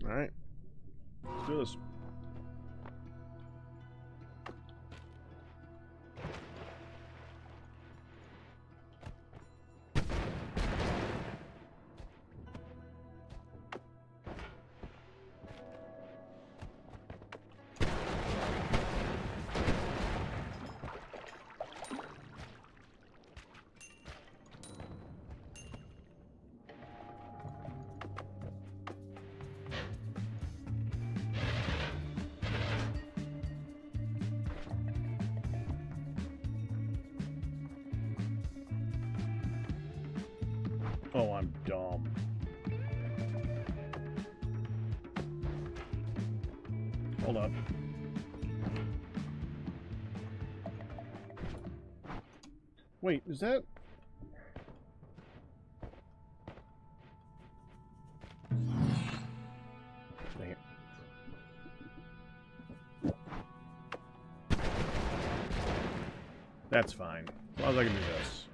Alright. Let's do this. Oh, I'm dumb. Hold up. Wait, is that... Dang it. That's fine. As long as I can do this.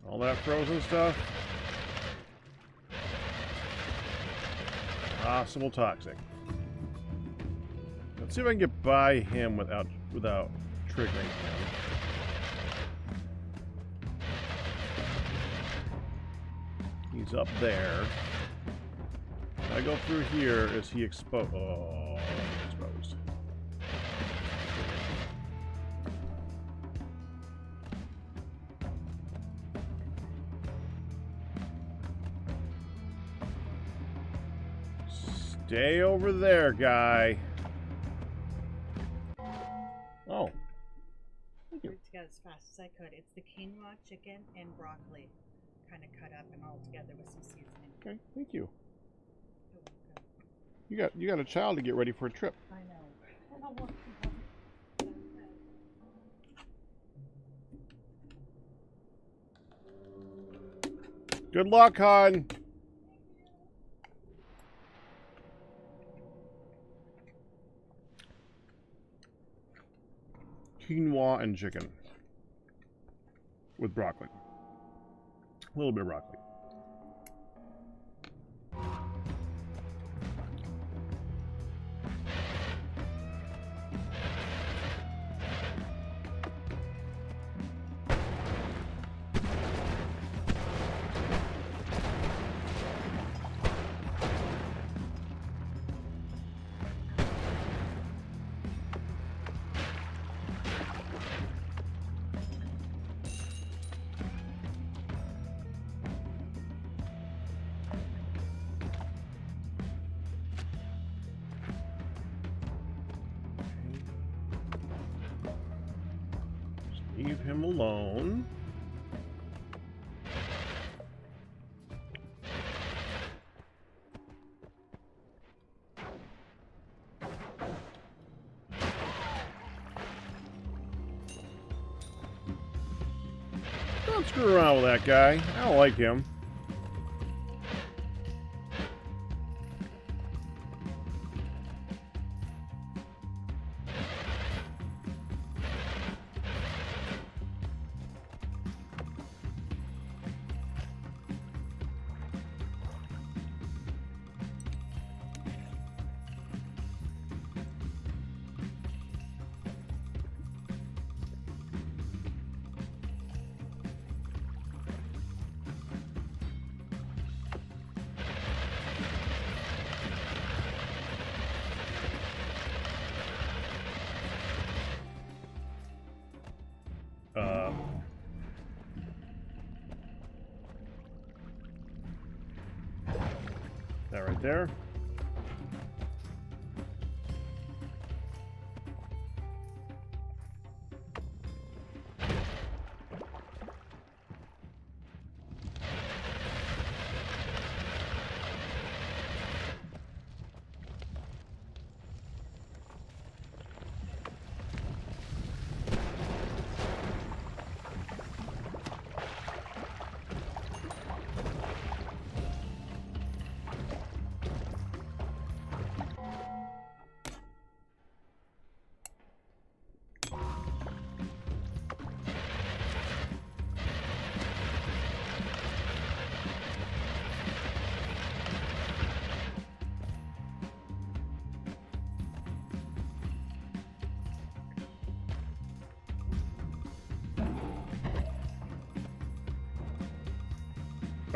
All that frozen stuff. Possible toxic. Let's see if I can get by him without triggering him. He's up there. If I go through here, is he exposed? Oh, he's exposed. Stay over there, guy. Oh. I put it together as fast as I could. It's the quinoa, chicken, and broccoli, kind of cut up and all together with some seasoning. Okay, thank you. You're welcome. You got a child to get ready for a trip. I know. I don't want to. Good luck, hon. Quinoa and chicken with broccoli. A little bit of broccoli. Leave him alone. Don't screw around with that guy. I don't like him. That right there.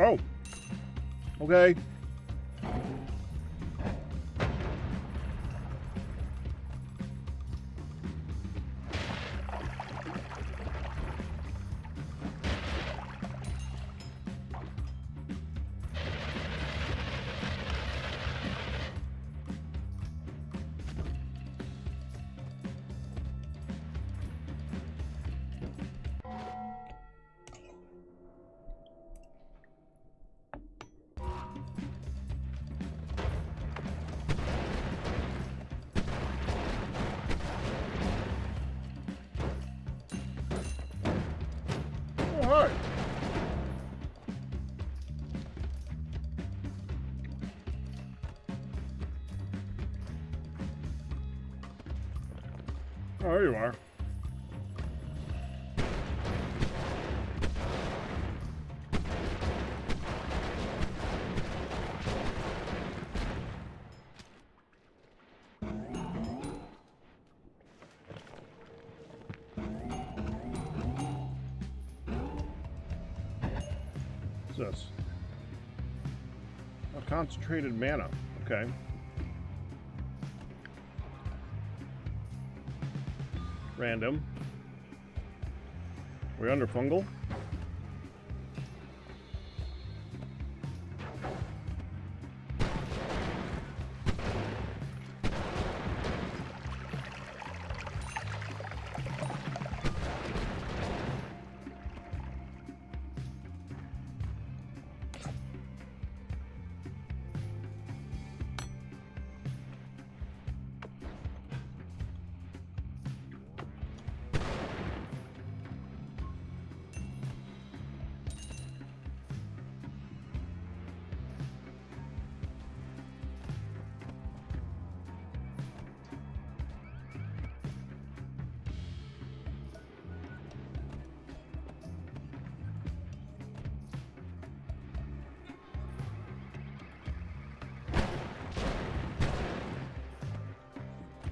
Oh. Okay. Hi. Oh, there you are. What's this? A concentrated mana. Okay. Random. We're under fungal.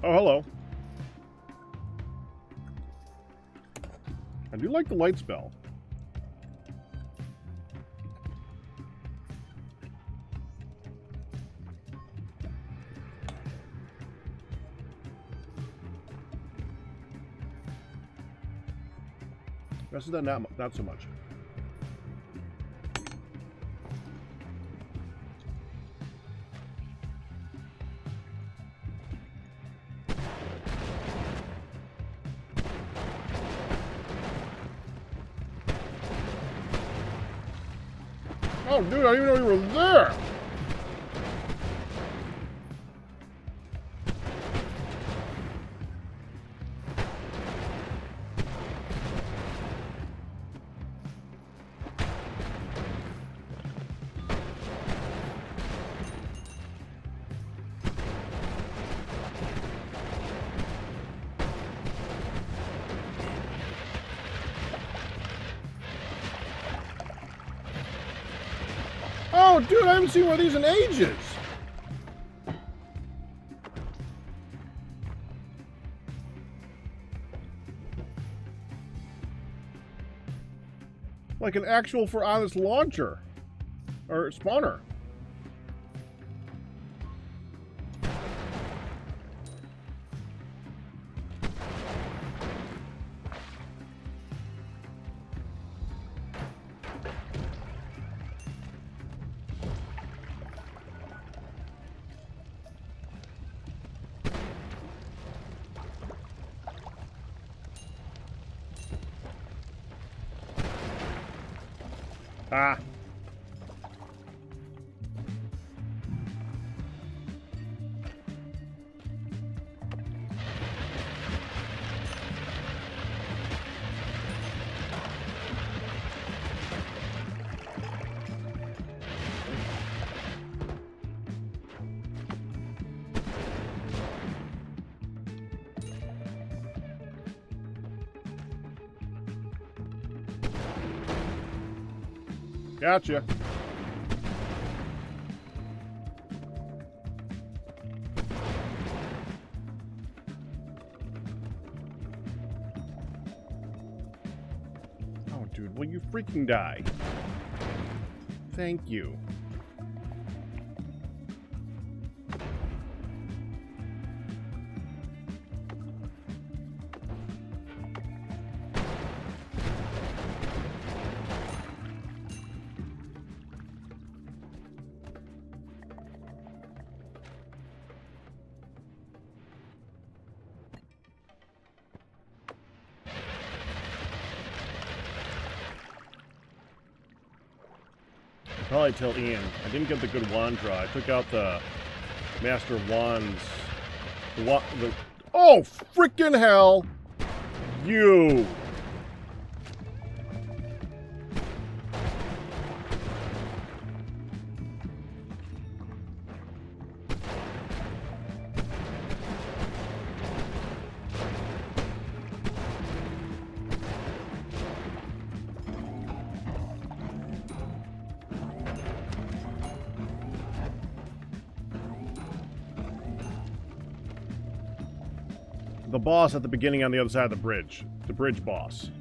Oh, hello. I do like the light spell. Rest of that, not so much. Oh, dude, I didn't even know you were there. Oh, dude, I haven't seen one of these in ages. Like an actual for honest launcher. Or spawner. Ah. Gotcha. Oh, dude, will you freaking die? Thank you. Probably tell Ian. I didn't get the good wand draw. I took out the Master of Wands. Oh, freaking hell! You! The boss at the beginning on the other side of the bridge. The bridge boss.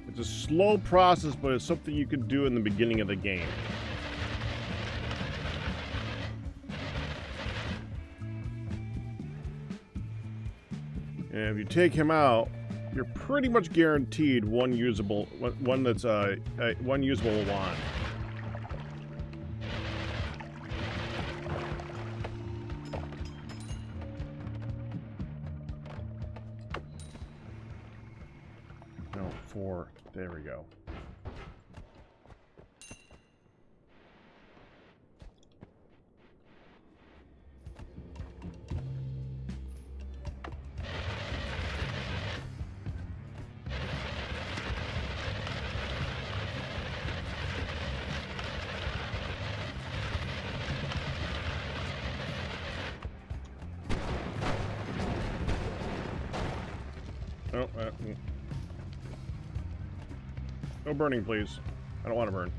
It's a slow process, but it's something you can do in the beginning of the game. And if you take him out, you're pretty much guaranteed one usable wand. No, 4. There we go. Oh, no burning, please. I don't want to burn.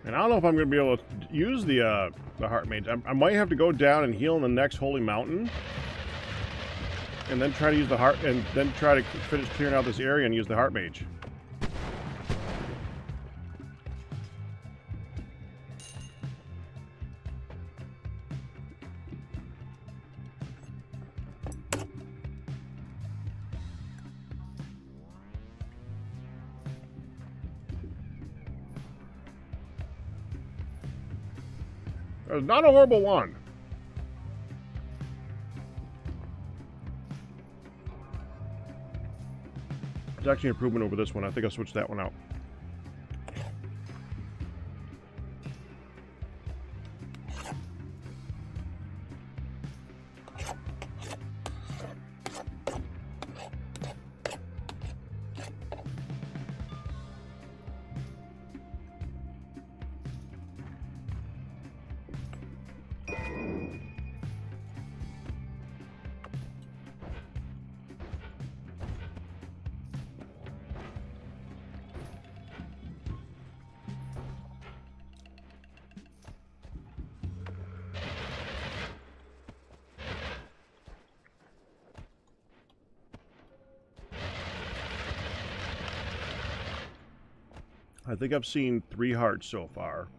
And I don't know if I'm going to be able to use the Heart Mage. I might have to go down and heal in the next Holy Mountain. And then try to use the Heart... And then try to finish clearing out this area and use the Heart Mage. It's not a horrible one. It's actually an improvement over this one. I think I'll switch that one out. I think I've seen 3 hearts so far.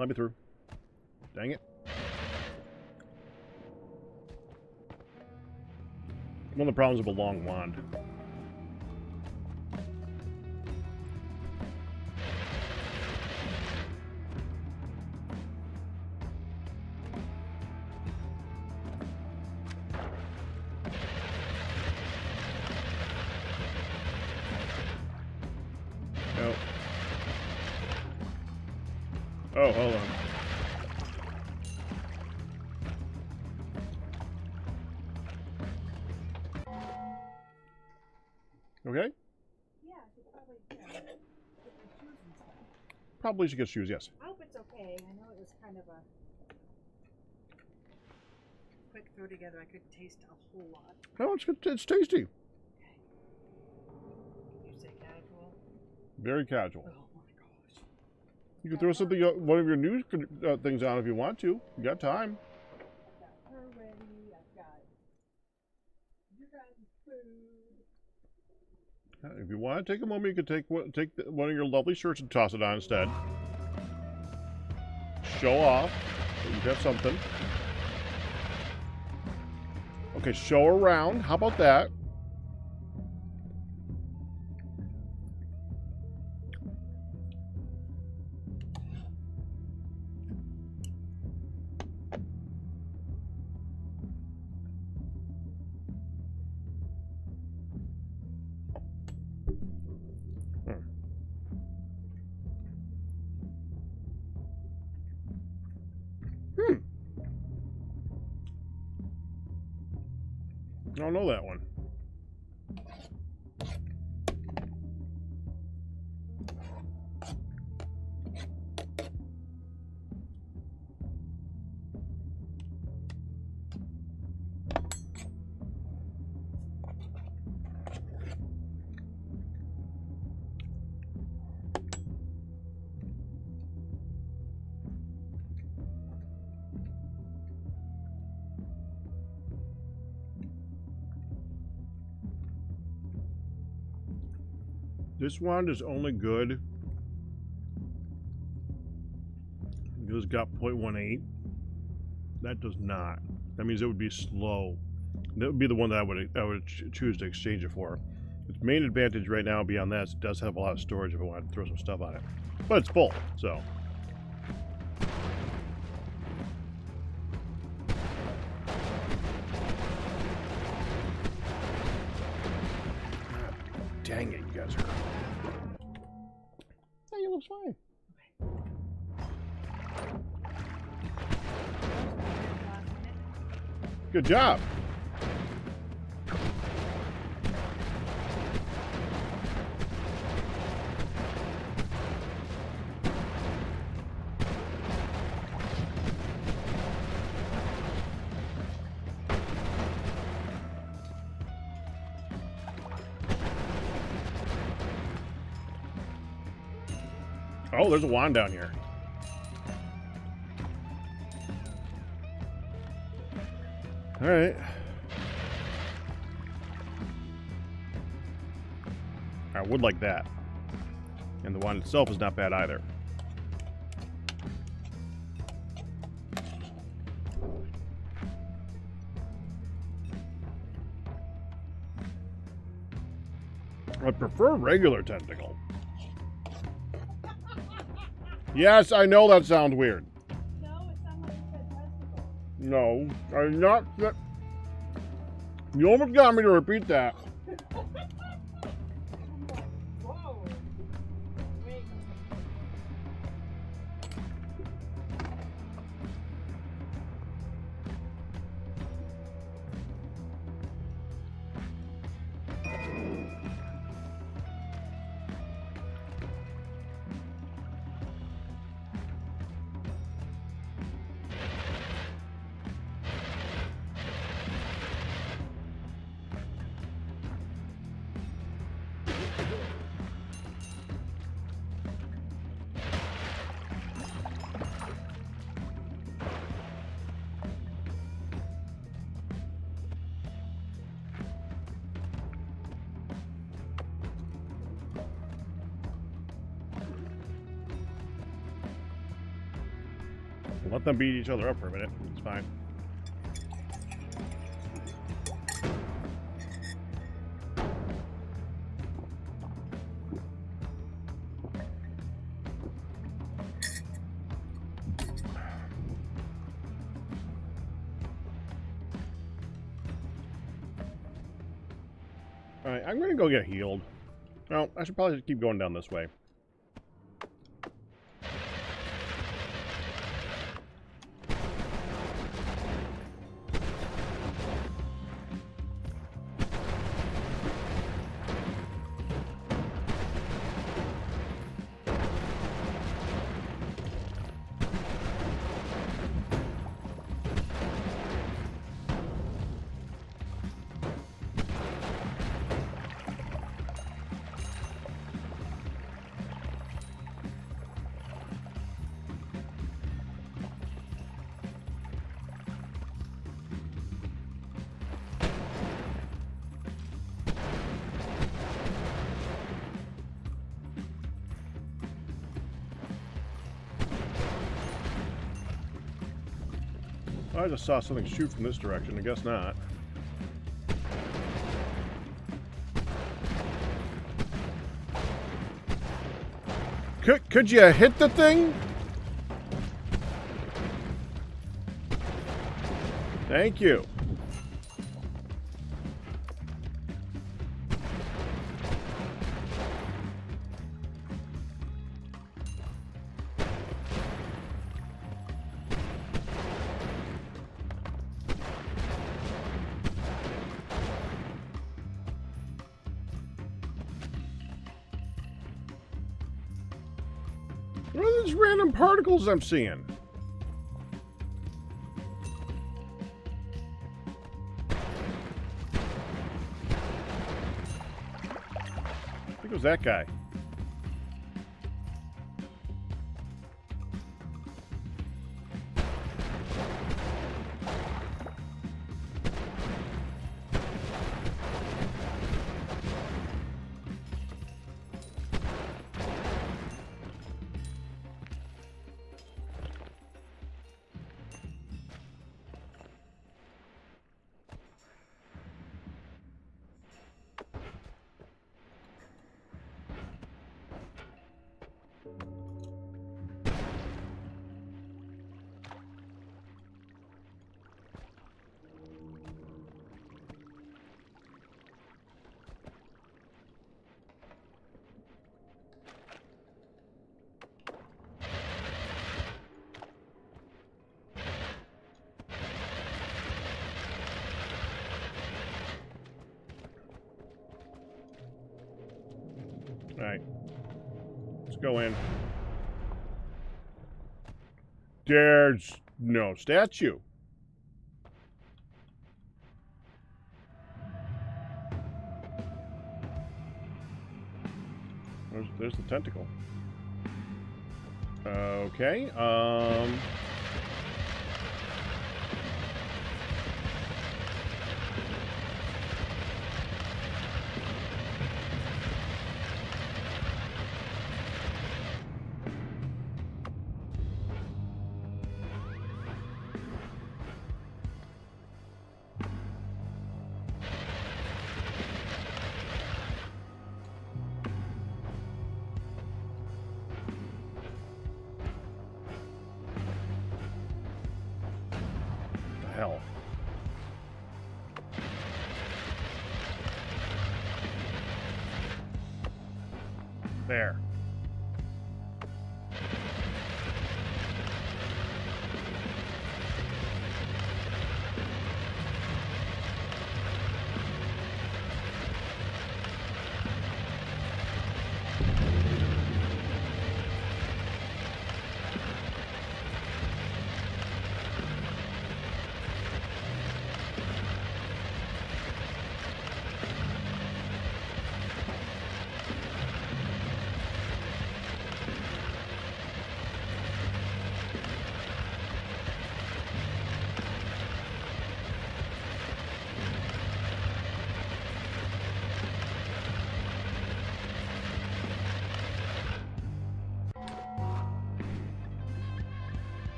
Let me through. Dang it. One of the problems of a long wand. Oh. Oh, hold on. Okay? Yeah, I should probably get my shoes and stuff. Probably should get shoes, yes. I hope it's okay. I know it was kind of a quick throw together. I could taste a whole lot. Oh, it's tasty. You say casual? Very casual. Oh my gosh. You can throw something, one of your new things on if you want to. You got time. I've got her ready. I've got your guys' food. If you want to take a moment, you can take one of your lovely shirts and toss it on instead. Show off that you have something. Okay, show around. How about that? I don't know that one. This wand is only good because it's got 0.18. That does not. That means it would be slow. That would be the one that I would choose to exchange it for. Its main advantage right now beyond that is it does have a lot of storage if I wanted to throw some stuff on it. But it's full, so. Dang it, you guys are. Hey, it looks fine. Good job. Oh, there's a wand down here. All right. I would like that. And the wand itself is not bad either. I prefer regular tentacle. Yes, I know that sounds weird. No, it sounded like you said testicle. No, I'm not. You almost got me to repeat that. I'm like, whoa. Wait. Let them beat each other up for a minute. It's fine. Alright, I'm gonna go get healed. Well, I should probably just keep going down this way. I just saw something shoot from this direction. I guess not. Could you hit the thing? Thank you. What are these random particles I'm seeing? I think it was that guy. Alright. Let's go in. There's no statue. There's the tentacle. Okay, hell. There.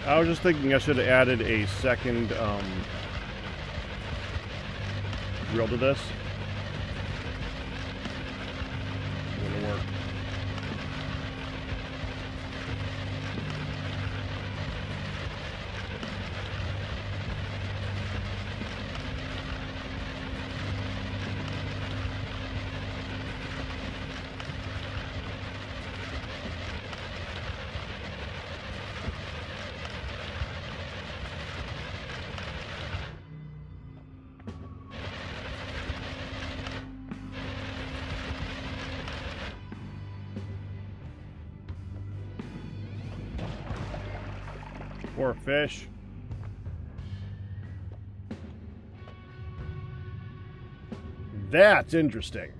I was just thinking I should have added a second grill to this. Wouldn't work. Poor fish. That's interesting.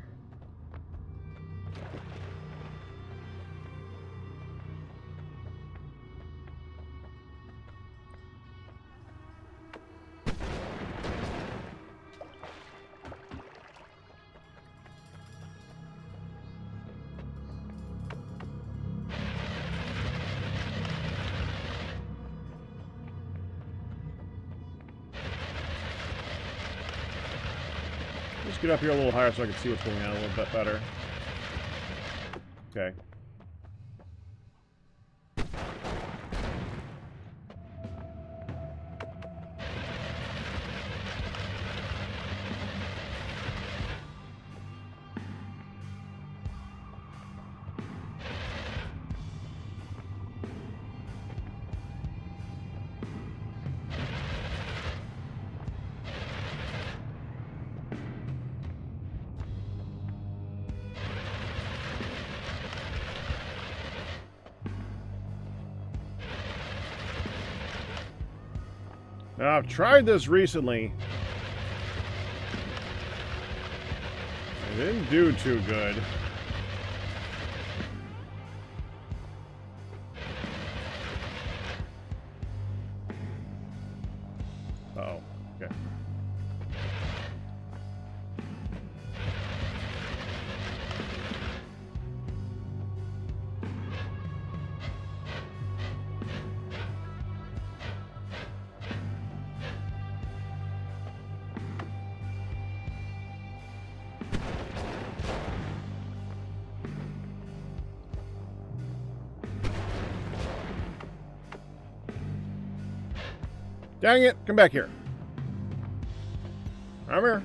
Let's get up here a little higher so I can see what's going on a little bit better. Okay. Now, I've tried this recently. It didn't do too good. Uh-oh. Okay. Dang it! Come back here. I'm here.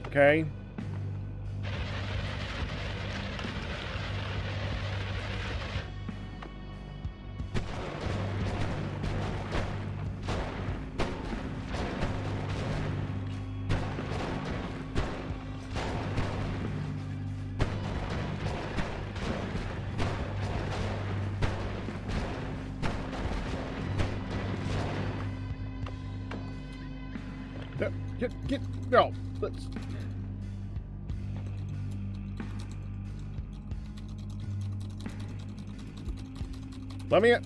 Okay. Get, no, let's. Let me in.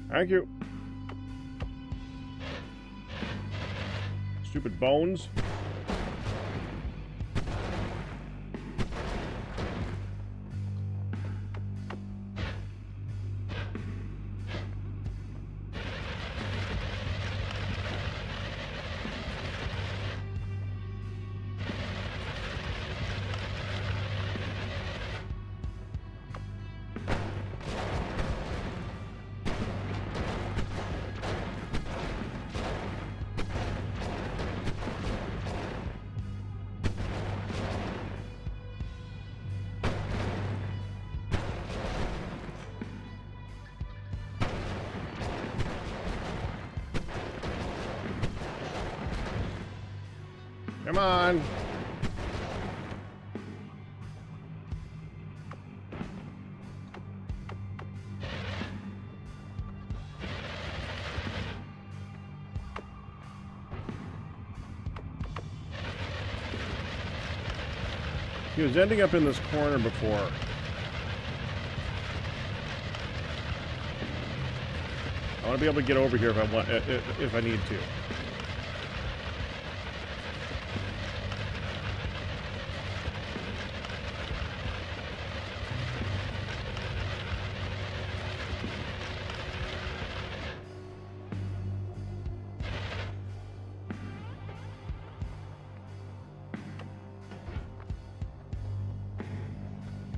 Thank you. Stupid bones. Come on. He was ending up in this corner before. I want to be able to get over here if I want, if I need to.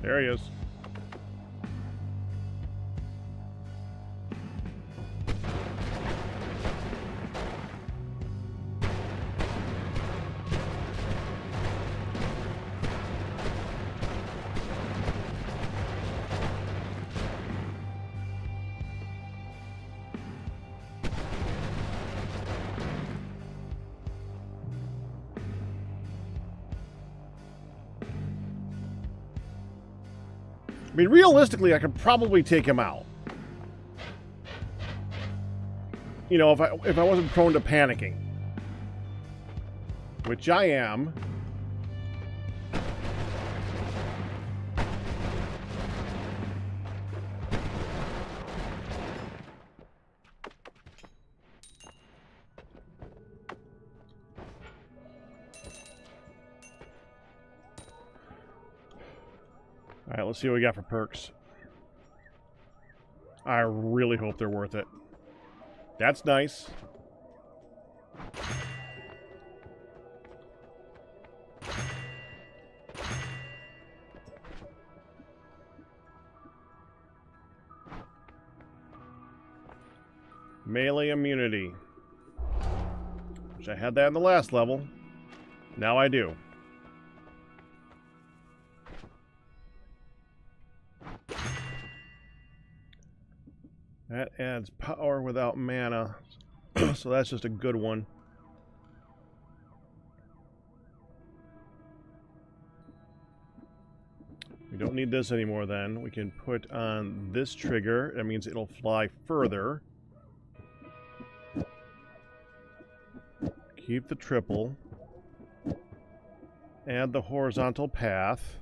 There he is. I mean, realistically, I could probably take him out. You know, if I wasn't prone to panicking. Which I am. Alright, let's see what we got for perks. I really hope they're worth it. That's nice. Melee immunity. Wish I had that in the last level. Now I do. That adds power without mana, so that's just a good one. We don't need this anymore then. We can put on this trigger. That means it'll fly further. Keep the triple. Add the horizontal path.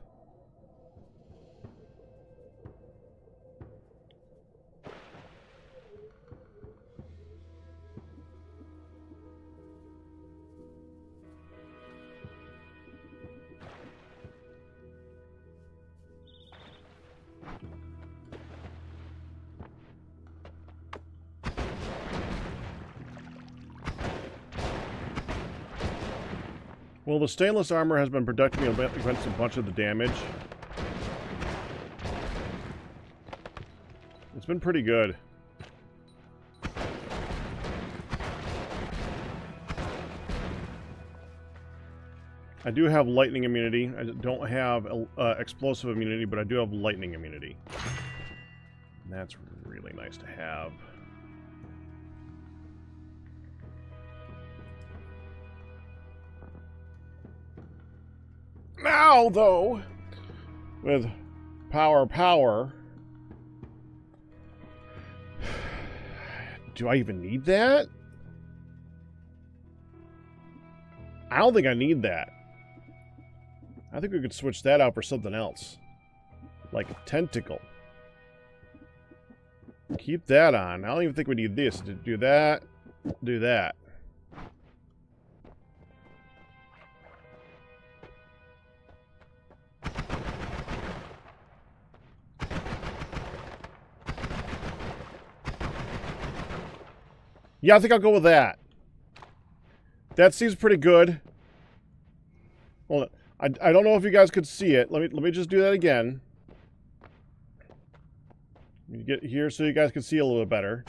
Well, the stainless armor has been protecting me against a bunch of the damage. It's been pretty good. I do have lightning immunity. I don't have explosive immunity, but I do have lightning immunity. And that's really nice to have. Now, though, with power, do I even need that? I don't think I need that. I think we could switch that out for something else. Like a tentacle. Keep that on. I don't even think we need this. To do that, do that. Yeah, I think I'll go with that. That seems pretty good. Hold on. I don't know if you guys could see it. Let me just do that again. Let me get here so you guys can see a little bit better.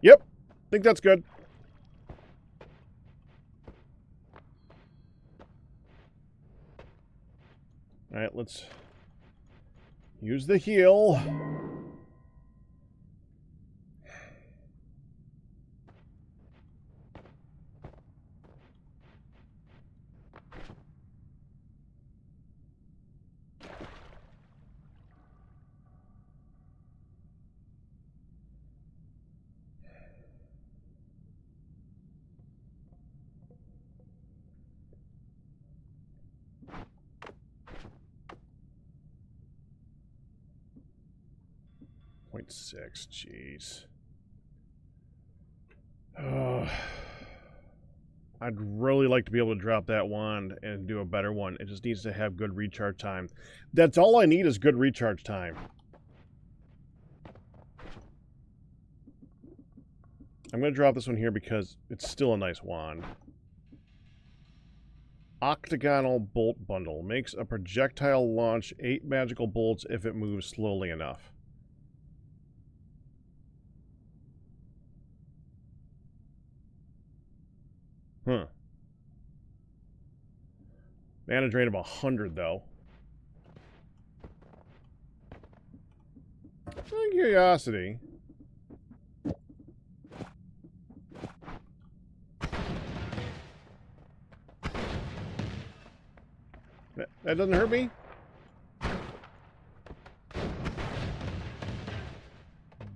Yep. I think that's good. Alright, let's use the heal. 0.6. Jeez. Oh, I'd really like to be able to drop that wand and do a better one. It just needs to have good recharge time. That's all I need is good recharge time. I'm going to drop this one here because it's still a nice wand. Octagonal bolt bundle. Makes a projectile launch 8 magical bolts if it moves slowly enough. Huh. Mana drain of 100, though. Curiosity. That doesn't hurt me?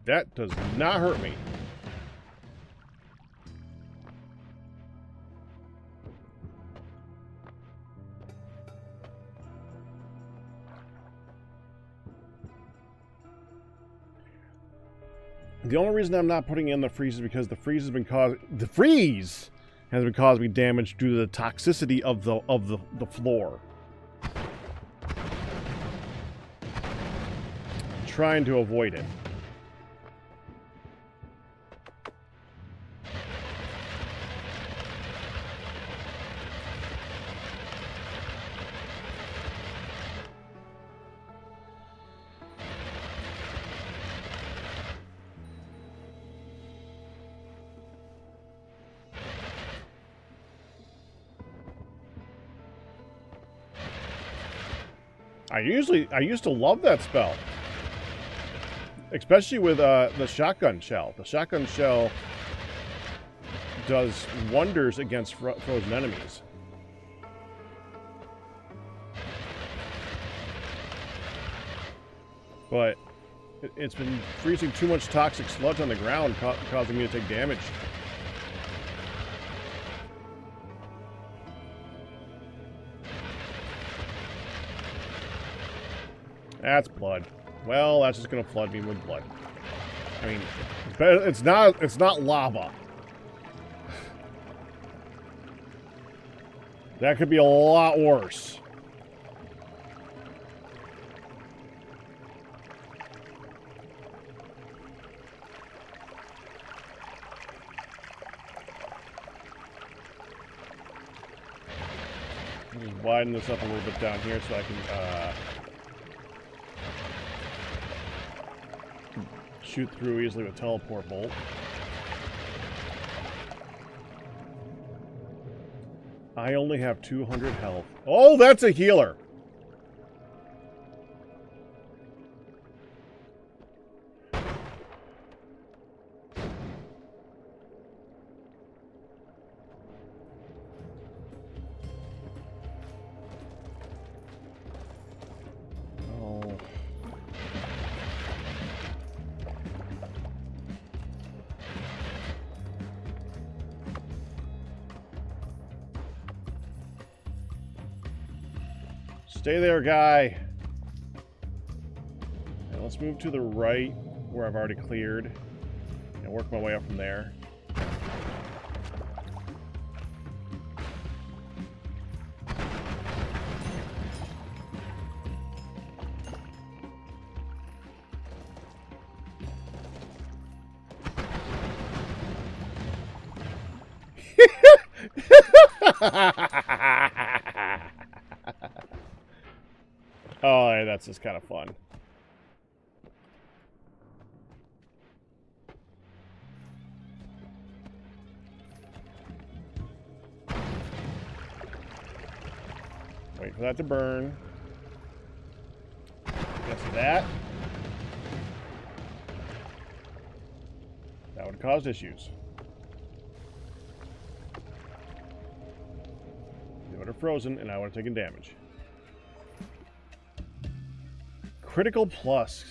That does not hurt me. The only reason I'm not putting in the freeze is because the freeze has been causing me damage due to the toxicity of the floor. Trying to avoid it. I used to love that spell. Especially with the shotgun shell. The shotgun shell does wonders against frozen enemies. But it's been freezing too much toxic sludge on the ground, causing me to take damage. That's blood. Well, that's just gonna flood me with blood. I mean, it's not lava. That could be a lot worse. Just widen this up a little bit down here so I can shoot through easily with teleport bolt. I only have 200 health. Oh, that's a healer. Stay there, guy. And let's move to the right, where I've already cleared, and work my way up from there. Oh, yeah, that's just kind of fun. Wait for that to burn. Guess that. That would have caused issues. They would have frozen, and I would have taken damage. Critical plus.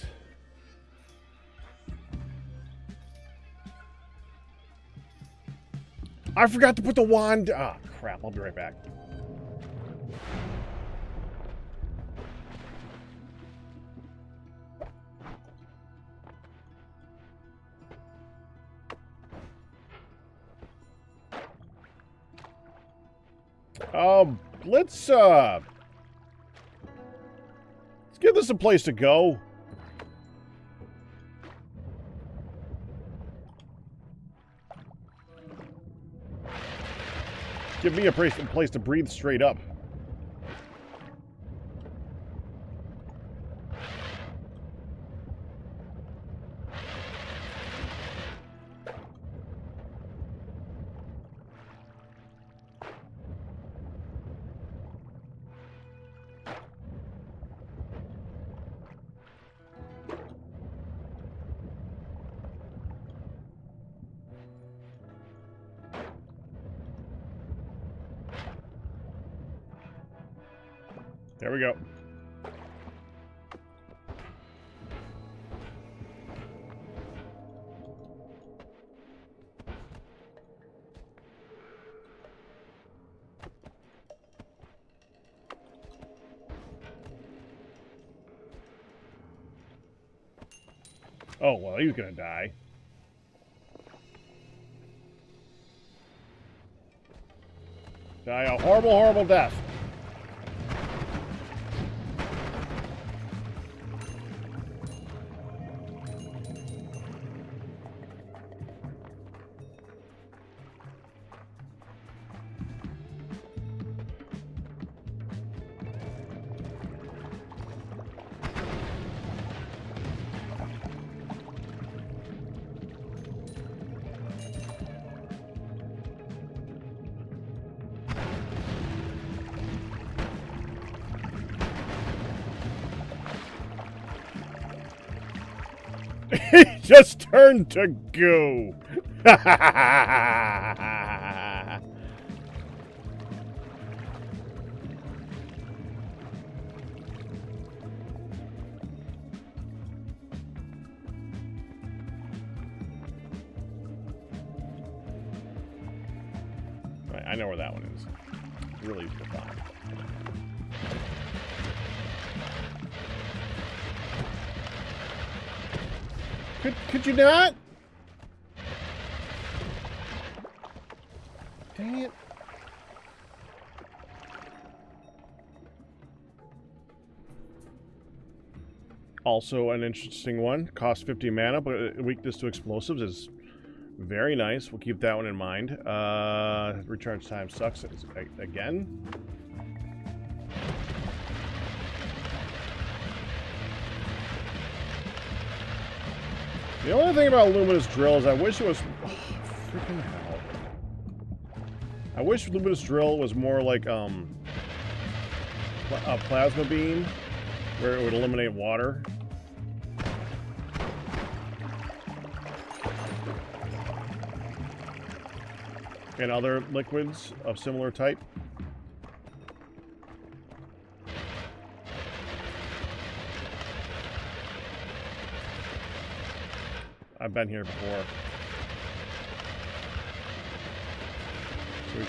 I forgot to put the wand. Ah, crap. I'll be right back. Let's give this a place to go. Give me a place to breathe straight up. There we go. Oh, well, he's gonna die. Die a horrible, horrible death. He just turned to goo. Right, I know where that one is. It's really easy to find. Could you not? Dang it. Also an interesting one. Costs 50 mana, but weakness to explosives is very nice. We'll keep that one in mind. Recharge time sucks again. The only thing about Luminous Drill is I wish it was... Oh, freaking hell. I wish Luminous Drill was more like a Plasma Beam, where it would eliminate water. And other liquids of similar type. I've been here before.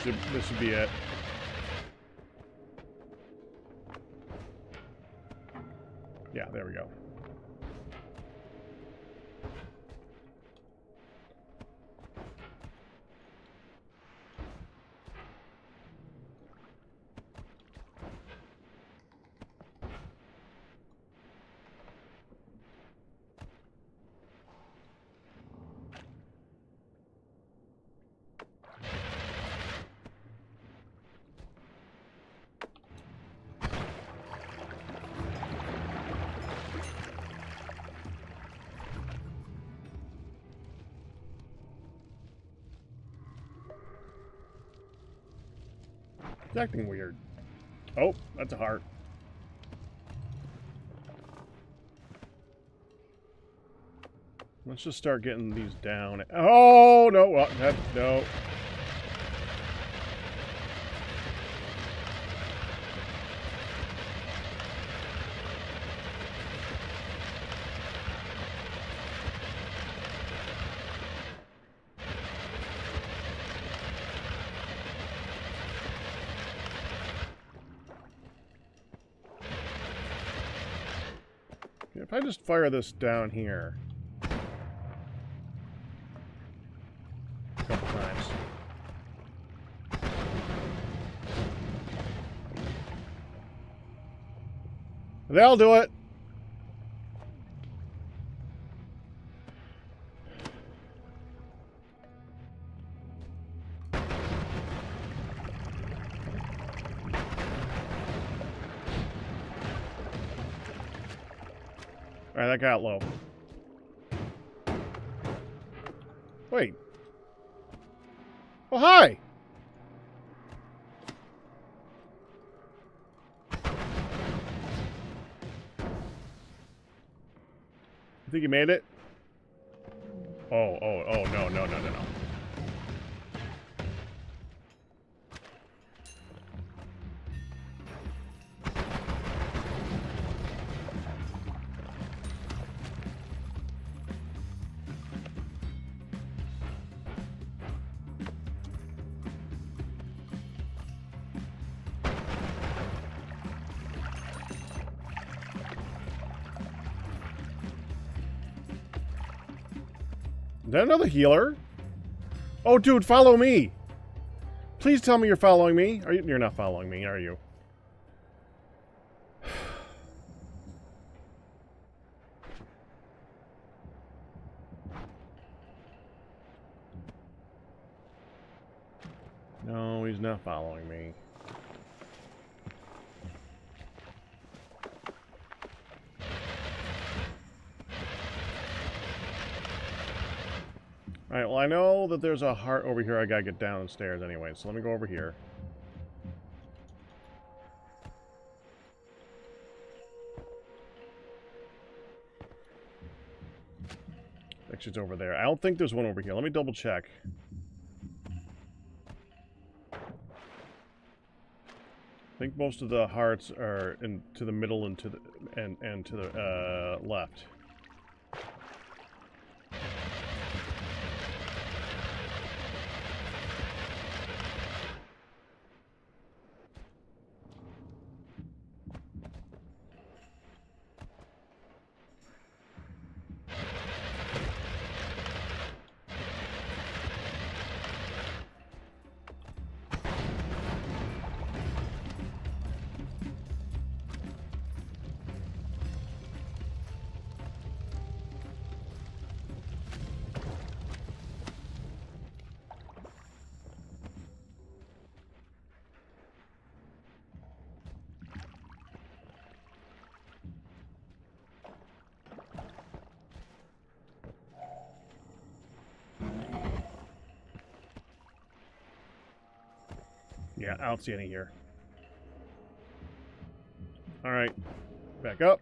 So this should be it. Yeah, there we go. It's acting weird. Oh, that's a heart. Let's just start getting these down. Oh, no, well, no. If I just fire this down here a couple times. They'll do it. Alright, that got low. Wait. Oh, hi! You think you made it? Oh, no, no, no, no, no. Is that another healer? Oh, dude, follow me. Please tell me you're following me. You're not following me, are you? No, he's not following me. Alright, well, I know that there's a heart over here I gotta get downstairs anyway, so let me go over here. Actually, it's over there. I don't think there's one over here. Let me double check. I think most of the hearts are to the middle and to the and to the left. Yeah, I don't see any here. Alright. Back up.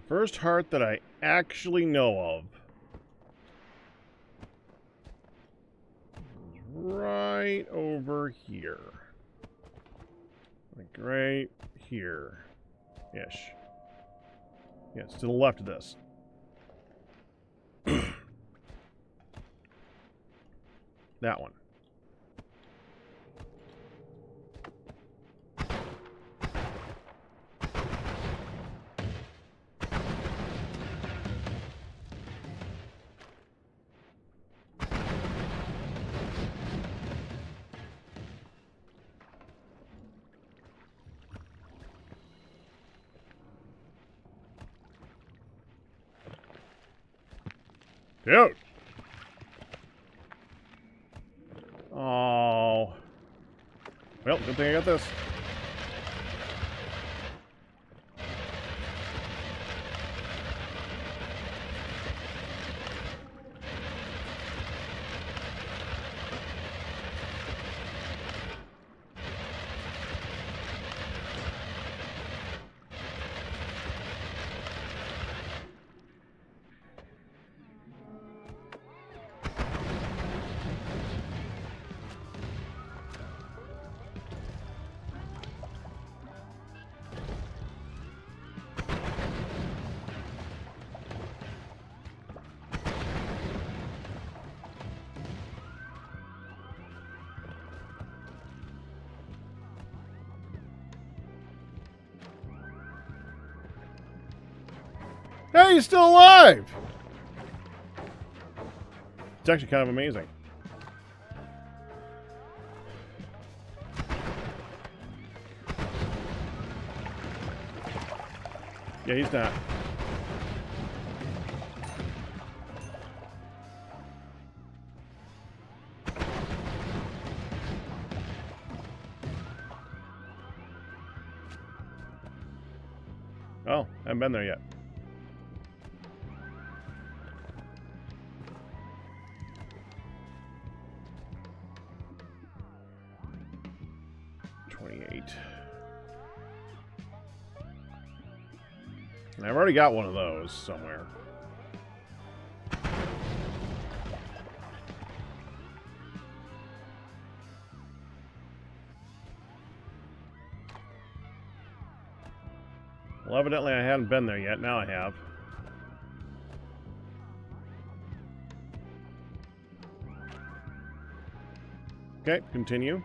First heart that I actually know of is right over here. Like right here-ish. Yeah, it's to the left of this. That one. Dude! Oh. Well, good thing I got this. Hey, he's still alive! It's actually kind of amazing. Yeah, he's not. Oh, I haven't been there yet. I've already got one of those somewhere. Well, evidently I hadn't been there yet. Now I have. Okay, continue.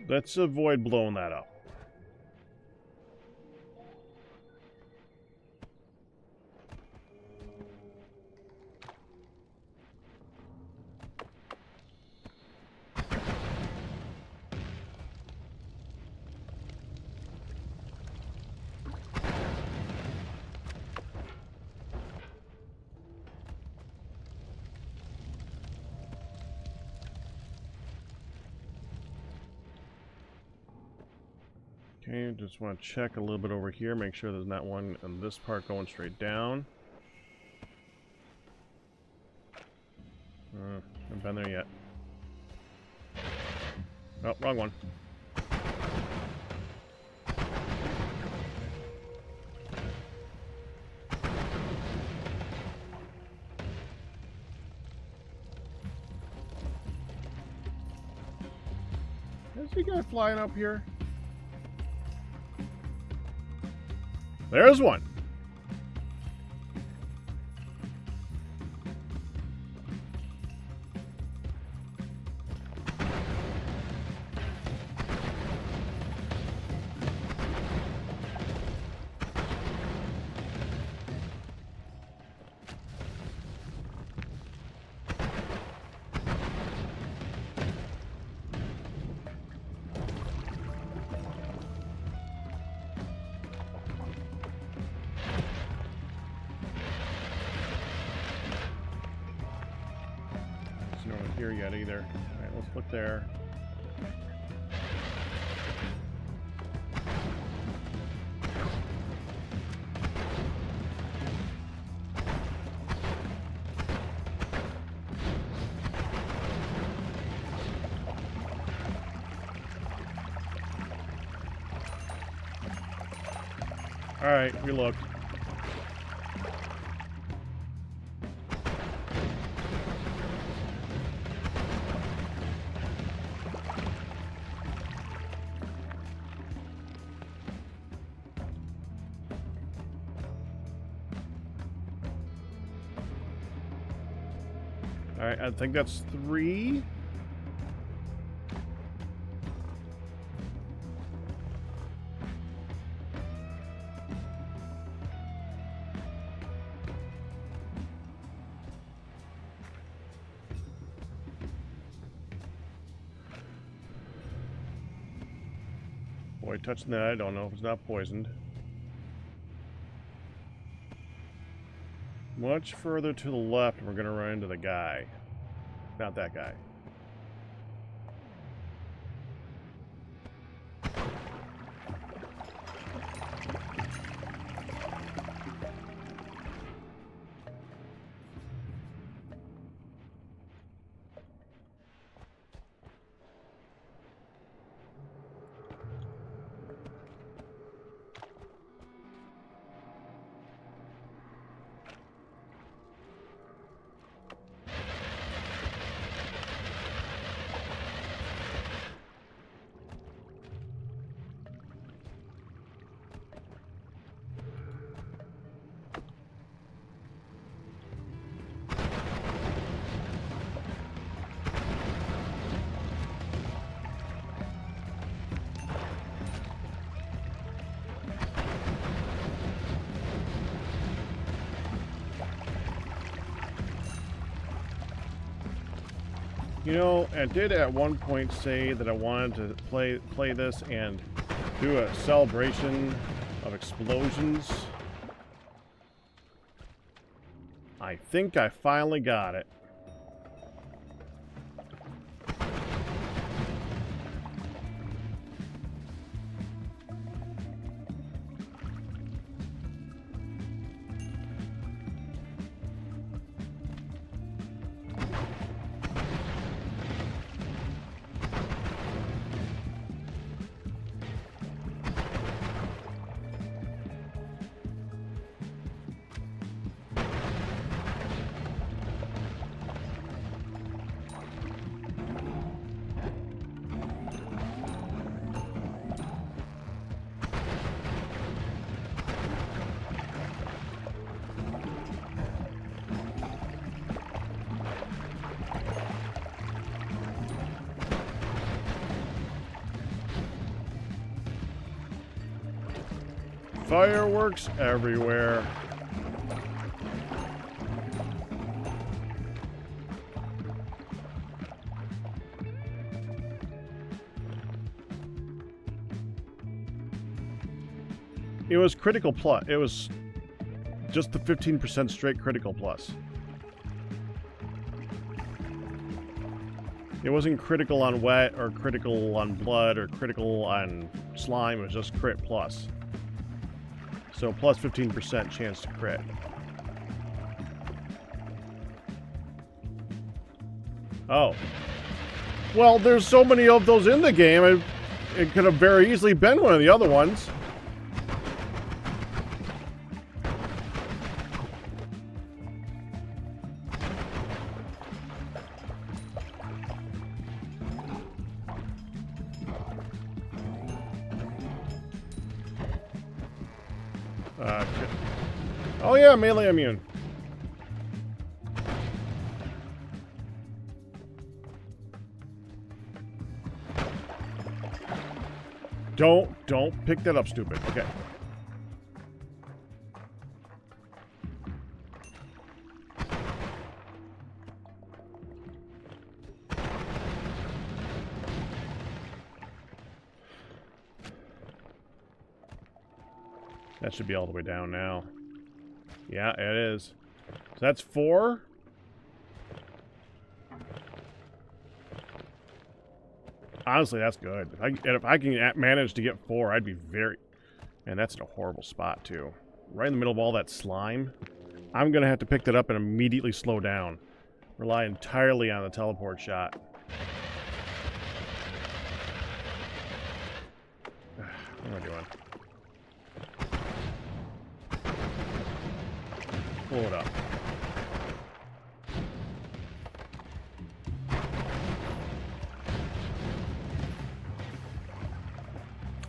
Let's avoid blowing that up. Okay, just want to check a little bit over here, make sure there's not one in this part going straight down. Haven't been there yet. Oh, wrong one. Is he guy flying up here? There's one. Here yet either. Alright, let's look there. Alright, we look. Alright, I think that's 3. Boy, touching that, I don't know if it's not poisoned. Much further to the left, we're gonna run into the guy. Not that guy. You know, I did at one point say that I wanted to play this and do a celebration of explosions. I think I finally got it. Fireworks everywhere. It was critical plus. It was just the 15% straight critical plus. It wasn't critical on wet or critical on blood or critical on slime. It was just crit plus. So plus 15% chance to crit. Oh. Well, there's so many of those in the game, it could have very easily been one of the other ones. Oh yeah, melee immune. Don't pick that up, stupid. Okay. That should be all the way down now. Yeah, it is. So that's 4. Honestly, that's good. If I can manage to get 4, I'd be very... And that's in a horrible spot, too. Right in the middle of all that slime. I'm going to have to pick that up and immediately slow down. Rely entirely on the teleport shot. What am I doing? Pull it up.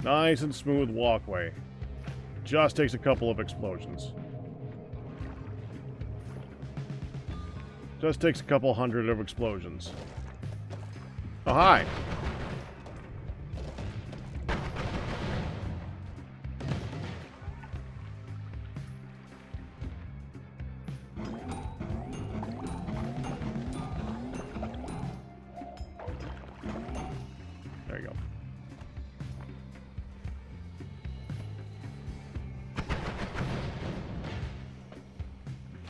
Nice and smooth walkway. Just takes a couple of explosions. Just takes a couple hundred of explosions. Oh, hi. There you go.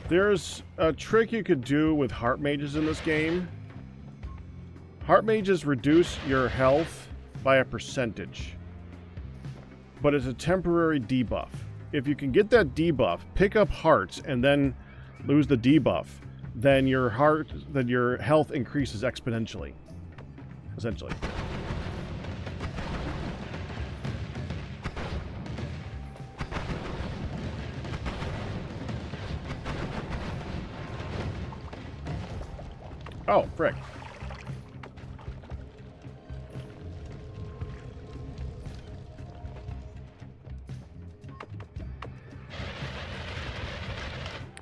There's a trick you could do with heart mages in this game. Heart mages reduce your health by a percentage, but it's a temporary debuff. If you can get that debuff, pick up hearts, and then lose the debuff, then your health increases exponentially. Essentially. Oh, frick.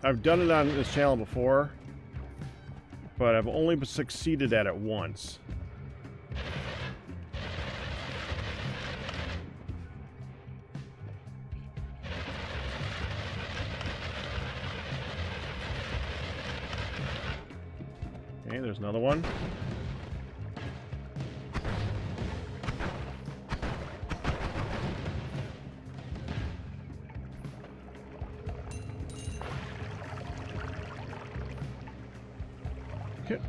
I've done it on this channel before, but I've only succeeded at it once. Okay, there's another one. Okay.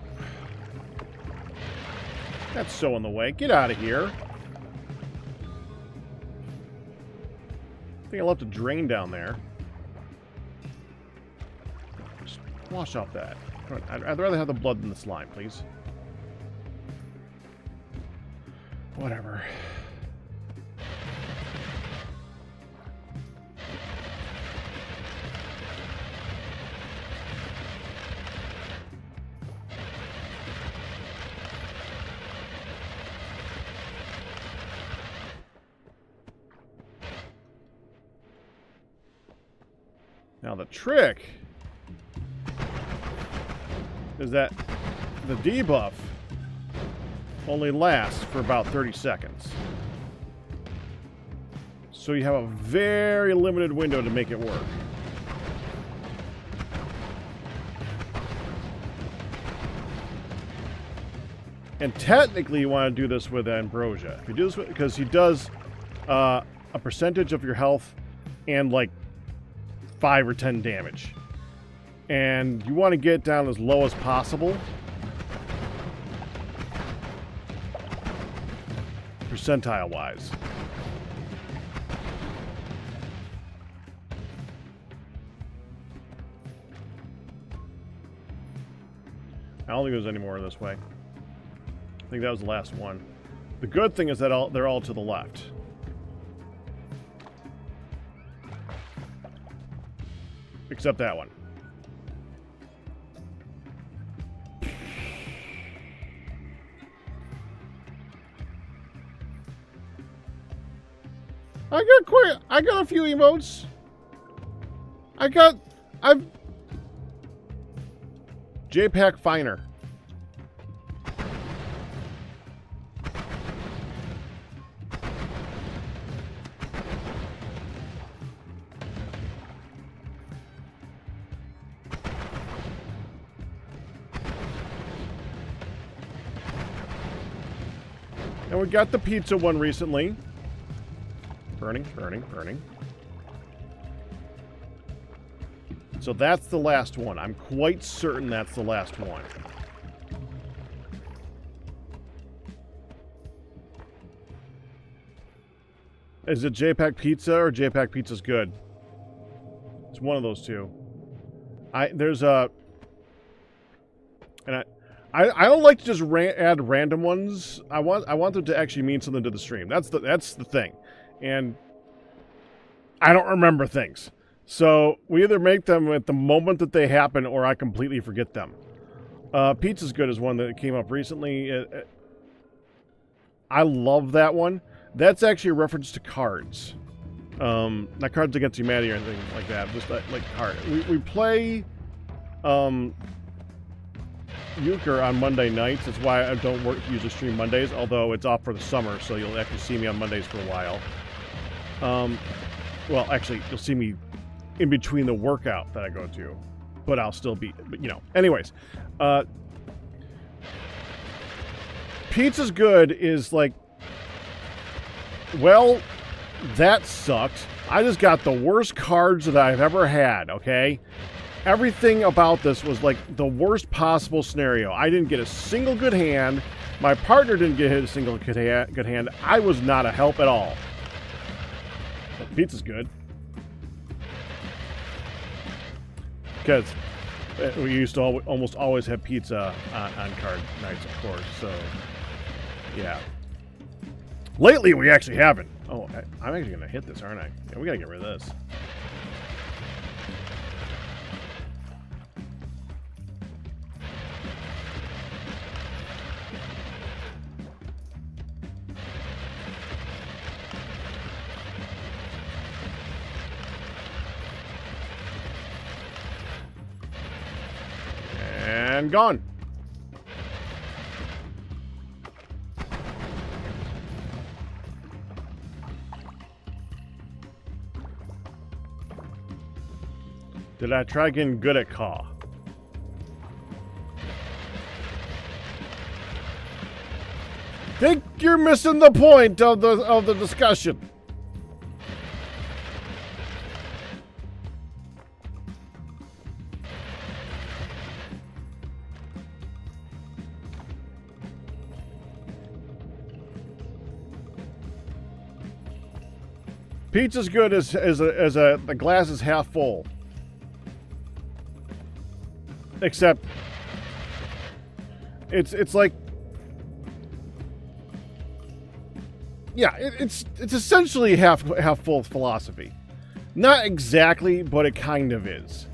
That's so in the way. Get out of here. I think I left a drain down there. Just wash off that. Come on, I'd rather have the blood than the slime, please. Whatever. Now the trick is that the debuff only lasts for about 30 seconds. So you have a very limited window to make it work. And technically you want to do this with Ambrosia. If you do this with, because he does a percentage of your health and like 5 or 10 damage. And you want to get it down as low as possible. Percentile wise. I don't think there's any more this way. I think that was the last one. The good thing is that they're all to the left. Except that one. I got a few emotes. I've JPEG Finer. And we got the pizza one recently. Burning, burning, burning. So that's the last one. I'm quite certain that's the last one. Is it JPEG Pizza or JPEG Pizza's good? It's one of those two. There's a... And I don't like to just add random ones. I want them to actually mean something to the stream. That's the thing. And I don't remember things. So we either make them at the moment that they happen or I completely forget them. Pizza's Good is one that came up recently. I love that one. That's actually a reference to cards. Not Cards Against Humanity or anything like that. Just like card. We play Euchre on Monday nights. That's why I don't usually stream Mondays, although it's off for the summer, so you'll actually see me on Mondays for a while. Well, actually, you'll see me in between the workout that I go to, but I'll still be, you know. Anyways, Pizza's Good is like, well, that sucked. I just got the worst cards that I've ever had, okay? Everything about this was like the worst possible scenario. I didn't get a single good hand. My partner didn't get a single good hand. I was not a help at all. But Pizza's Good. Because we used to almost always have pizza on card nights, of course. So, yeah. Lately, we actually haven't. Oh, I'm actually going to hit this, aren't I? Yeah, we got to get rid of this. And gone. Did I try getting good at Caw? Think you're missing the point of the discussion. Pizza's good as the glass is half full. Except it's like, yeah, it's essentially half full philosophy. Not exactly, but it kind of is.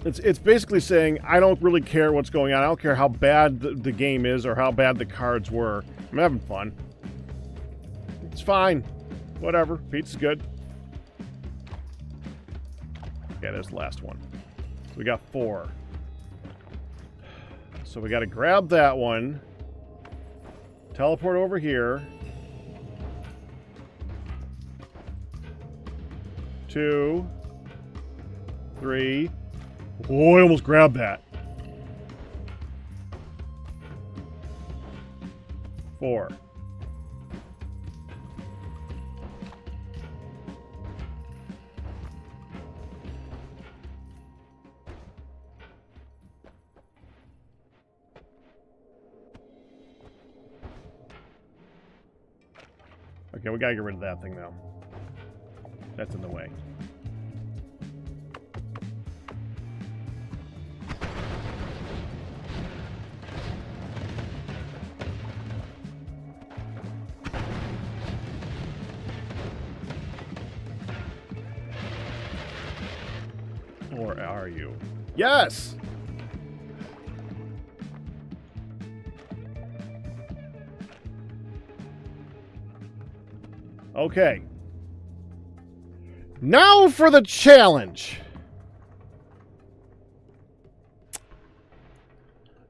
It's basically saying, I don't really care what's going on. I don't care how bad the game is or how bad the cards were. I'm having fun. It's fine. Whatever. Pizza's good. Yeah, there's the last one. So we got 4. So we got to grab that one. Teleport over here. 2. 3. Oh, I almost grabbed that. 4. Okay, we gotta get rid of that thing now. That's in the way. Or are you? Yes! Okay. Now for the challenge.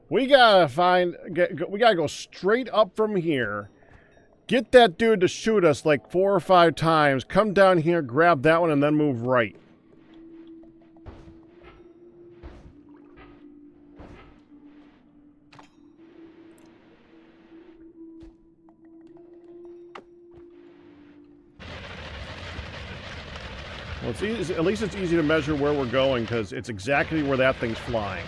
We gotta we gotta go straight up from here. Get that dude to shoot us like 4 or 5 times. Come down here, grab that one, and then move right. Well, it's easy, at least it's easy to measure where we're going because it's exactly where that thing's flying.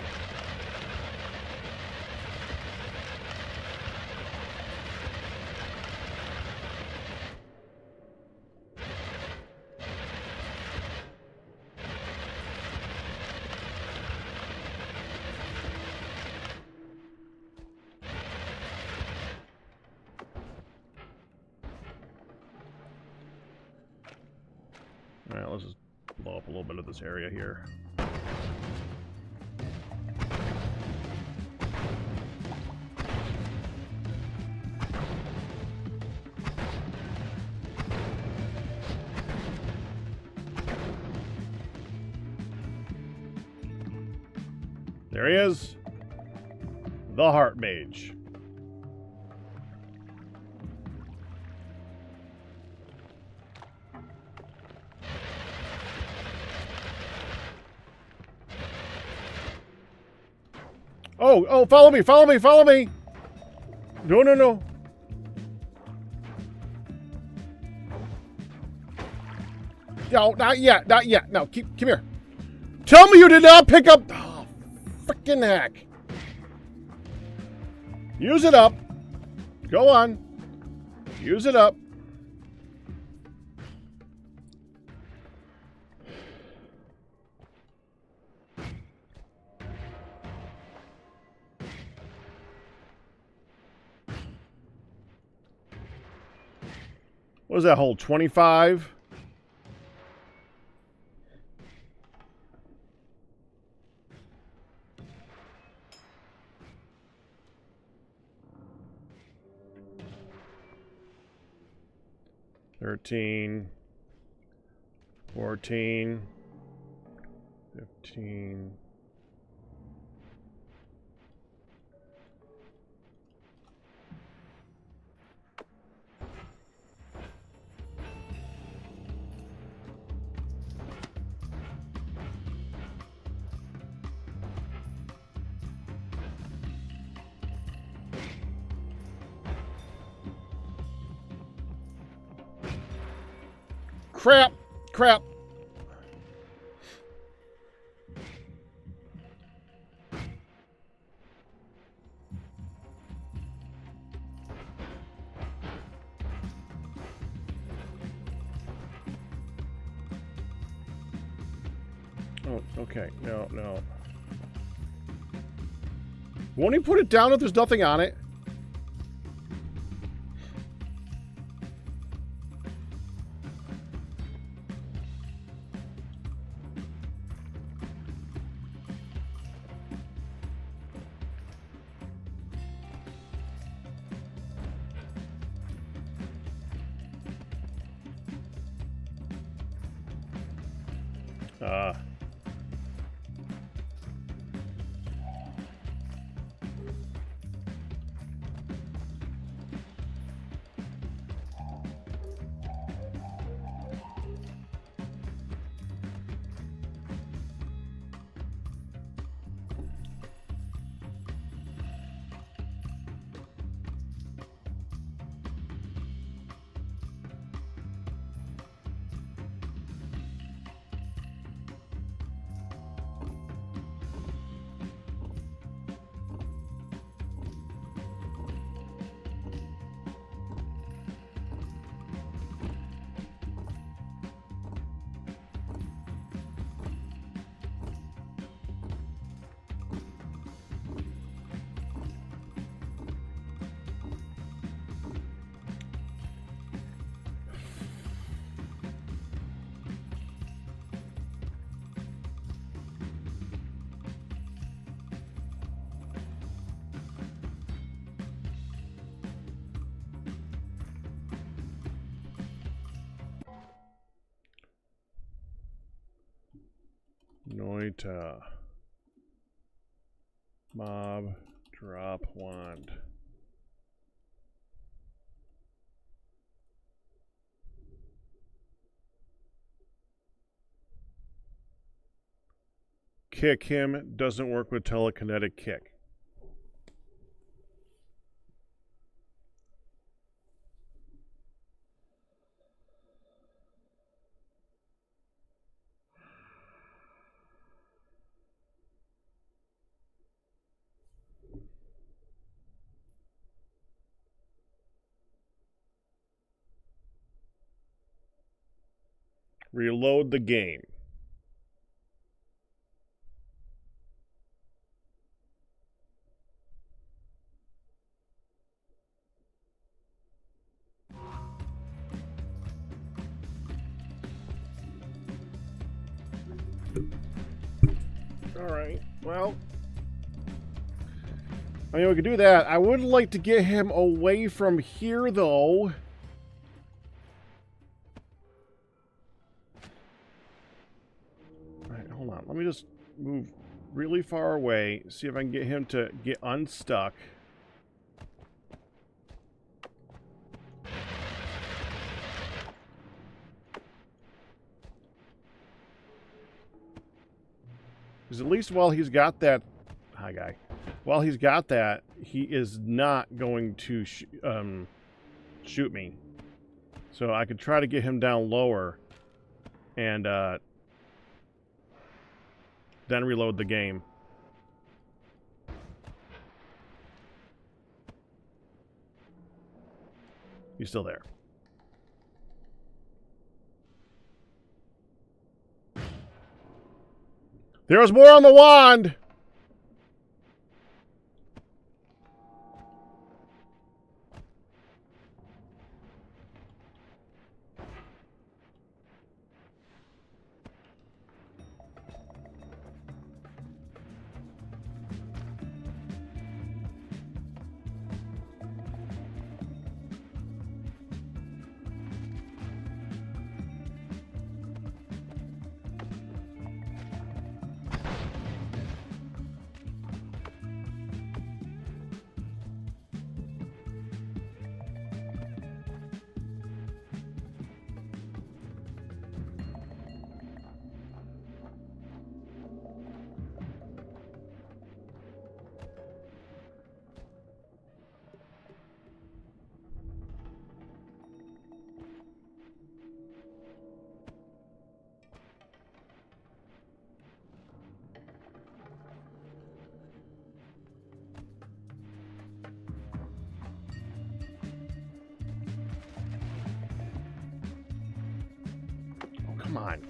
Alright, let's just blow up a little bit of this area here. There he is. The Heart Mage. Oh, follow me, follow me, follow me! No, no, no. No, not yet, not yet. No, come here. Tell me you did not pick up... Oh, frickin' heck. Use it up. Go on. Use it up. What does that hold? 25? $13, 14, 15. Crap! Crap! Oh, okay. No, no. Won't he put it down if there's nothing on it? Noita. Mob. Drop wand. Kick him. Doesn't work with telekinetic kick. Reload the game. All right. Well, I mean, we could do that. I would like to get him away from here, though. All right, hold on. Let me just move really far away, see if I can get him to get unstuck. Because at least while he's got that... Hi, guy. While he's got that, he is not going to shoot me. So I could try to get him down lower and then reload the game. He's still there. There's more on the wand! Come on.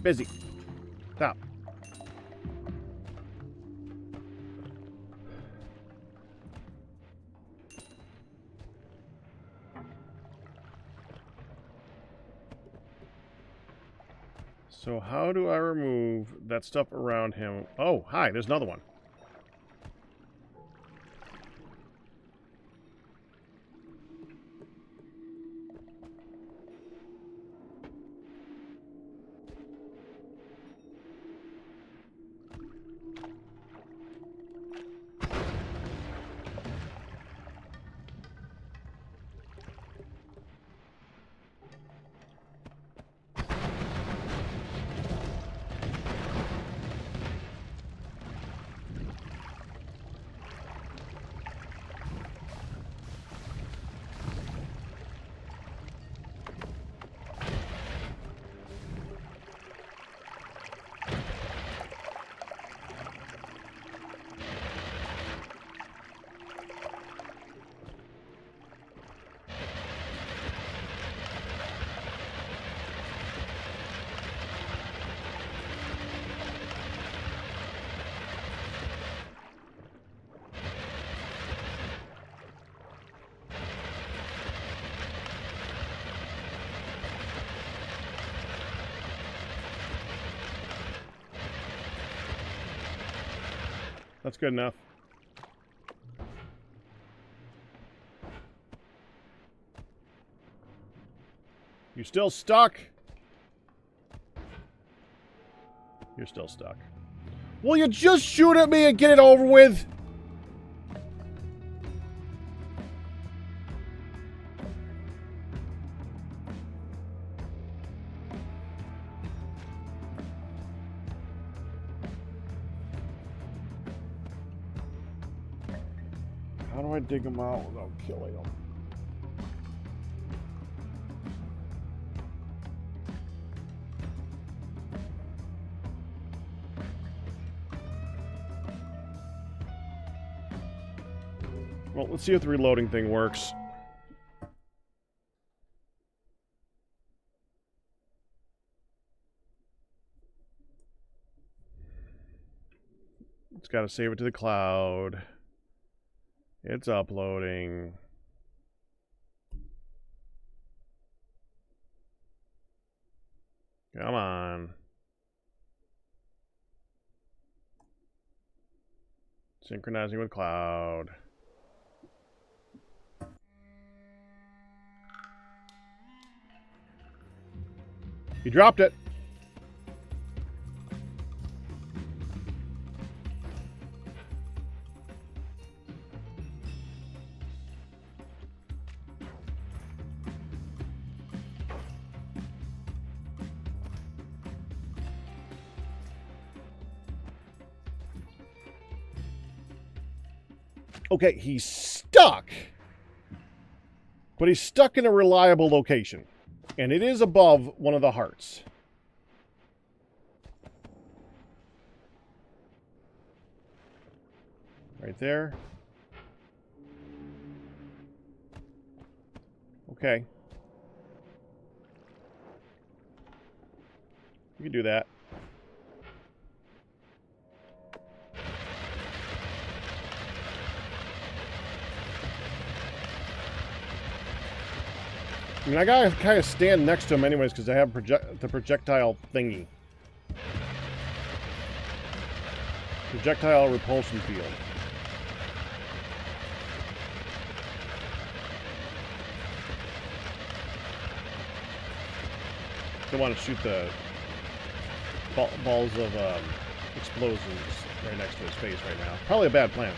Busy. Stop. So how do I remove that stuff around him? Oh, hi, there's another one. That's good enough. You still stuck? You're still stuck. Will you just shoot at me and get it over with? How do I dig them out without killing them? Well, let's see if the reloading thing works. It's got to save it to the cloud. It's uploading. Come on. Synchronizing with cloud. He dropped it. Okay, he's stuck. But he's stuck in a reliable location. And it is above one of the hearts. Right there. Okay. You can do that. I mean, I gotta kind of stand next to him anyways because I have the projectile thingy. Projectile repulsion field. Don't want to shoot the balls of explosions right next to his face right now. Probably a bad plan.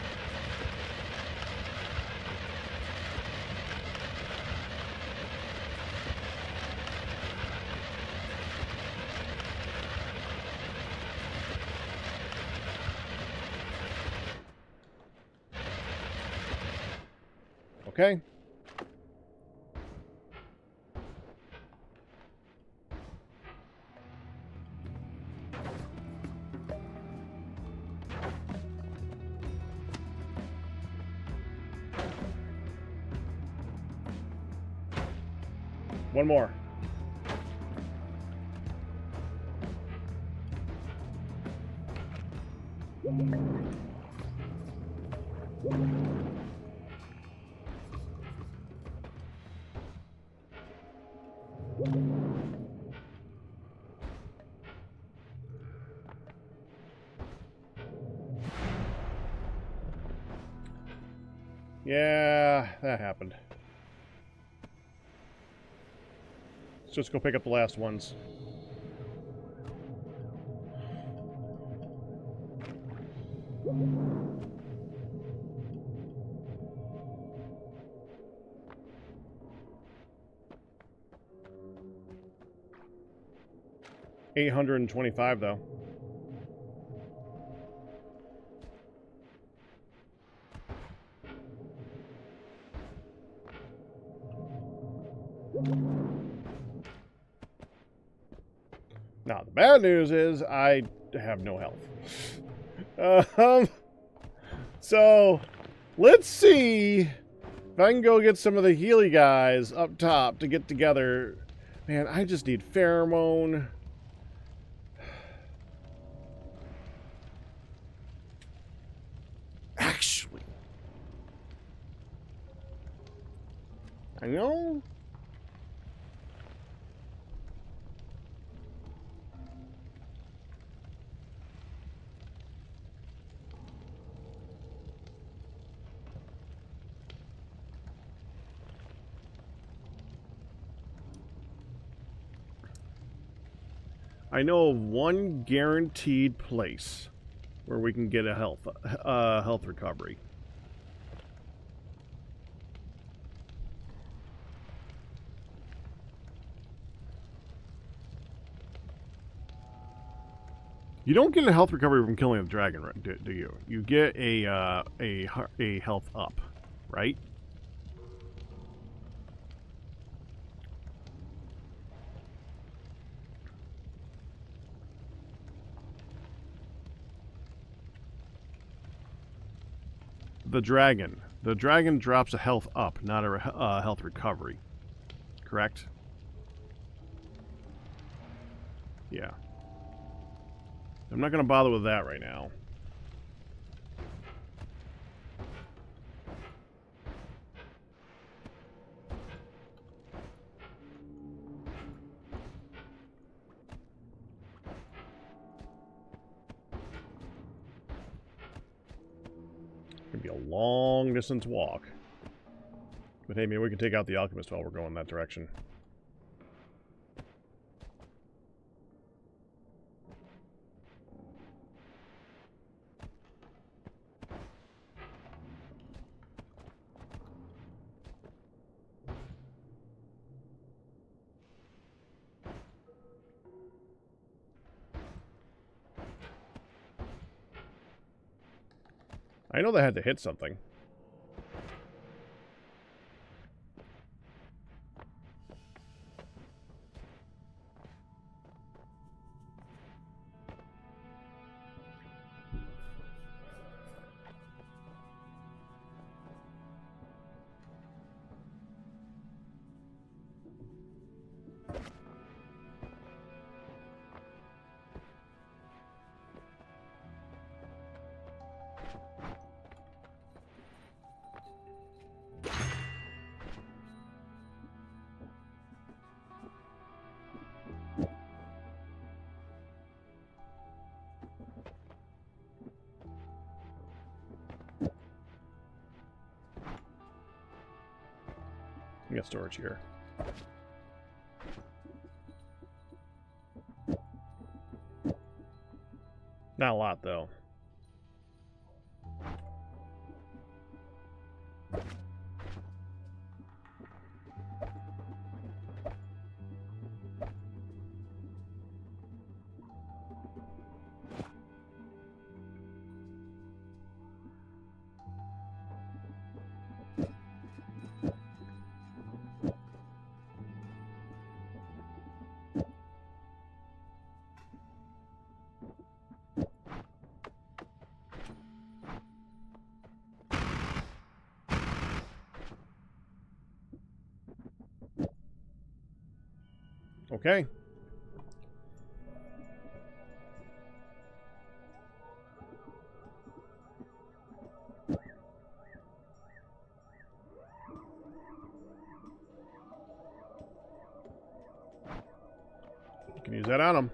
Okay. One more. Yeah, that happened. Let's just go pick up the last ones. $825 though. Now, the bad news is I have no health. So, let's see if I can go get some of the Healy guys up top to get together. Man, I just need pheromone. Actually, I know. I know of one guaranteed place where we can get a health recovery. You don't get a health recovery from killing the dragon, right? Do you? You get a health up, right? The dragon. The dragon drops a health up, not a health recovery. Correct? Yeah. I'm not going to bother with that right now. It's going to be a long distance walk. But hey, maybe we can take out the alchemist while we're going that direction. I know they had to hit something. We got storage here. Not a lot, though. Okay. that on him.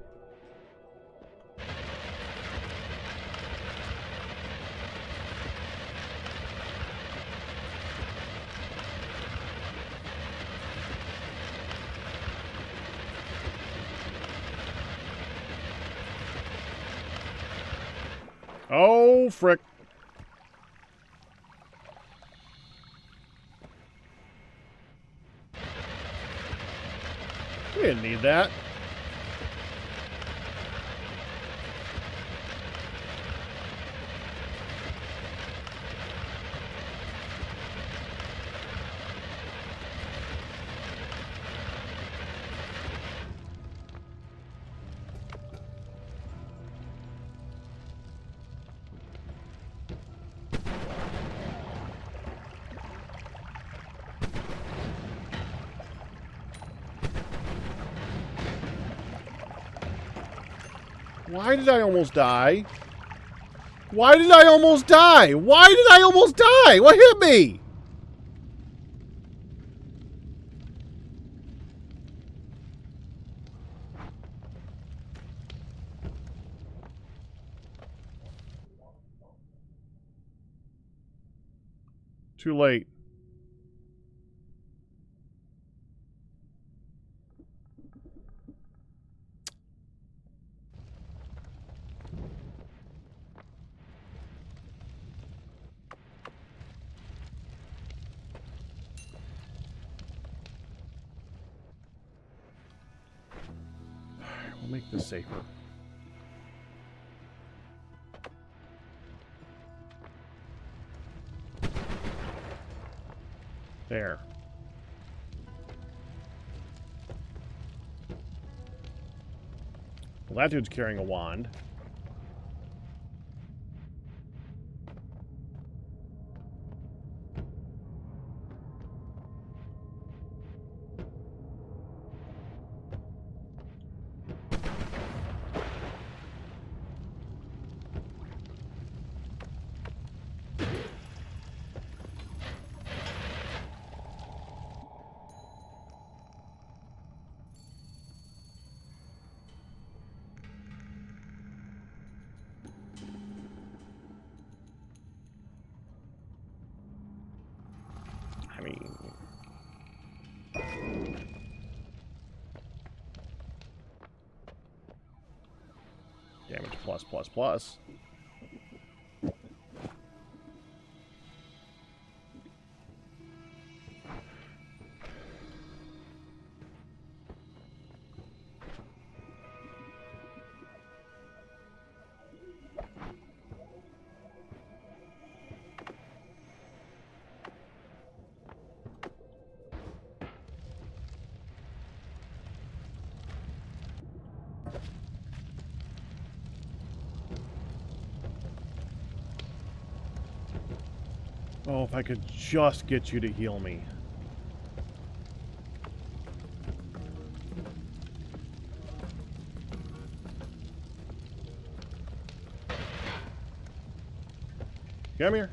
Oh, frick. We didn't need that. Why did I almost die? Why did I almost die? Why did I almost die? What hit me? Too late. We'll make this safer. There. Well, that dude's carrying a wand. I mean... Damage plus, plus, plus. Oh, if I could just get you to heal me. Come here.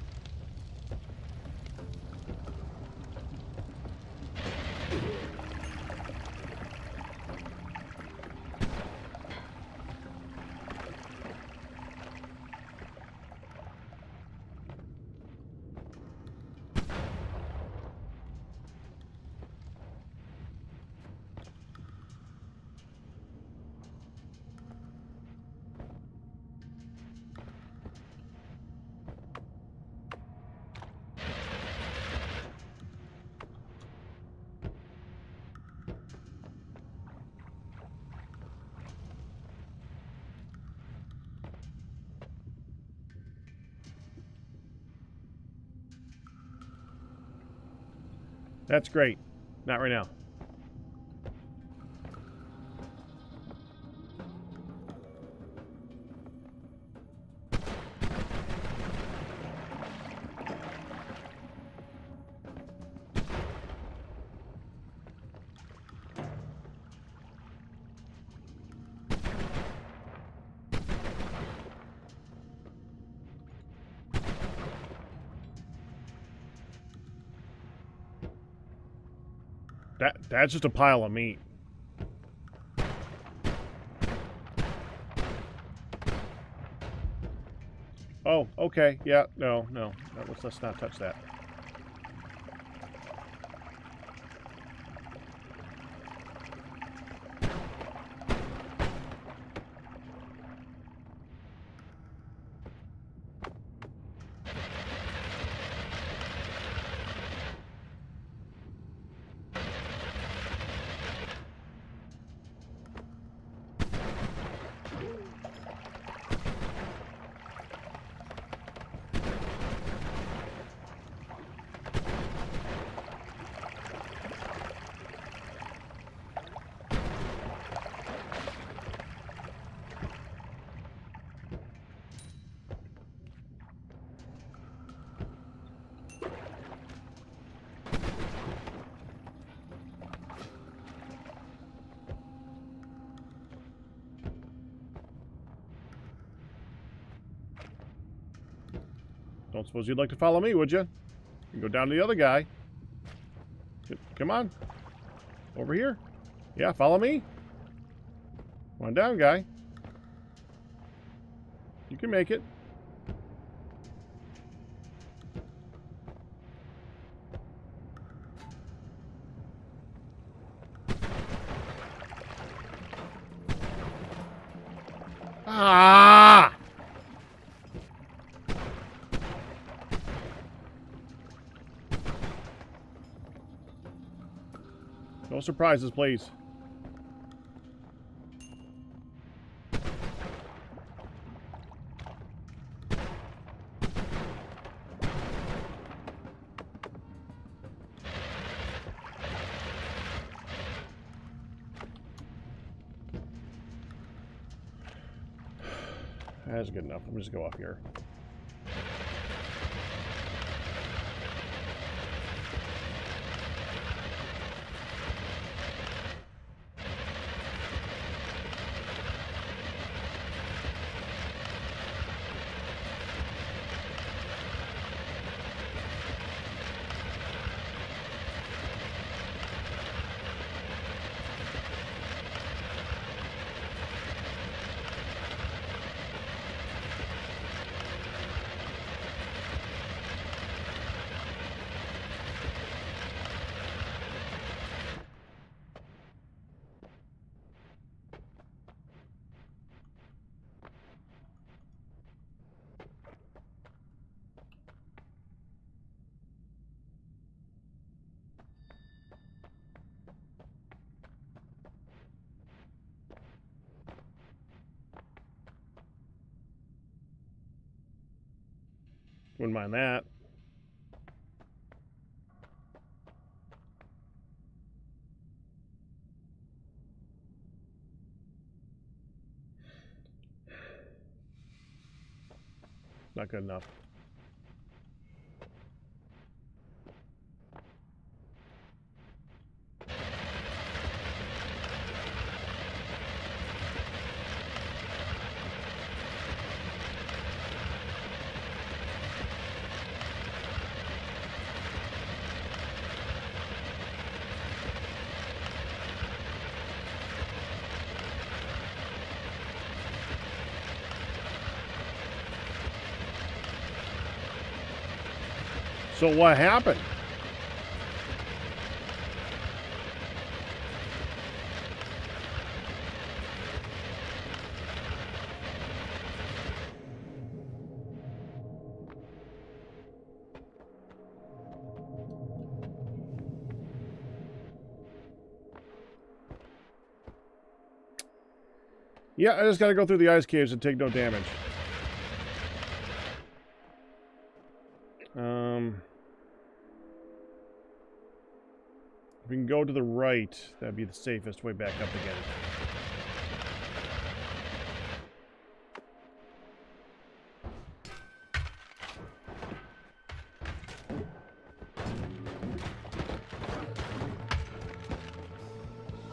That's great. Not right now. That's just a pile of meat. Oh, okay. Yeah, no. Let's not touch that. Don't suppose you'd like to follow me, would you? You go down to the other guy. Come on. Over here. Yeah, follow me. Come on down, guy. You can make it. Ah! No surprises, please. That's good enough. Let me just go up here. Wouldn't mind that. Not good enough. So what happened? Yeah, I just gotta go through the ice caves and take no damage. If we can go to the right, that'd be the safest way back up again.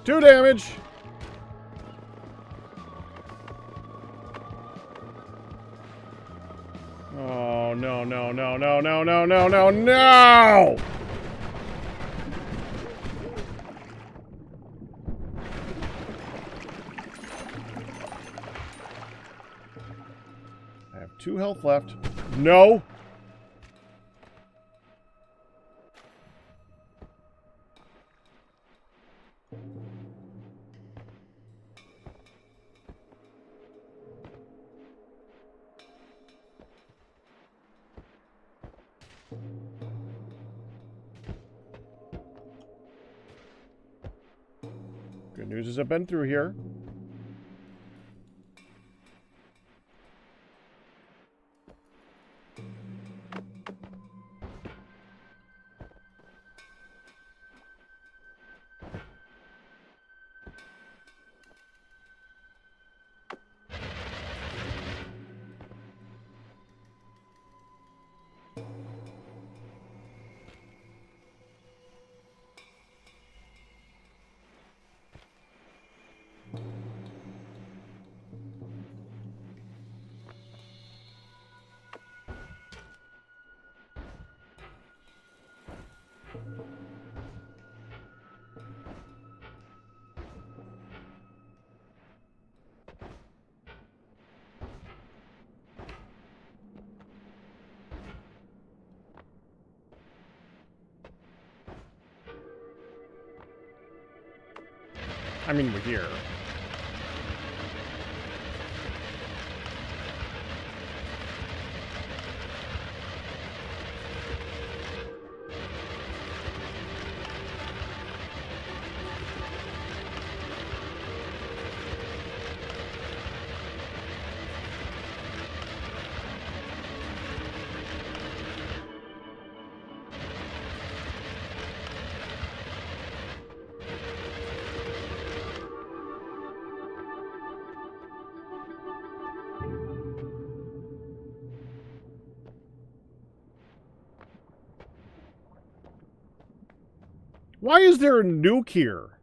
Two damage! Oh, no, no, no, no, no, no, no, no, no! I have 2 health left. No! Good news is I've been through here. I mean, we're here. Why is there a nuke here?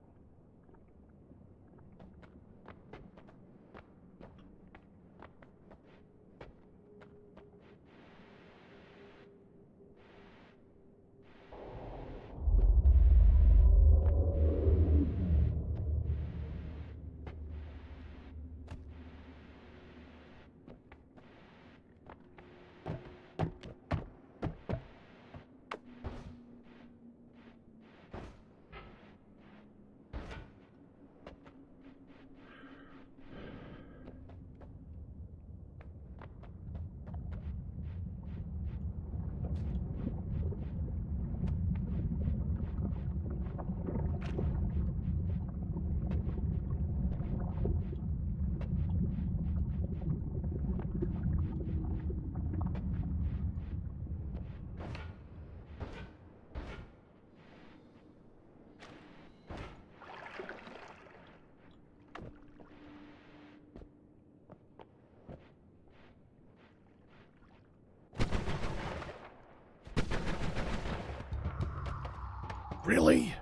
Really?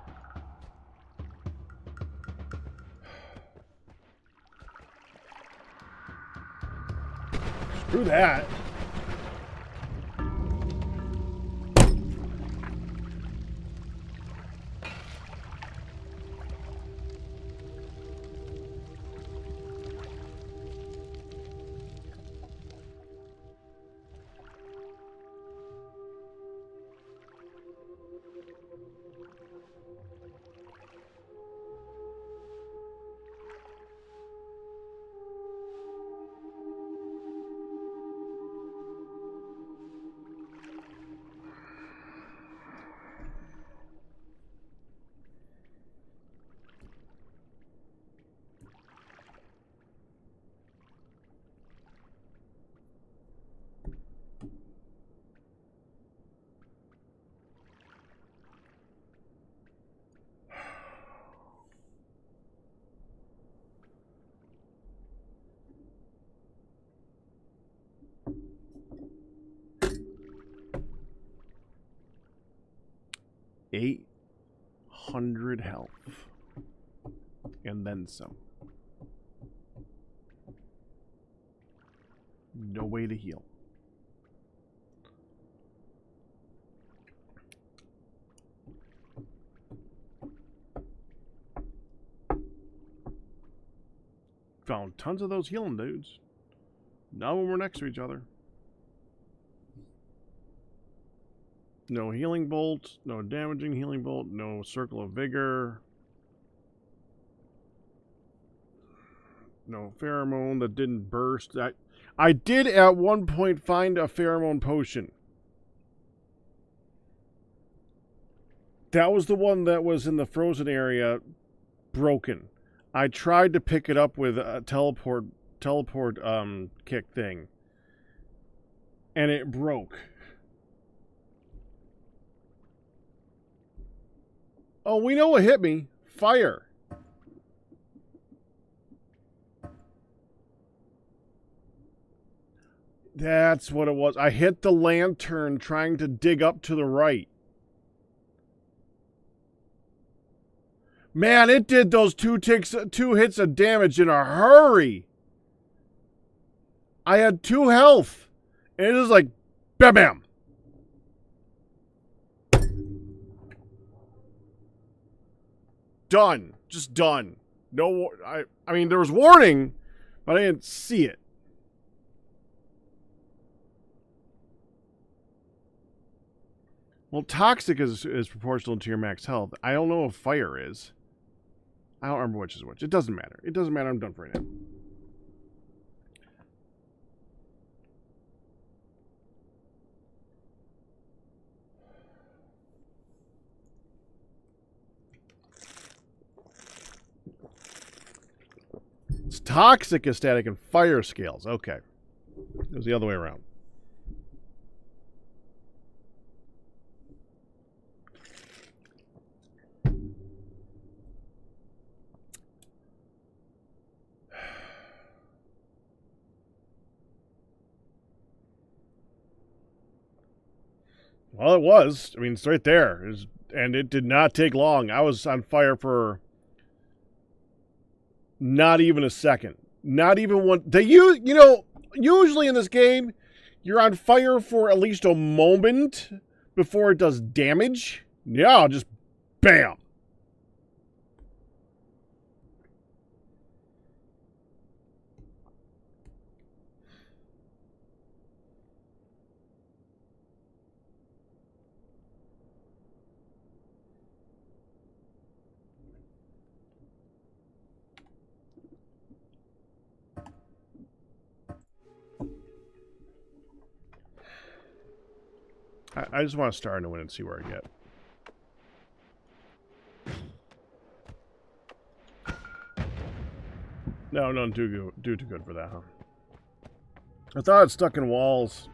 Screw that. $800 health. And then some. No way to heal. Found tons of those healing dudes. Not when we're next to each other. No healing bolt, no damaging healing bolt, no circle of vigor. No pheromone that didn't burst. I did at one point find a pheromone potion. That was the one that was in the frozen area, broken. I tried to pick it up with a teleport kick thing, and it broke. Oh, we know what hit me. Fire. That's what it was. I hit the lantern trying to dig up to the right. Man, it did those two hits of damage in a hurry. I had 2 health. And it was like, bam, bam. Done. Just done. No, I mean, there was warning, but I didn't see it. Well, toxic is proportional to your max health. I don't know if fire is. I don't remember which is which. It doesn't matter. It doesn't matter. I'm done for right now. It's toxic is static and fire scales. Okay. It was the other way around. Well, it was. I mean, it's right there. And it did not take long. I was on fire for not even a second. Not even one. Usually in this game, you're on fire for at least a moment before it does damage. Yeah, just bam. I just want to start in a win and see where I get. No, do too good for that, huh? I thought it stuck in walls.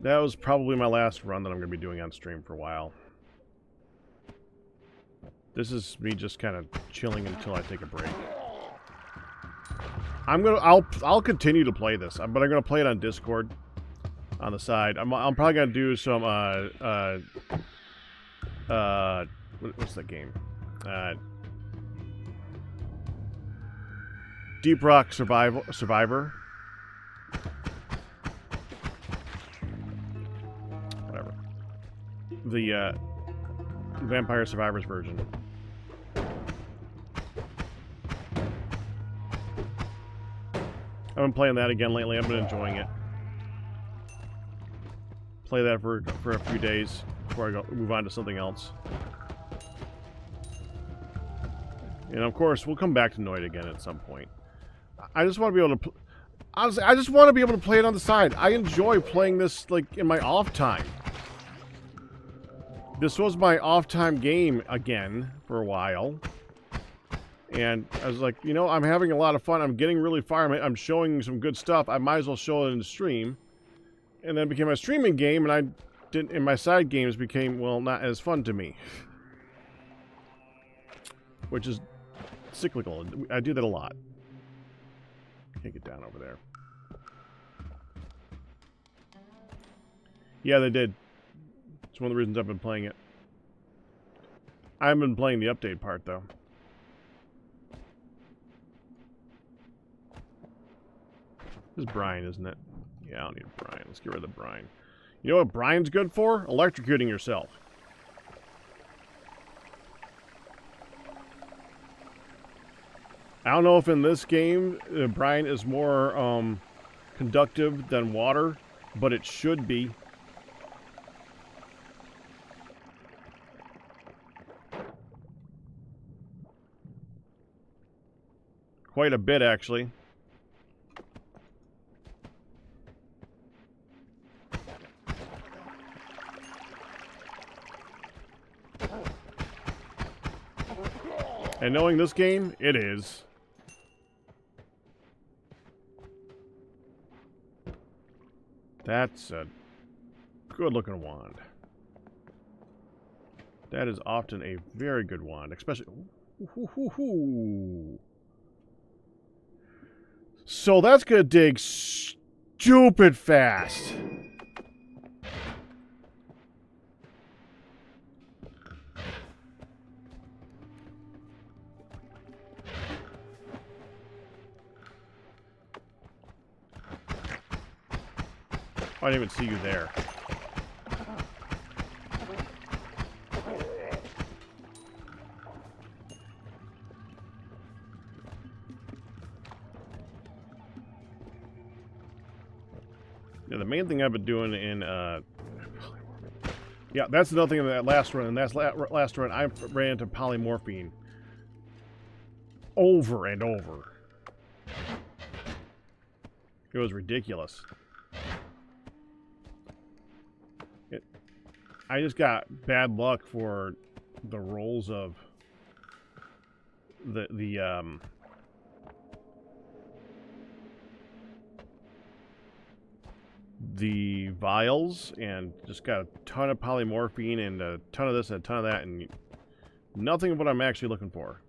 That was probably my last run that I'm going to be doing on stream for a while. This is me just kind of chilling until I take a break. I'll continue to play this, but I'm going to play it on Discord on the side. I'm probably going to do some what's that game? Deep Rock Survivor. Whatever. The Vampire Survivors version. I've been playing that again lately. I've been enjoying it. Play that for a few days before I move on to something else. And of course, we'll come back to Noita again at some point. I just want to be able to. Honestly, I just want to be able to play it on the side. I enjoy playing this like in my off time. This was my off time game again for a while. And I was like, you know, I'm having a lot of fun. I'm getting really far. I'm showing some good stuff. I might as well show it in the stream. And then it became a streaming game, and I didn't. And my side games became, well, not as fun to me. Which is cyclical. I do that a lot. Can't get down over there. Yeah, they did. It's one of the reasons I've been playing it. I haven't been playing the update part, though. This is brine, isn't it? Yeah, I don't need brine. Let's get rid of the brine. You know what Brian's good for? Electrocuting yourself. I don't know if in this game Brian is more conductive than water, but it should be. Quite a bit, actually. And knowing this game, it is. That's a good-looking wand. That is often a very good wand, especially... Ooh. So that's gonna dig stupid fast. I didn't even see you there. Yeah, the main thing I've been doing in, yeah, that's another thing in that last run. And that's last run, I ran into polymorphine over and over. It was ridiculous. I just got bad luck for the rolls of the vials, and just got a ton of polymorphine and a ton of this and a ton of that, and nothing of what I'm actually looking for.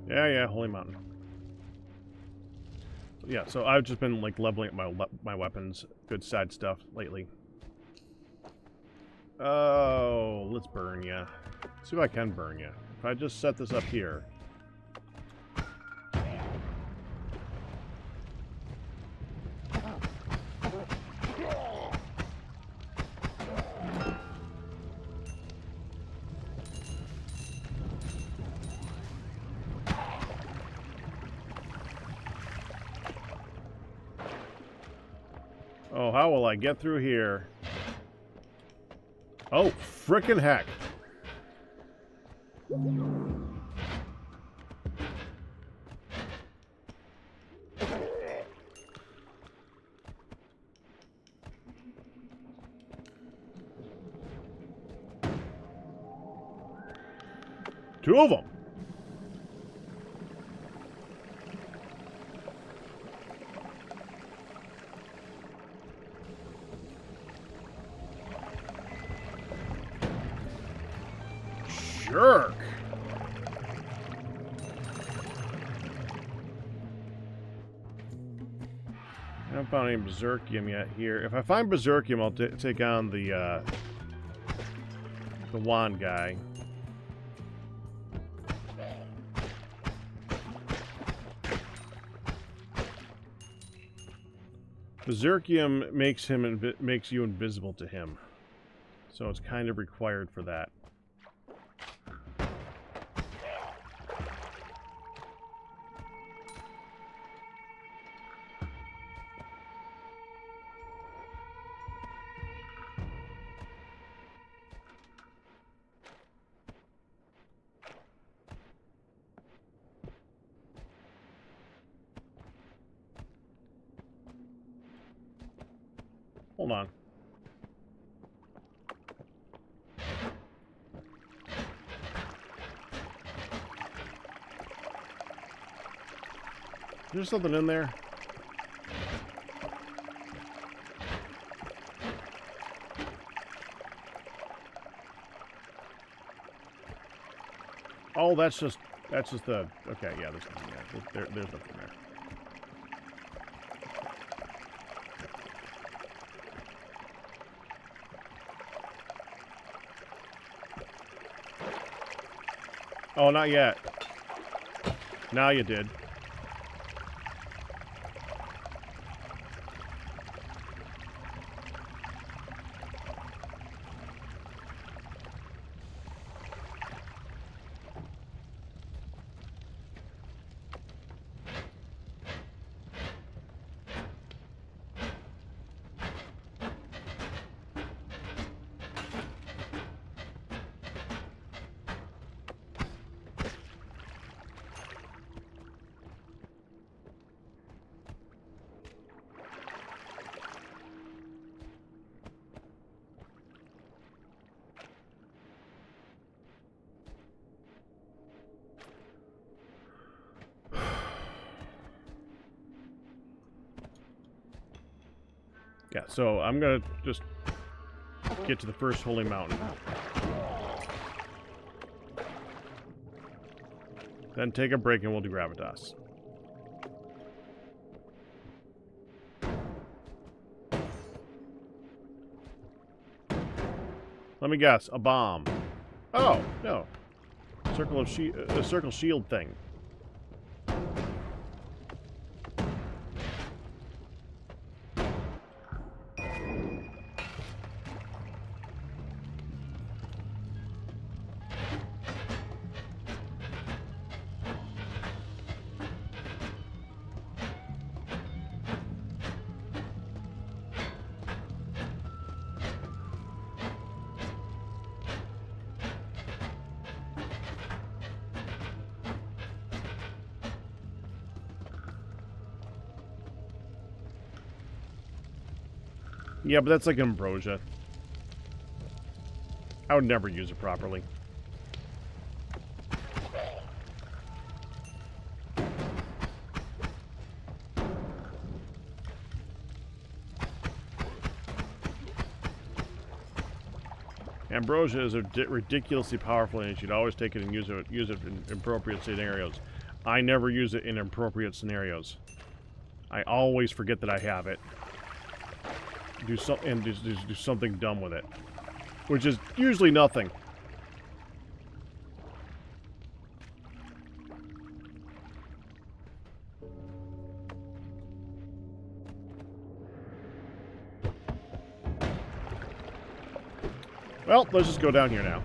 Yeah, Holy Mountain. Yeah, so I've just been like leveling up my weapons, good side stuff lately. Oh, let's burn you. See if I can burn you. If I just set this up here. Oh, how will I get through here? Oh, frickin' heck. Two of them. Jerk. I haven't found any Berserkium yet here. If I find Berserkium, I'll take on the wand guy. Berserkium makes you invisible to him, so it's kind of required for that. Hold on. There's something in there. Oh, that's just the... Okay, yeah, there's nothing there. There's nothing there. Oh, not yet. Now you did. Yeah, so I'm gonna just get to the first holy mountain. Then take a break and we'll do Gravitas. Let me guess, a bomb. Oh, no. Circle shield thing. Yeah, but that's like ambrosia. I would never use it properly. Ambrosia is a ridiculously powerful, and you should always take it and use it in appropriate scenarios. I never use it in appropriate scenarios. I always forget that I have it. Do something dumb with it, which is usually nothing. Well, let's just go down here now.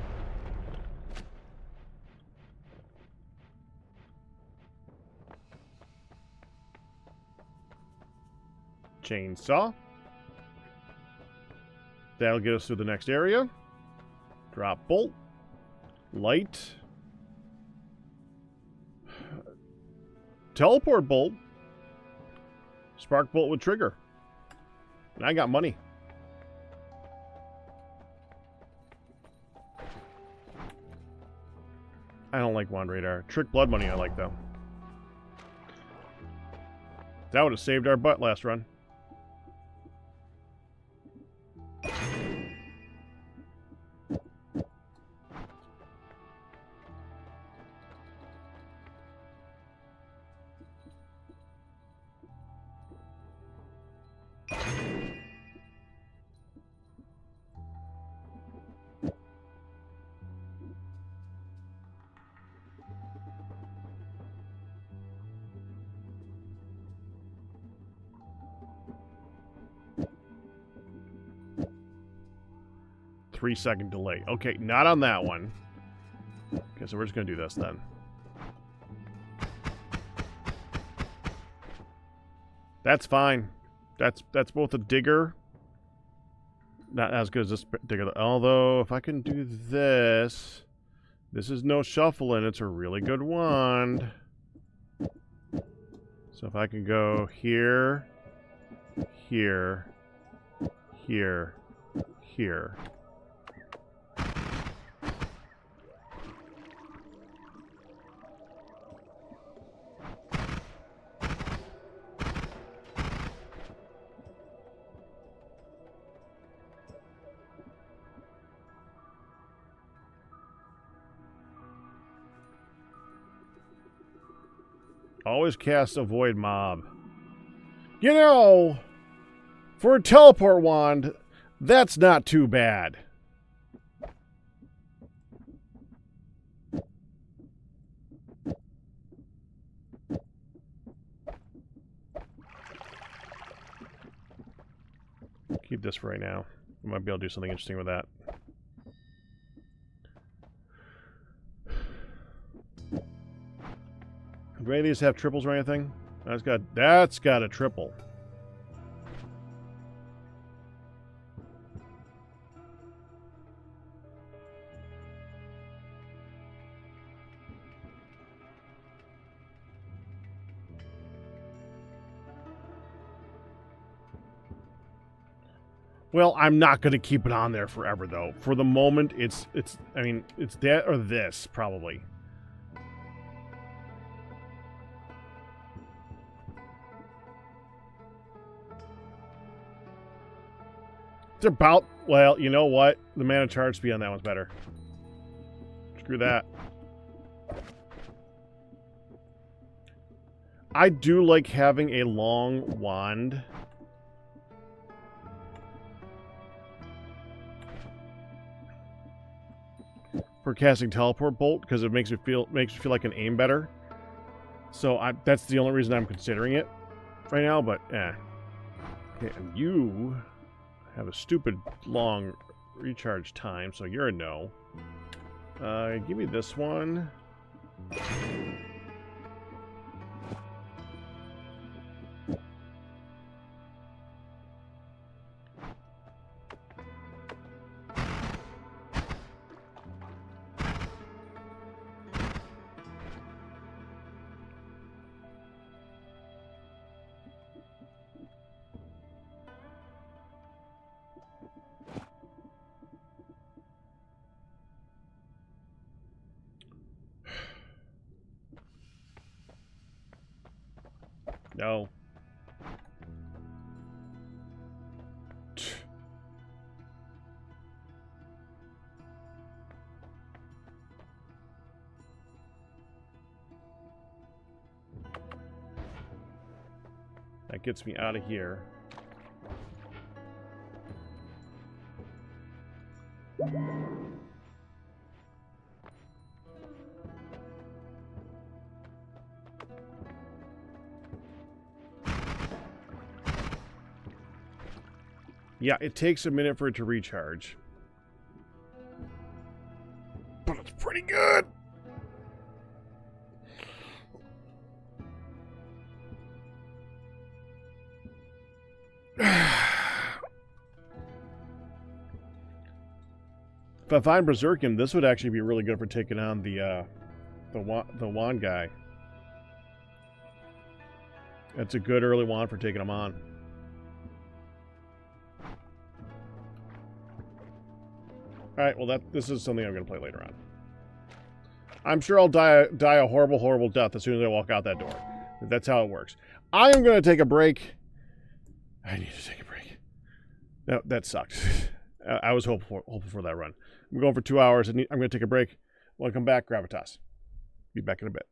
Chainsaw. That'll get us to the next area. Drop bolt. Light. Teleport bolt. Spark bolt with trigger. And I got money. I don't like wand radar. Trick blood money I like though. That would have saved our butt last run. Three-second delay. Okay, not on that one. Okay, so we're just gonna do this then. That's fine. That's both a digger. Not as good as this digger. Although, if I can do this... This is no shuffling. It's a really good wand. So if I can go here, here, here, here. Always cast avoid mob. You know, for a teleport wand, that's not too bad. Keep this for right now. We might be able to do something interesting with that. Do any of these have triples or anything? That's got a triple. Well, I'm not going to keep it on there forever, though. For the moment, it's that or this, probably. It's about, well, you know what? The mana charge speed on that one's better. Screw that. I do like having a long wand. For casting teleport bolt, because it makes me feel like an aim better. So that's the only reason I'm considering it right now. But okay, and you have a stupid long recharge time, so you're a no. Give me this one. No. That gets me out of here. Yeah, it takes a minute for it to recharge. But it's pretty good! If I find Berserkin, this would actually be really good for taking on the wand guy. That's a good early wand for taking him on. Alright, well this is something I'm going to play later on. I'm sure I'll die a horrible, horrible death as soon as I walk out that door. That's how it works. I am going to take a break. I need to take a break. No, that sucked. I was hopeful for that run. I'm going for 2 hours, and I'm going to take a break. When I come back, Gravitas. Be back in a bit.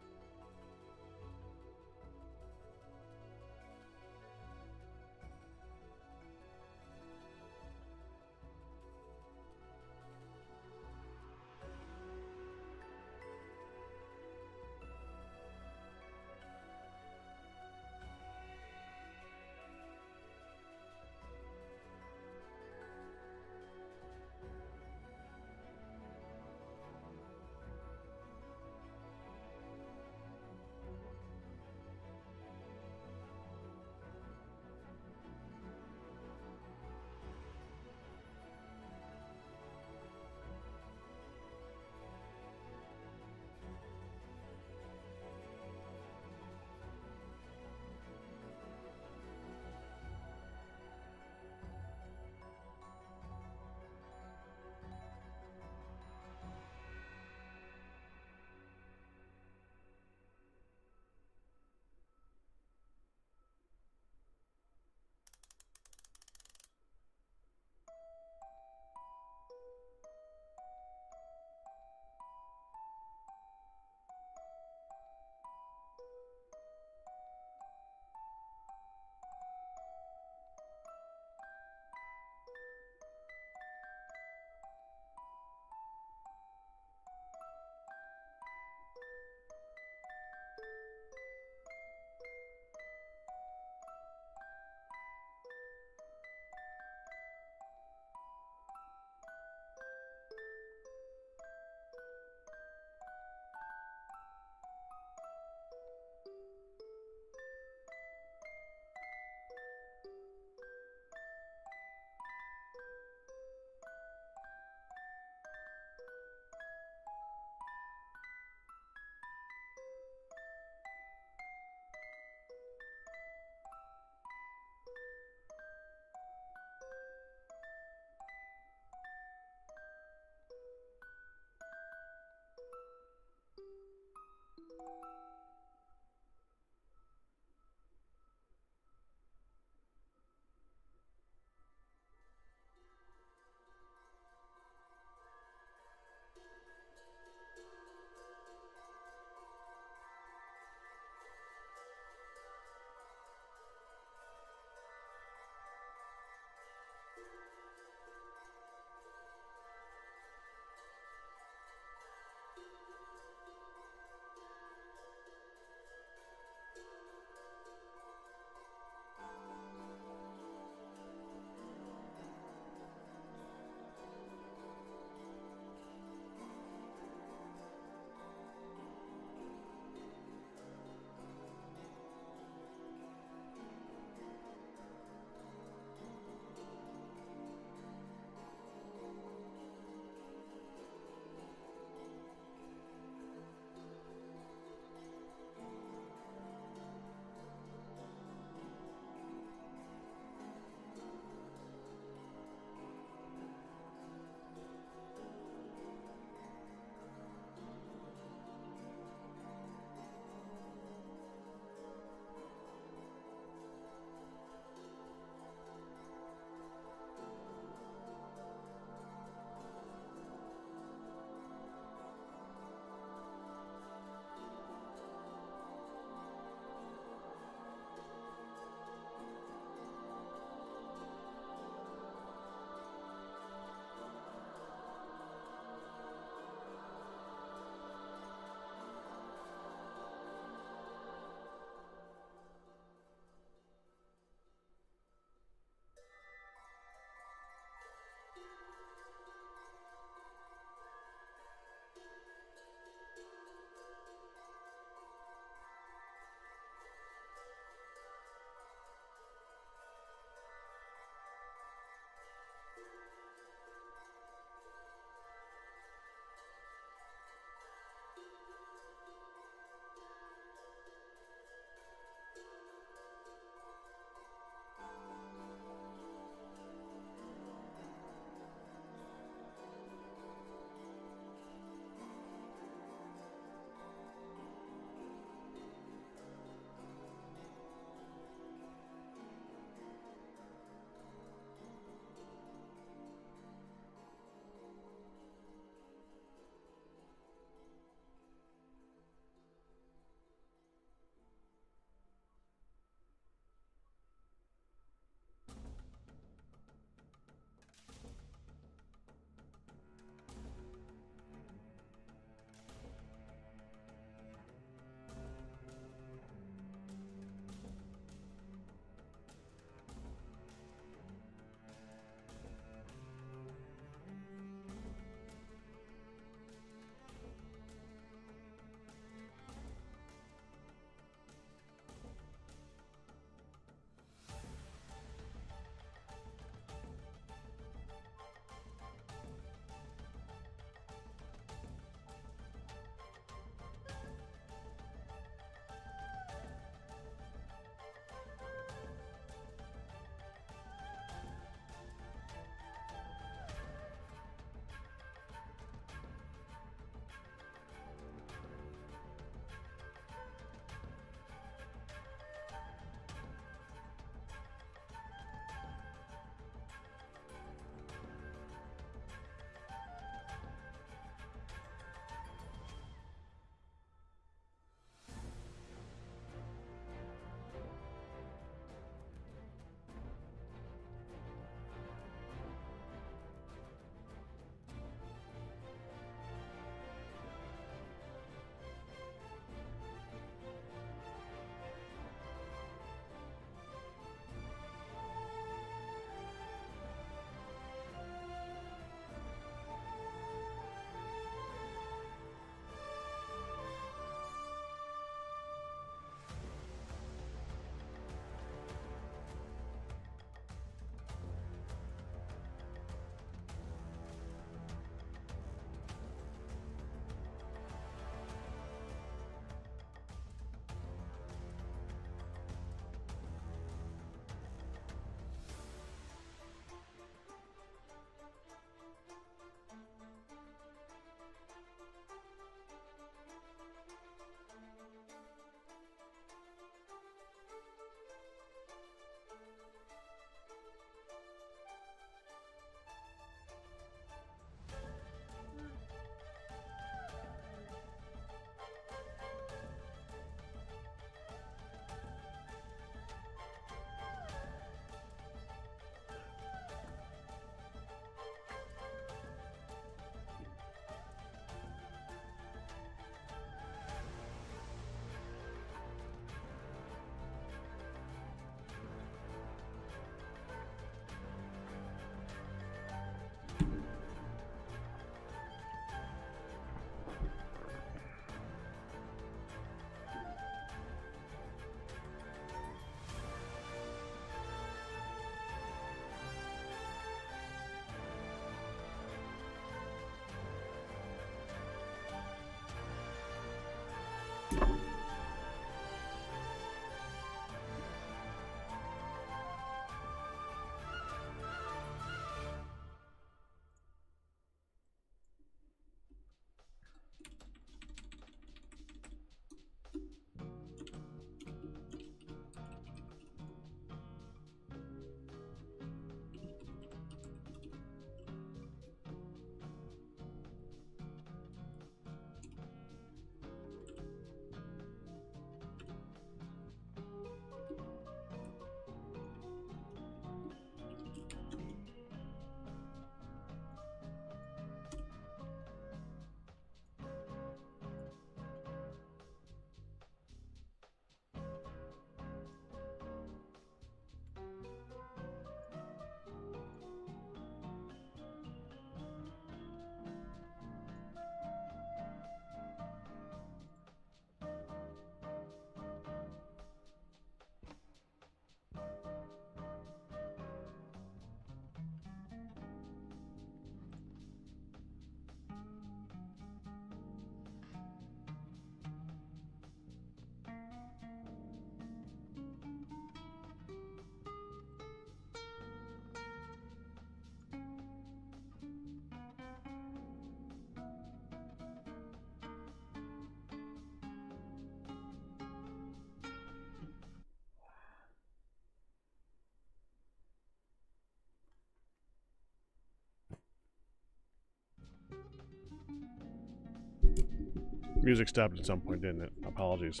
Music stopped at some point, didn't it? Apologies.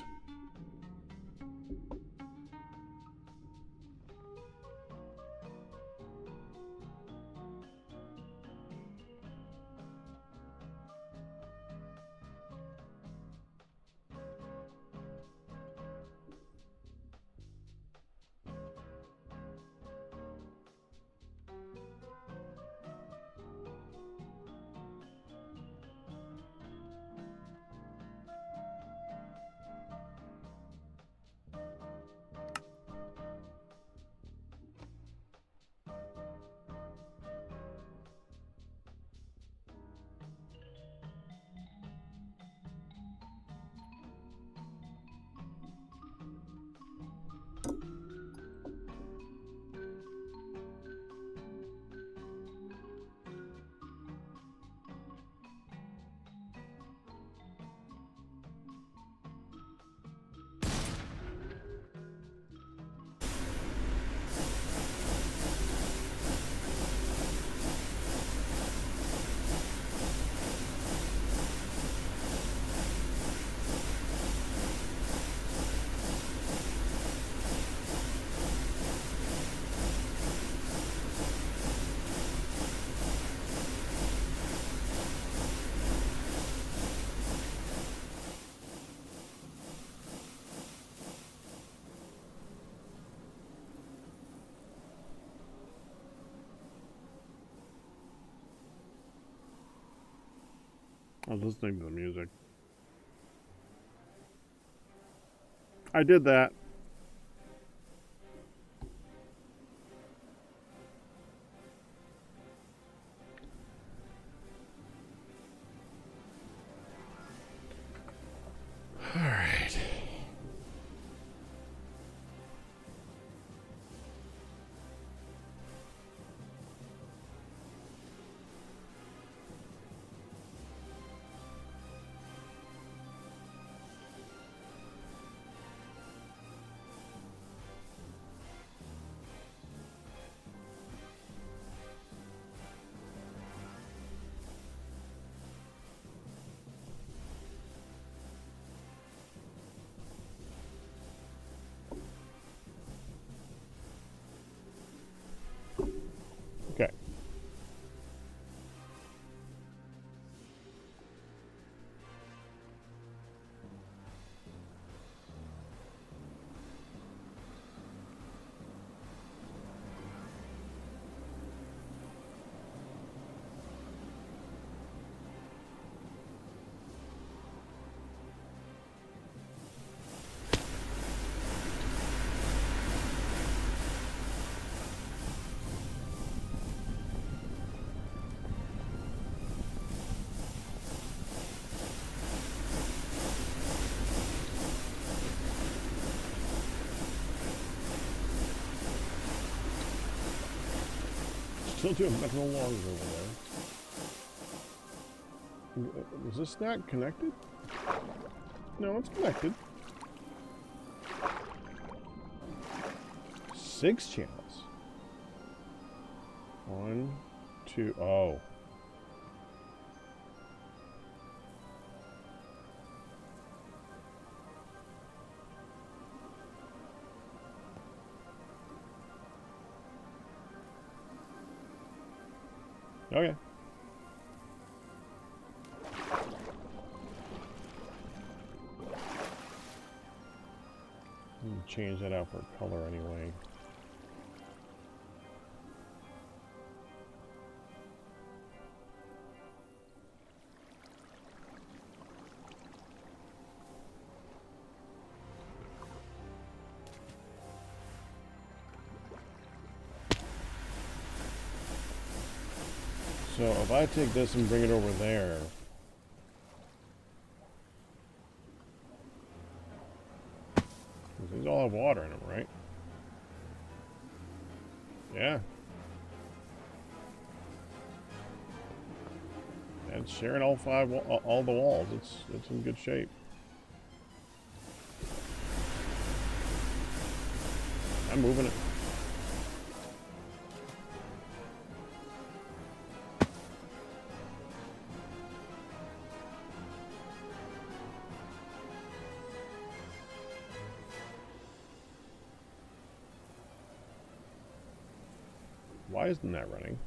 I was listening to the music. I did that. All right. Okay. Still doing metal logs over there. Is this not connected? No, it's connected. 6 channels. 1, 2, oh. Okay. Change that out for color anyway. So if I take this and bring it over there, these all have water in them, right? Yeah. And sharing all the walls. It's in good shape. I'm moving it. Why isn't that running?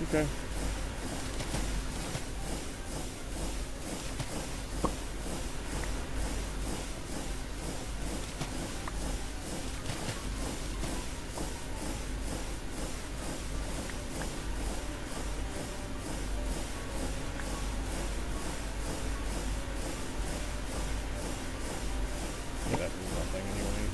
Okay. Yeah, that's nothing anyway.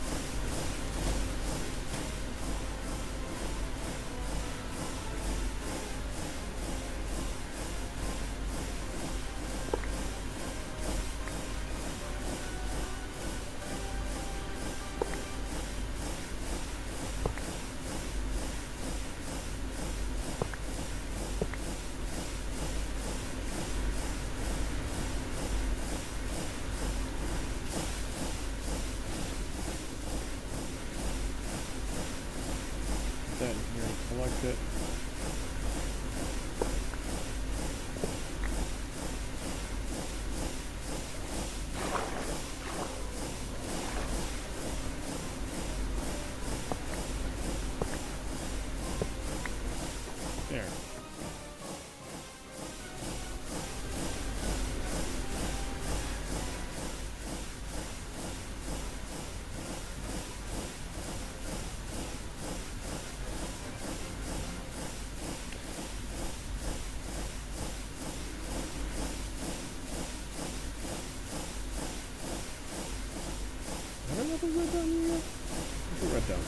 Put that in here and collect it. There. I don't know if it's red down here yet. Where's the red down?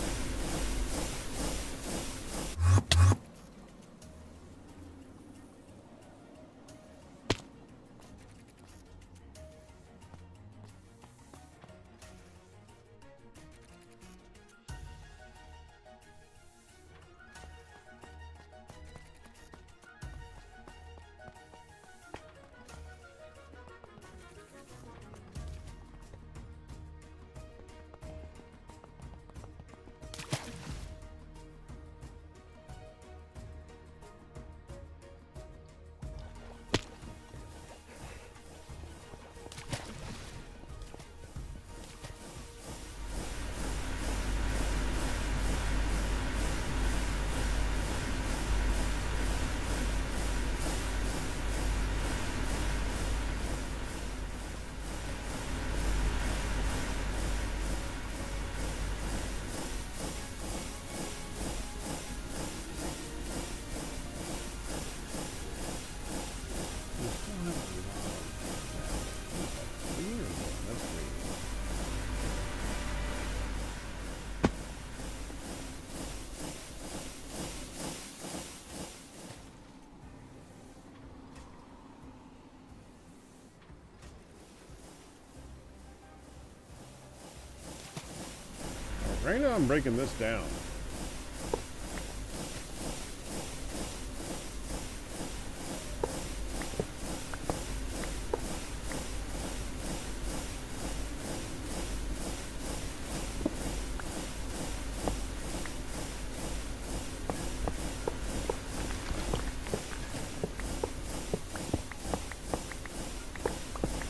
Right now I'm breaking this down.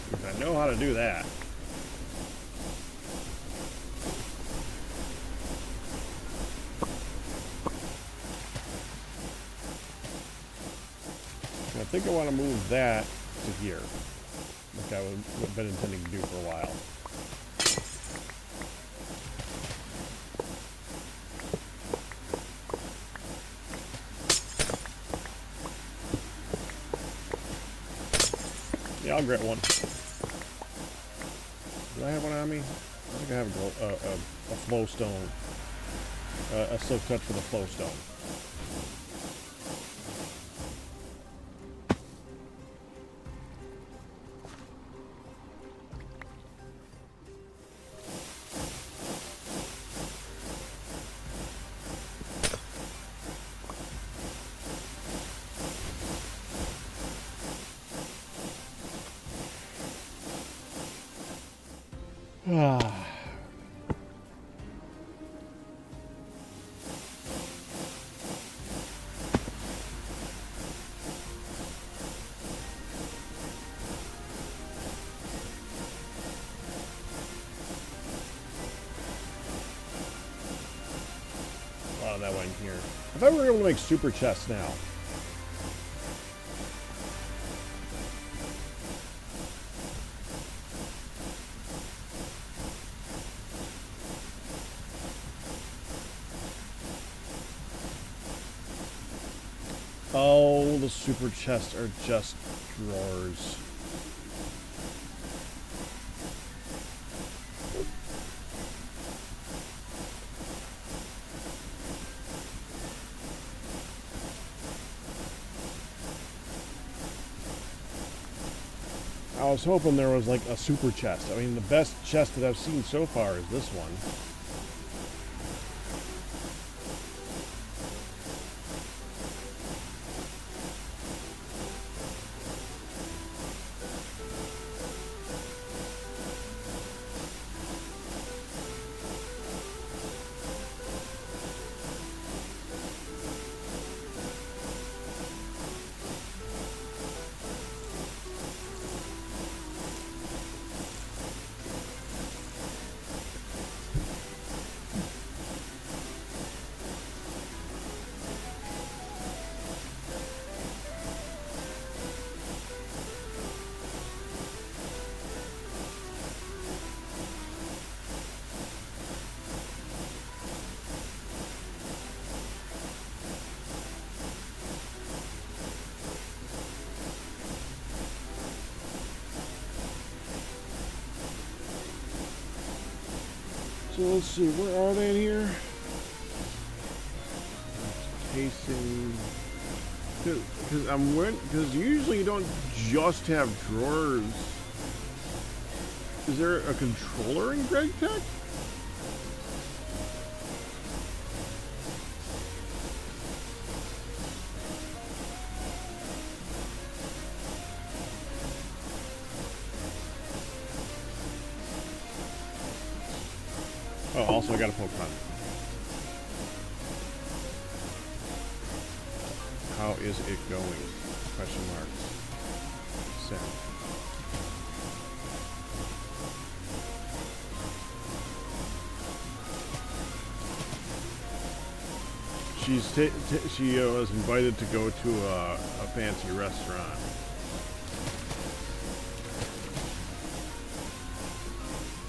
Because I know how to do that. I think I want to move that to here, like I've been intending to do for a while. Yeah, I'll get one. Do I have one on me? I think I have a flow stone, a silk touch for the flow stone. Ah. Oh, that went here. I thought we were able to make super chests now. Oh, the super chests are just drawers. I was hoping there was like a super chest. I mean, the best chest that I've seen so far is this one. So let's see, where are they in here? Casing. Because usually you don't just have drawers. Is there a controller in GregTech? Oh, also I got a Pokemon. How is it going? Question mark. Send. She was invited to go to a fancy restaurant.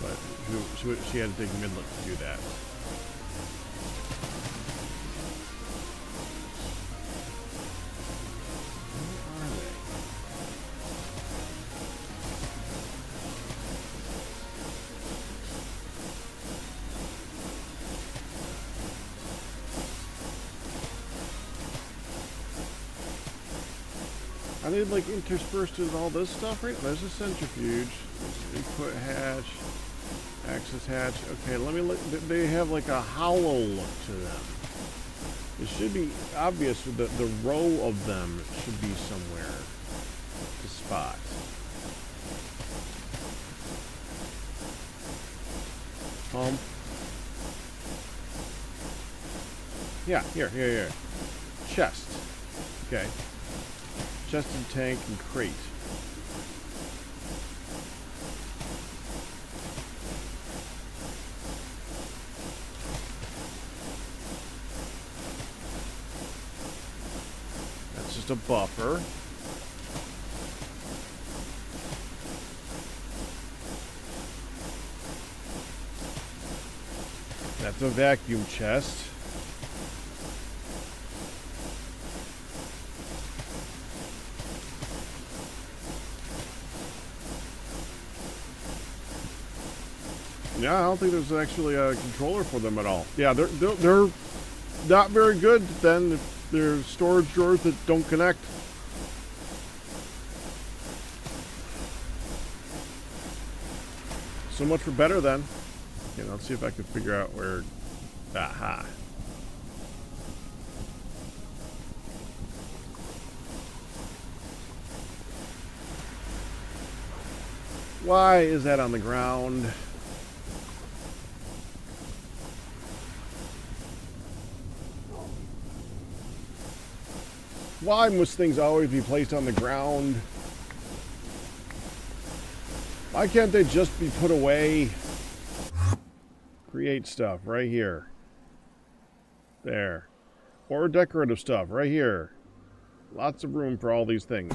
But she had to take Midland to do that. Where are they? Are they like interspersed with all this stuff? Right? There's a centrifuge. There's input hatch. Access hatch. Okay, let me look. They have like a hollow look to them. It should be obvious that the row of them should be somewhere to spot. Pump. Yeah, here. Chest. Okay. Chest and tank and crate. That's just a buffer. That's a vacuum chest. Yeah, I don't think there's actually a controller for them at all. Yeah, they're not very good then if they're storage drawers that don't connect. So much for better then. Okay, let's see if I can figure out where. Aha. Why is that on the ground? Why must things always be placed on the ground? Why can't they just be put away? Create stuff right here. There. Or decorative stuff right here. Lots of room for all these things.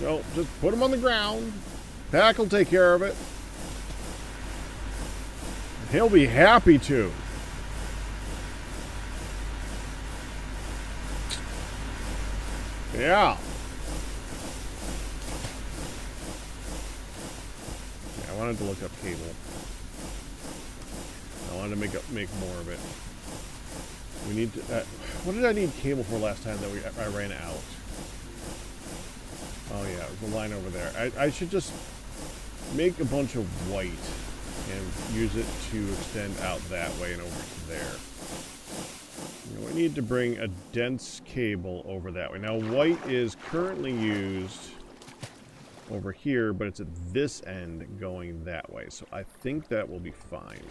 No, just put them on the ground. Pack will take care of it. He'll be happy to. Yeah. I wanted to look up cable. I wanted to make more of it. We need to. What did I need cable for last time that I ran out? Oh yeah, it was the line over there. I should just make a bunch of white and use it to extend out that way and over to there. You know, we need to bring a dense cable over that way. Now white is currently used over here, but it's at this end going that way. So I think that will be fine.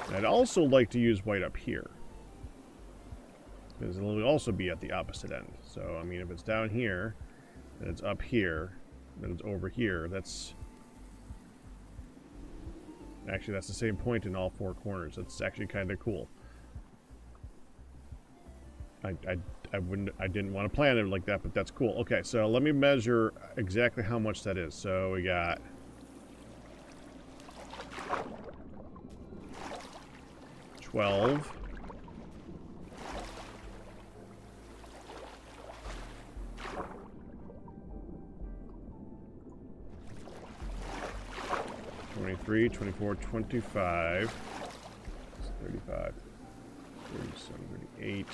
And I'd also like to use white up here, because it'll also be at the opposite end. So, I mean, if it's down here, then it's up here, then it's over here. That's... Actually, that's the same point in all four corners. That's actually kind of cool. I didn't want to plan it like that, but that's cool. Okay, so let me measure exactly how much that is. So we got 12. $23, $24, $25, 35, 37, 38.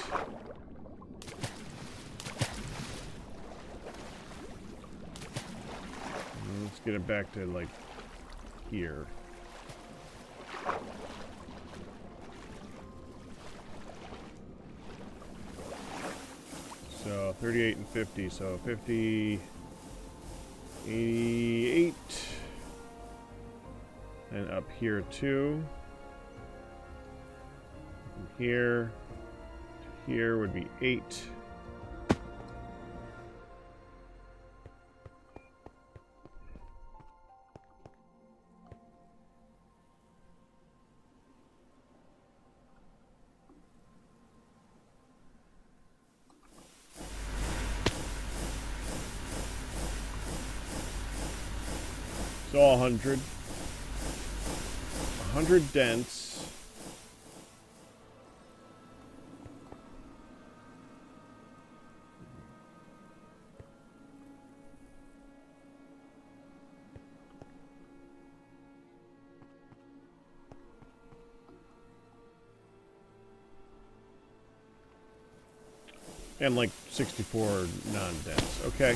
Let's get it back to like here. So 38 and 50, so 50, 88. And up here too. From here to here would be 8. So 100. 100 dense. And like 64 non-dense. Okay.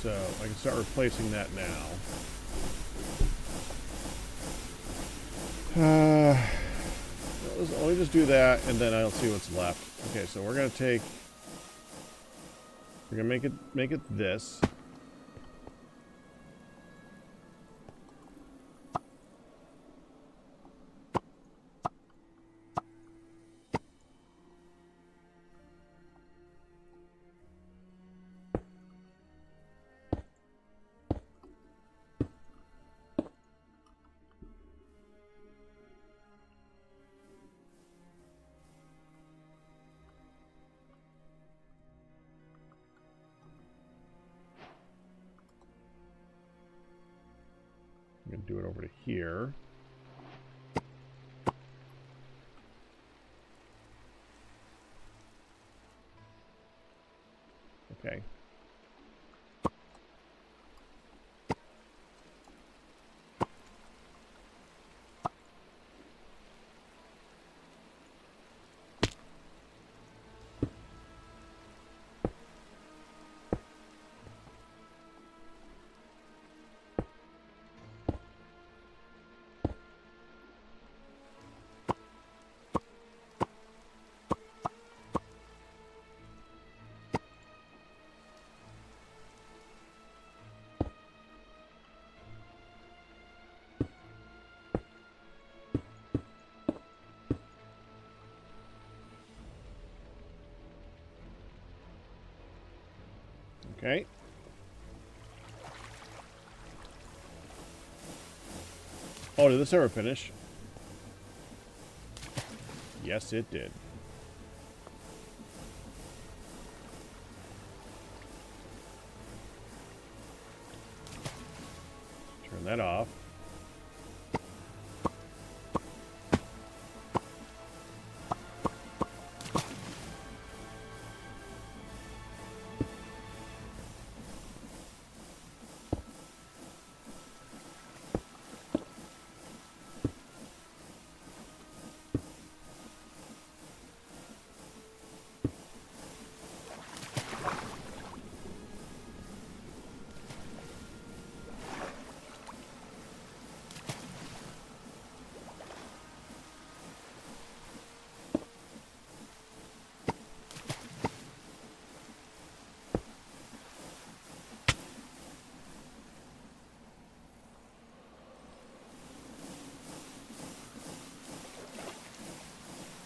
So I can start replacing that now. Let me just do that, and then I'll see what's left. Okay, so we're gonna make it this. I'm going to do it over to here. Okay. Okay. Oh, did this ever finish? Yes, it did. Turn that off.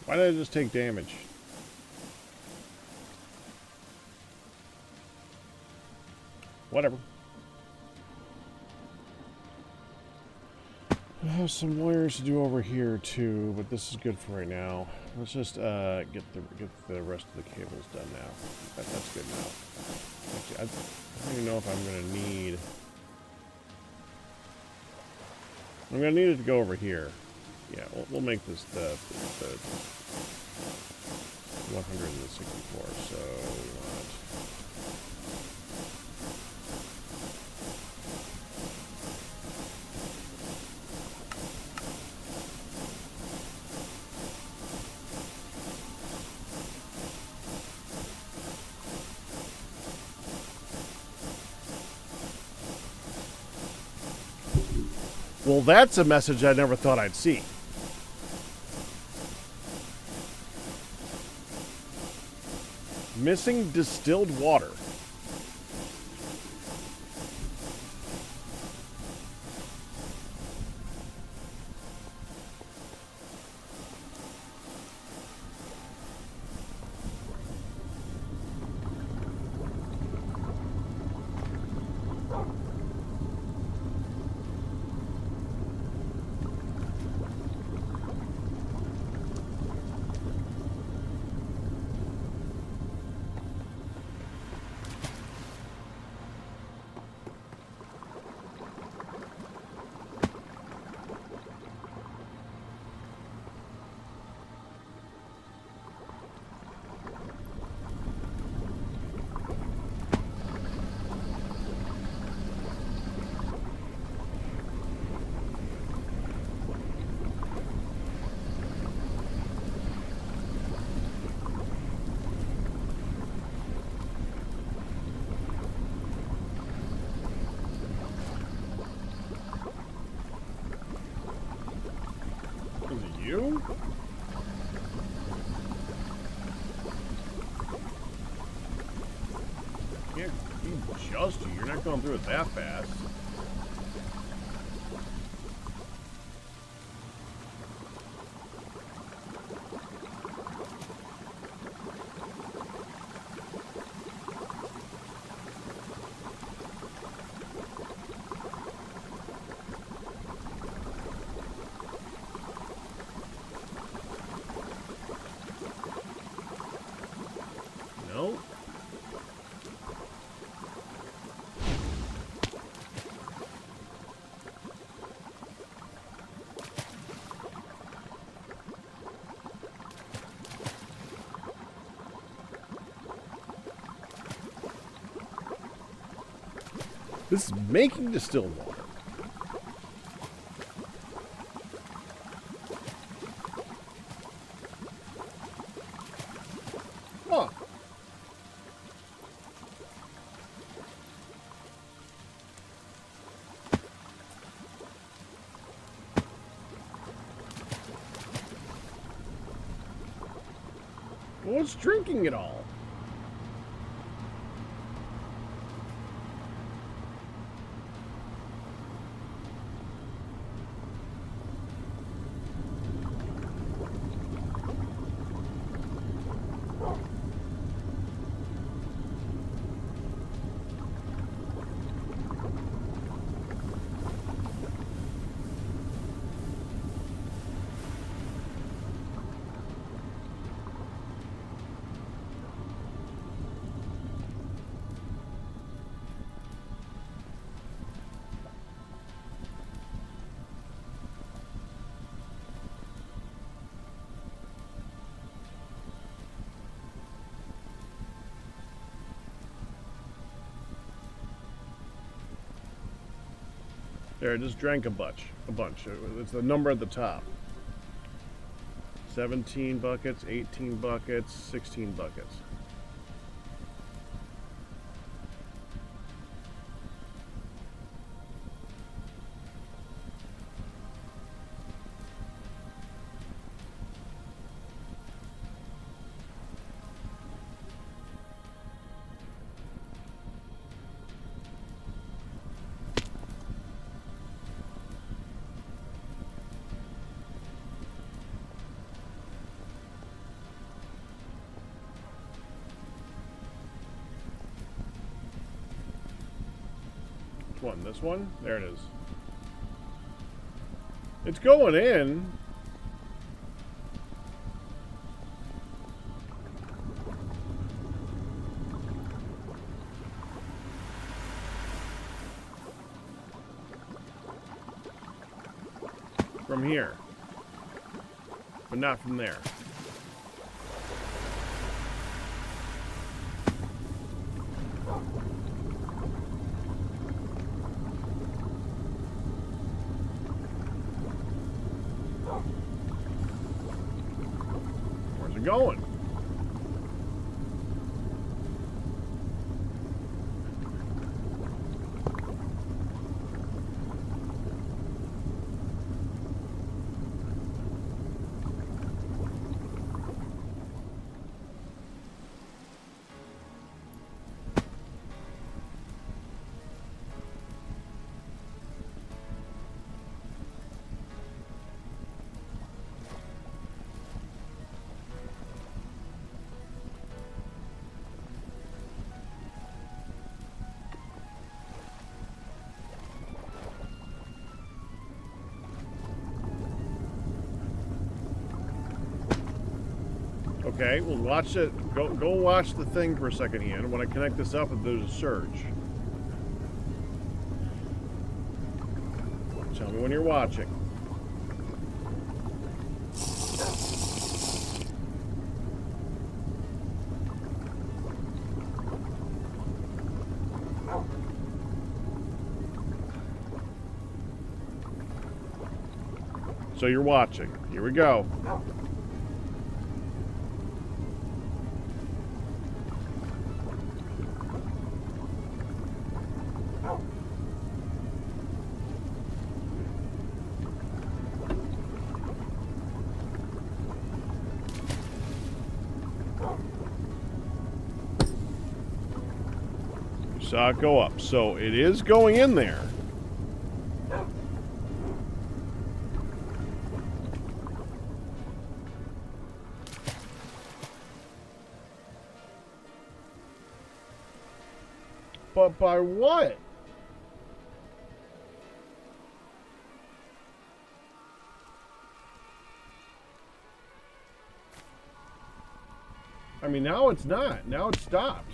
Why did I just take damage? Whatever. I have some wires to do over here too, but this is good for right now. Let's just get the rest of the cables done now. That's good now. Actually, I don't even know if I'm gonna need. I'm gonna need it to go over here. Yeah, we'll make this the 164. So we want. Well, that's a message I never thought I'd see. Missing distilled water. You? Can't be just you. You're not going through it that fast. No? This is making distilled water. Huh. Well, it's drinking it all. There, it just drank a bunch. It's the number at the top. 17 buckets, 18 buckets, 16 buckets. One, this one? There it is. It's going in. From here. But not from there. Where's it going? Okay, well watch it. Go watch the thing for a second, Ian. When I connect this up, there's a surge. Tell me when you're watching. So you're watching. Here we go. Saw it go up, so it is going in there. But by what? I mean, now it's not. Now it's stopped.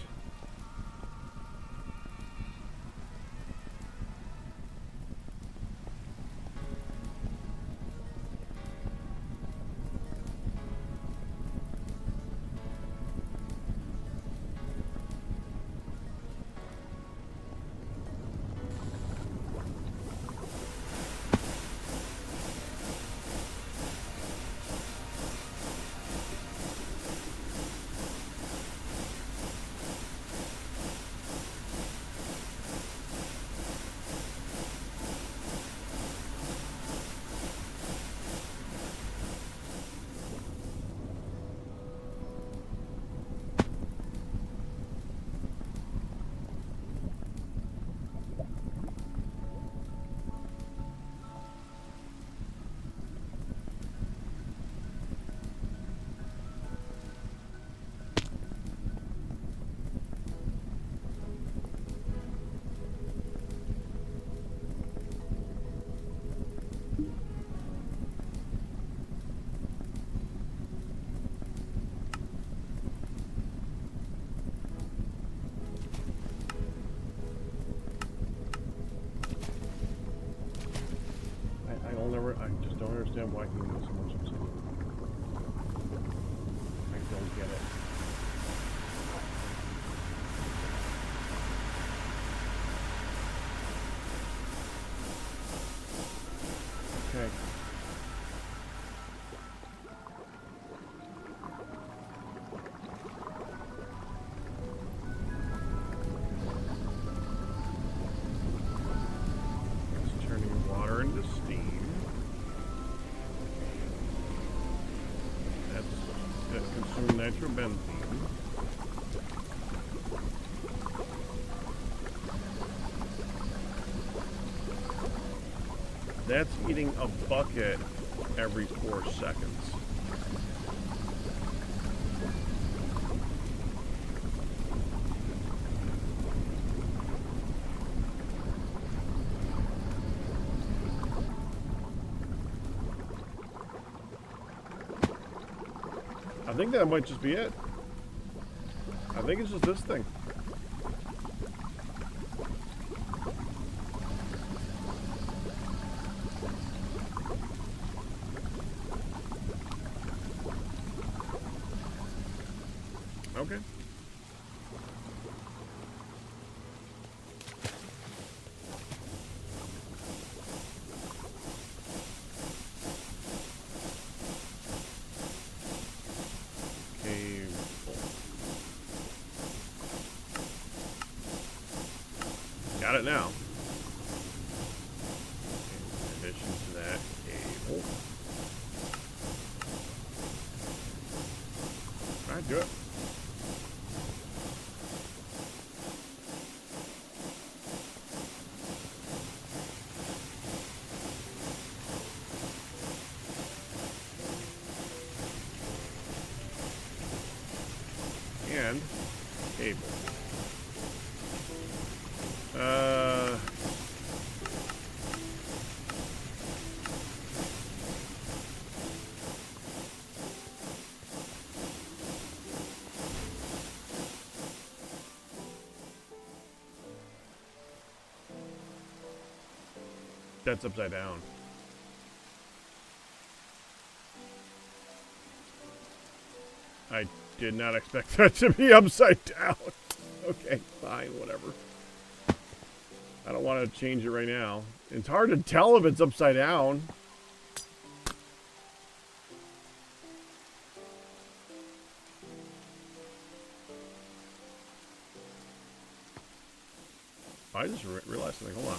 I just don't understand why he needs so much obsidian. I don't get it. some nitrobenzene. That's eating a bucket every 4 seconds. I think that might just be it. I think it's just this thing. Okay. Got it now. In addition to that cable. Alright, do it. And cable. That's upside down. I did not expect that to be upside down. Okay, fine, whatever. I don't want to change it right now. It's hard to tell if it's upside down. I just realized something. Hold on.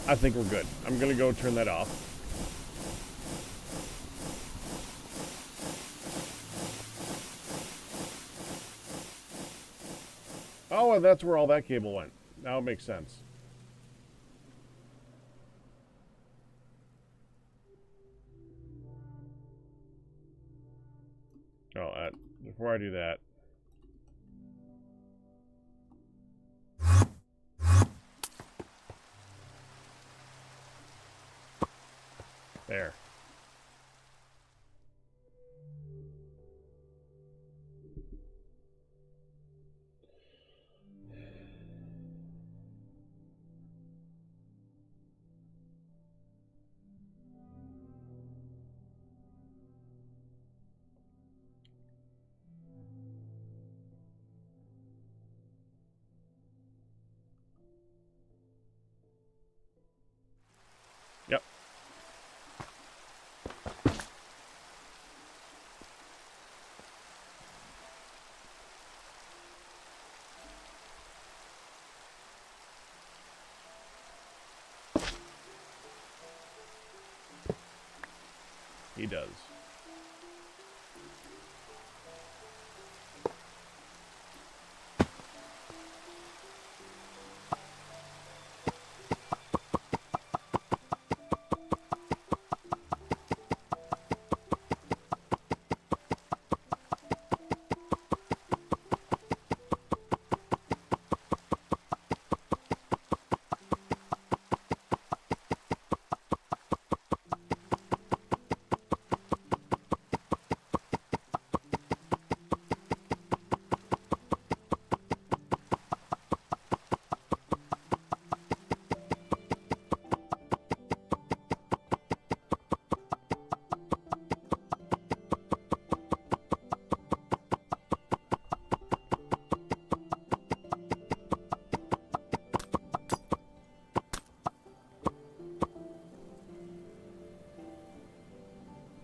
I think we're good. I'm gonna go turn that off. Oh, and that's where all that cable went. Now it makes sense. Oh, before I do that. There. Yep. He does.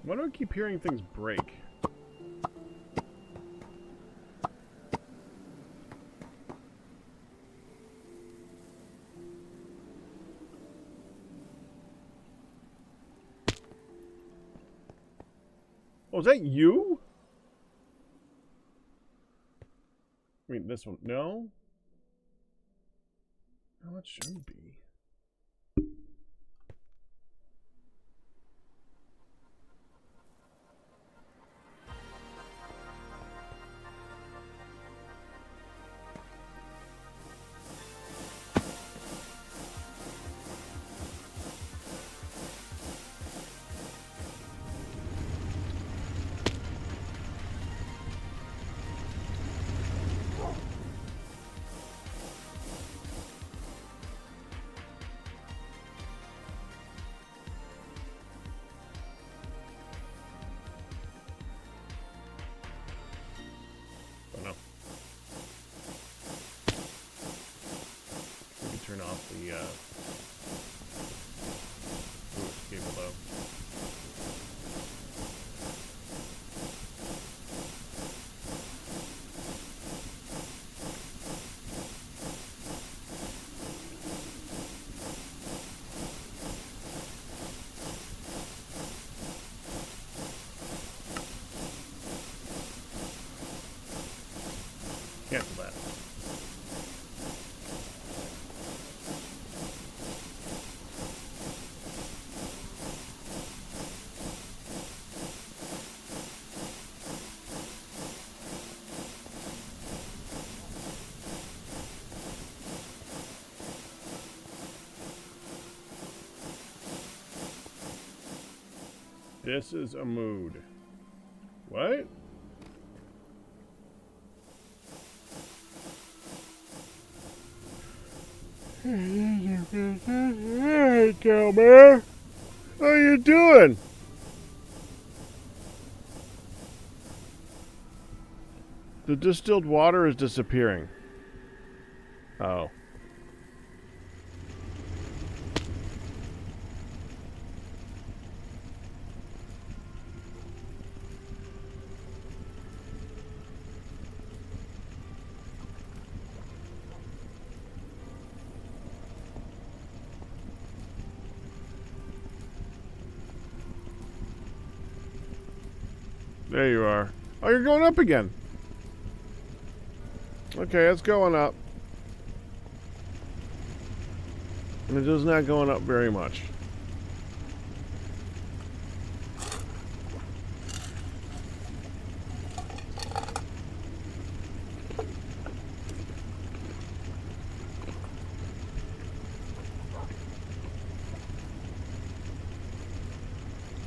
Why do I keep hearing things break? Oh, is that you? I mean, this one. No? No, it shouldn't be. Turn off the fluid cable though. Cancel that. This is a mood. What? Hey, cowman. How you doing? The distilled water is disappearing. Oh. There you are. Oh, you're going up again. Okay, it's going up. And it is not going up very much.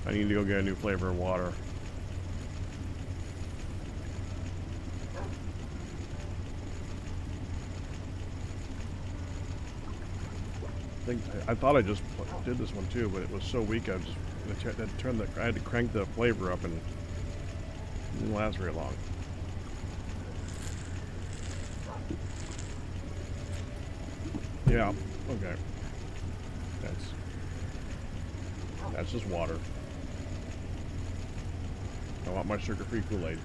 I need to go get a new flavor of water. I thought I just did this one too, but it was so weak I had to crank the flavor up and it didn't last very long. Yeah, okay. That's just water. I want my sugar-free Kool-Aid.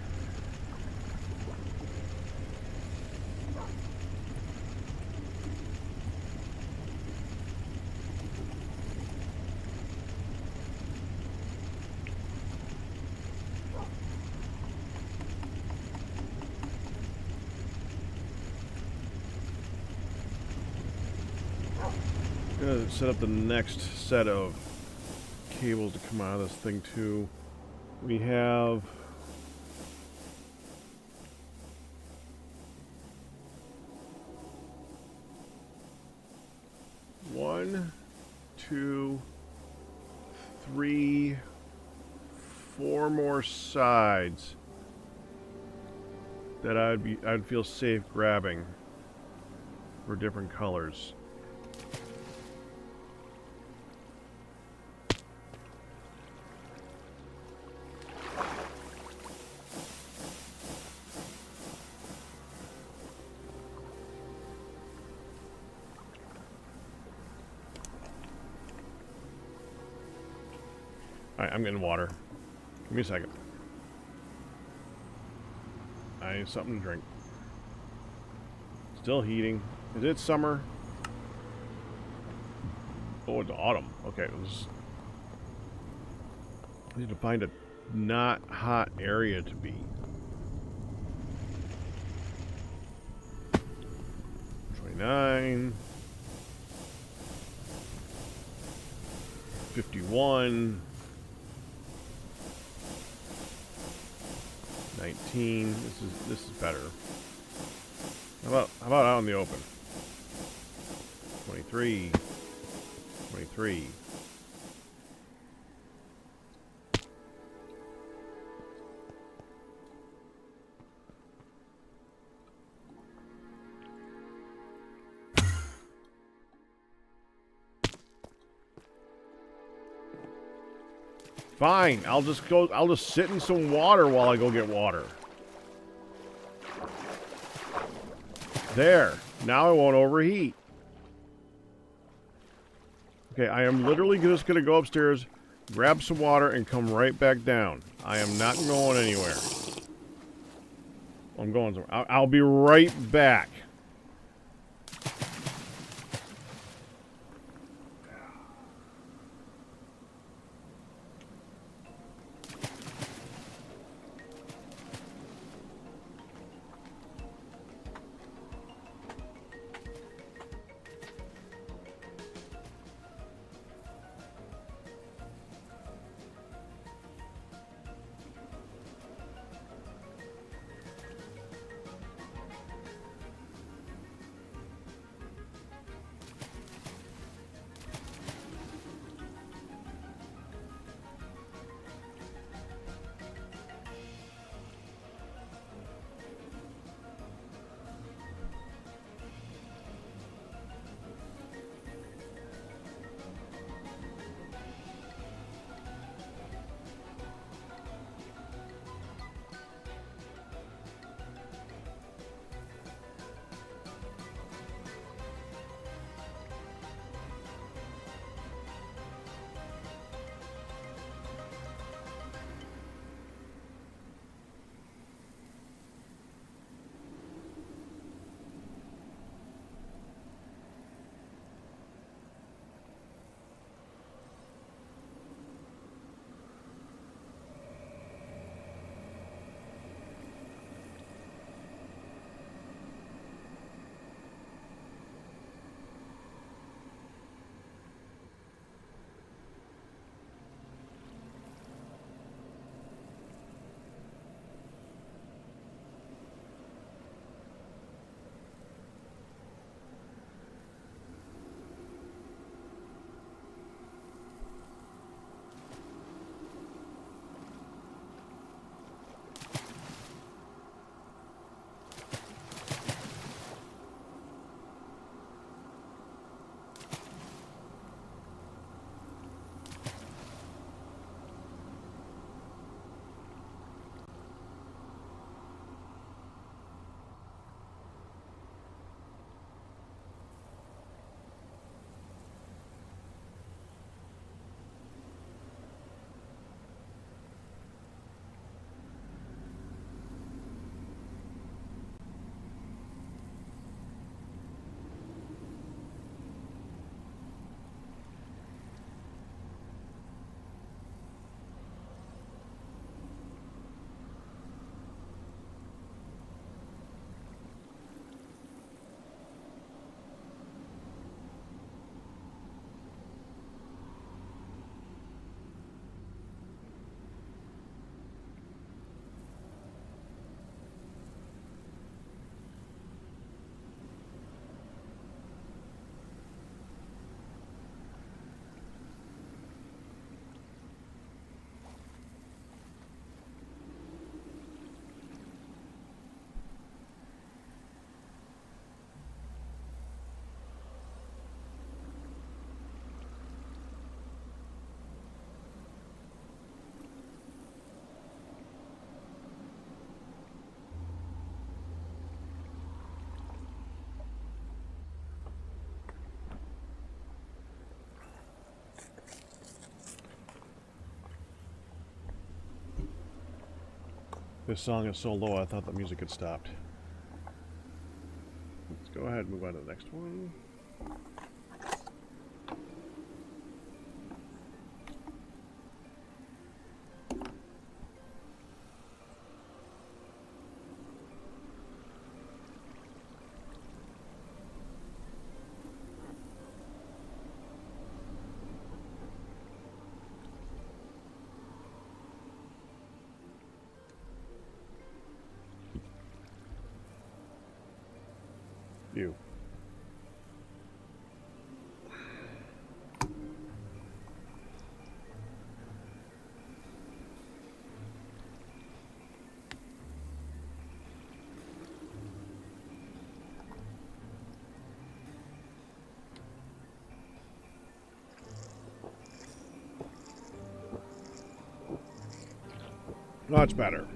I'm gonna set up the next set of cables to come out of this thing too. We have one, two, three, four more sides that I'd feel safe grabbing for different colors. Alright, I'm getting water. Give me a second. I need something to drink. Still heating. Is it summer? Oh, it's autumn. Okay, I need to find a not hot area to be. 29. 51. 19. This is better. How about out in the open? 23. 23. Fine, I'll just sit in some water while I go get water. There. Now I won't overheat. Okay, I am literally just going to go upstairs, grab some water, and come right back down. I am not going anywhere. I'm going somewhere. I'll be right back. This song is so low, I thought the music had stopped. Let's go ahead and move on to the next one. you. Much better.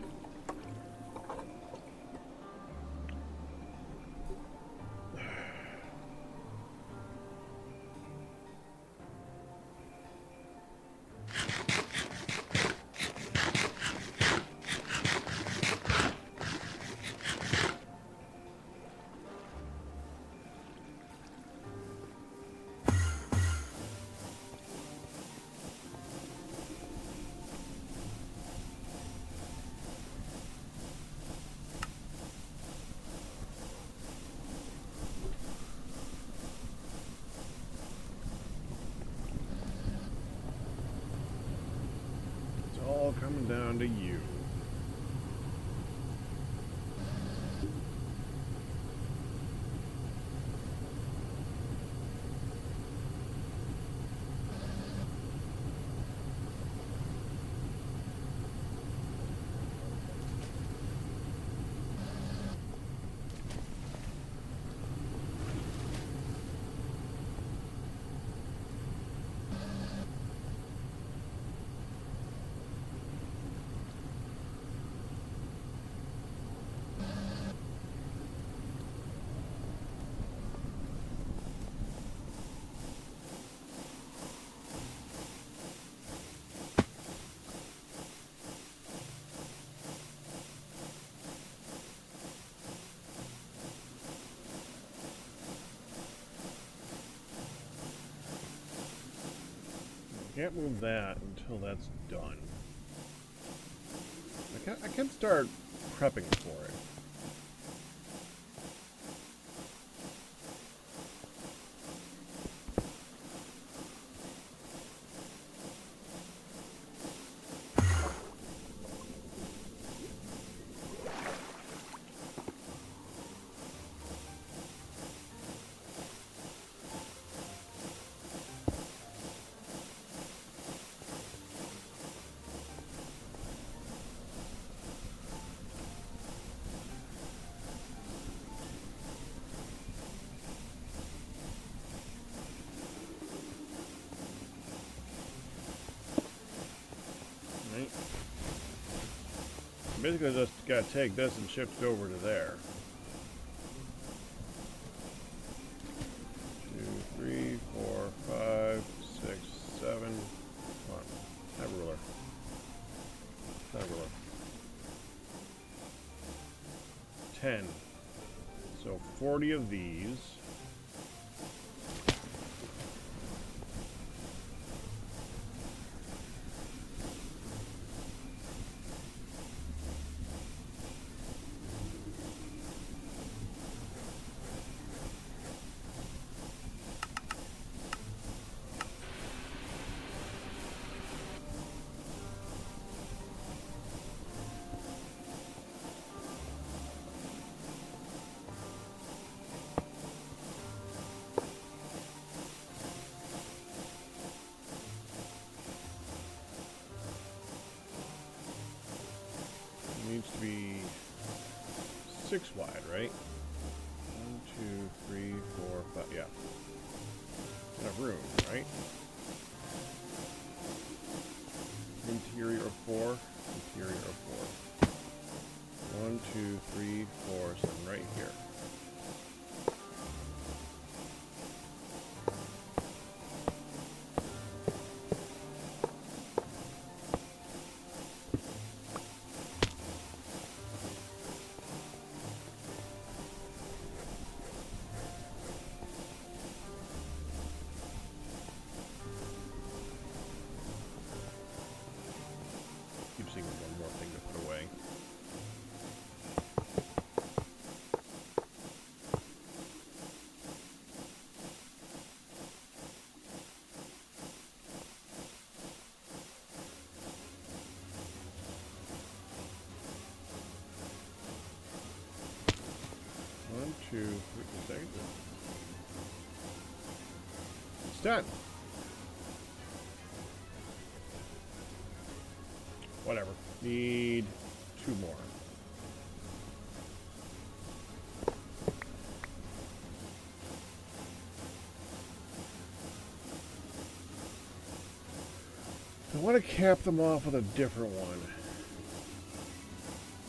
All coming down to you. Can't move that until that's done. I can start prepping for it. Right. Basically, just gotta take this and shift it over to there. 2, 3, 4, 5, 6, 7. Come on, have a ruler. Have a ruler. 10. So 40 of these. Needs to be 6 wide, right? 1, 2, 3, 4, 5. Yeah. Enough room, right? Interior of 4. Interior of 4. 1, 2, 3, 4. So I'm right here. Keep seeing one more thing to put away. 2, 3, seconds. It's done. Whatever. Need 2 more. I want to cap them off with a different one.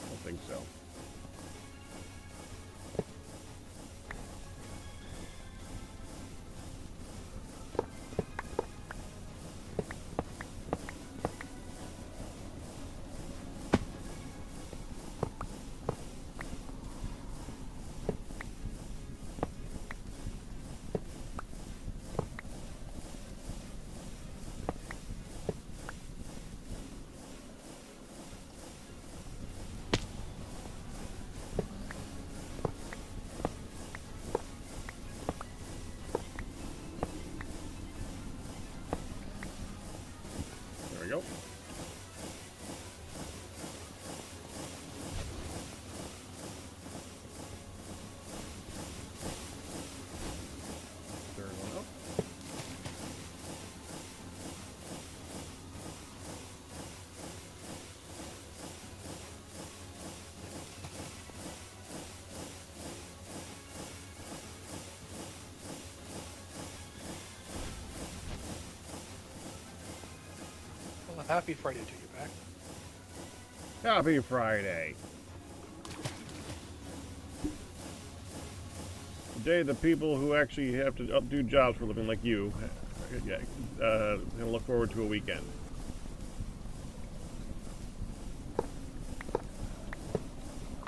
I don't think so. There we go. Third one up. Well, a happy Friday to you, back. Happy Friday. The day the people who actually have to do jobs for a living like you can look forward to a weekend.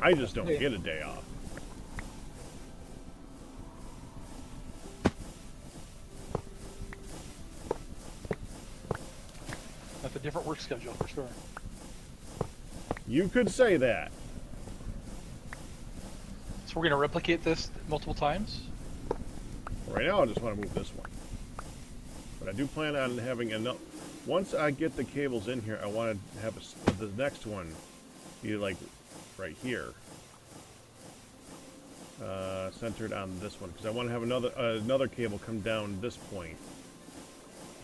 I just don't get a day off. That's a different work schedule for sure. You could say that. So we're going to replicate this multiple times? Right now, I just want to move this one. But I do plan on having enough. Once I get the cables in here, I want to have the next one be like right here, centered on this one, because I want to have another cable come down this point.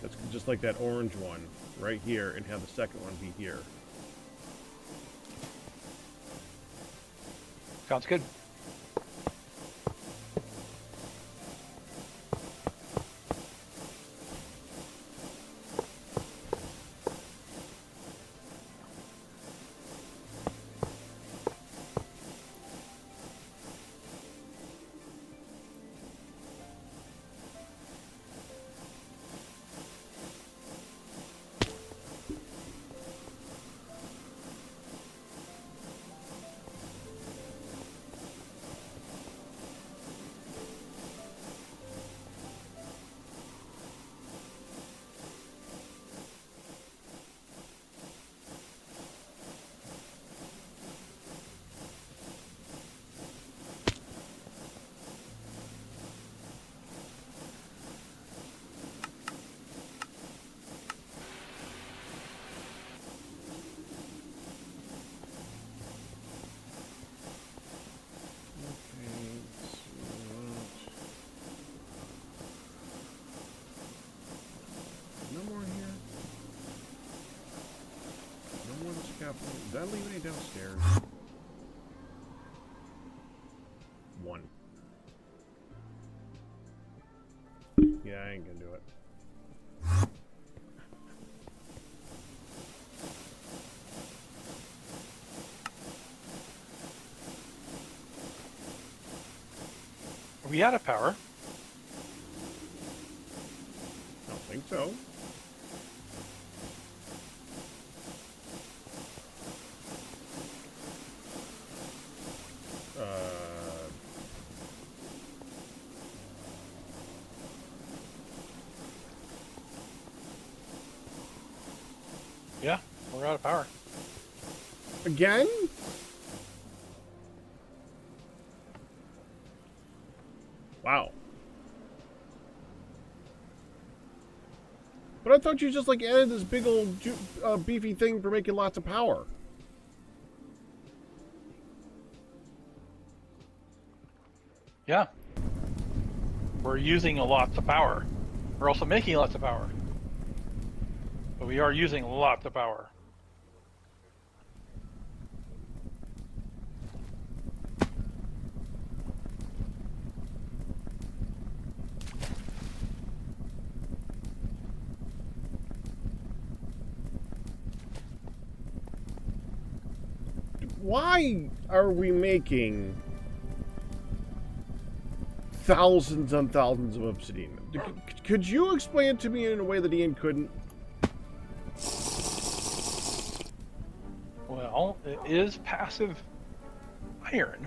That's just like that orange one right here, and have the second one be here. Sounds good. Did I leave any downstairs? 1. Yeah, I ain't gonna do it. Are we out of power? I don't think so. Yeah, we're out of power. Again? Wow. But I thought you just like added this big old beefy thing for making lots of power. Yeah. We're using a lot of power. We're also making lots of power. But we are using lots of power. Why are we making thousands and thousands of obsidian? Could you explain it to me in a way that Ian couldn't? Well, it is passive iron.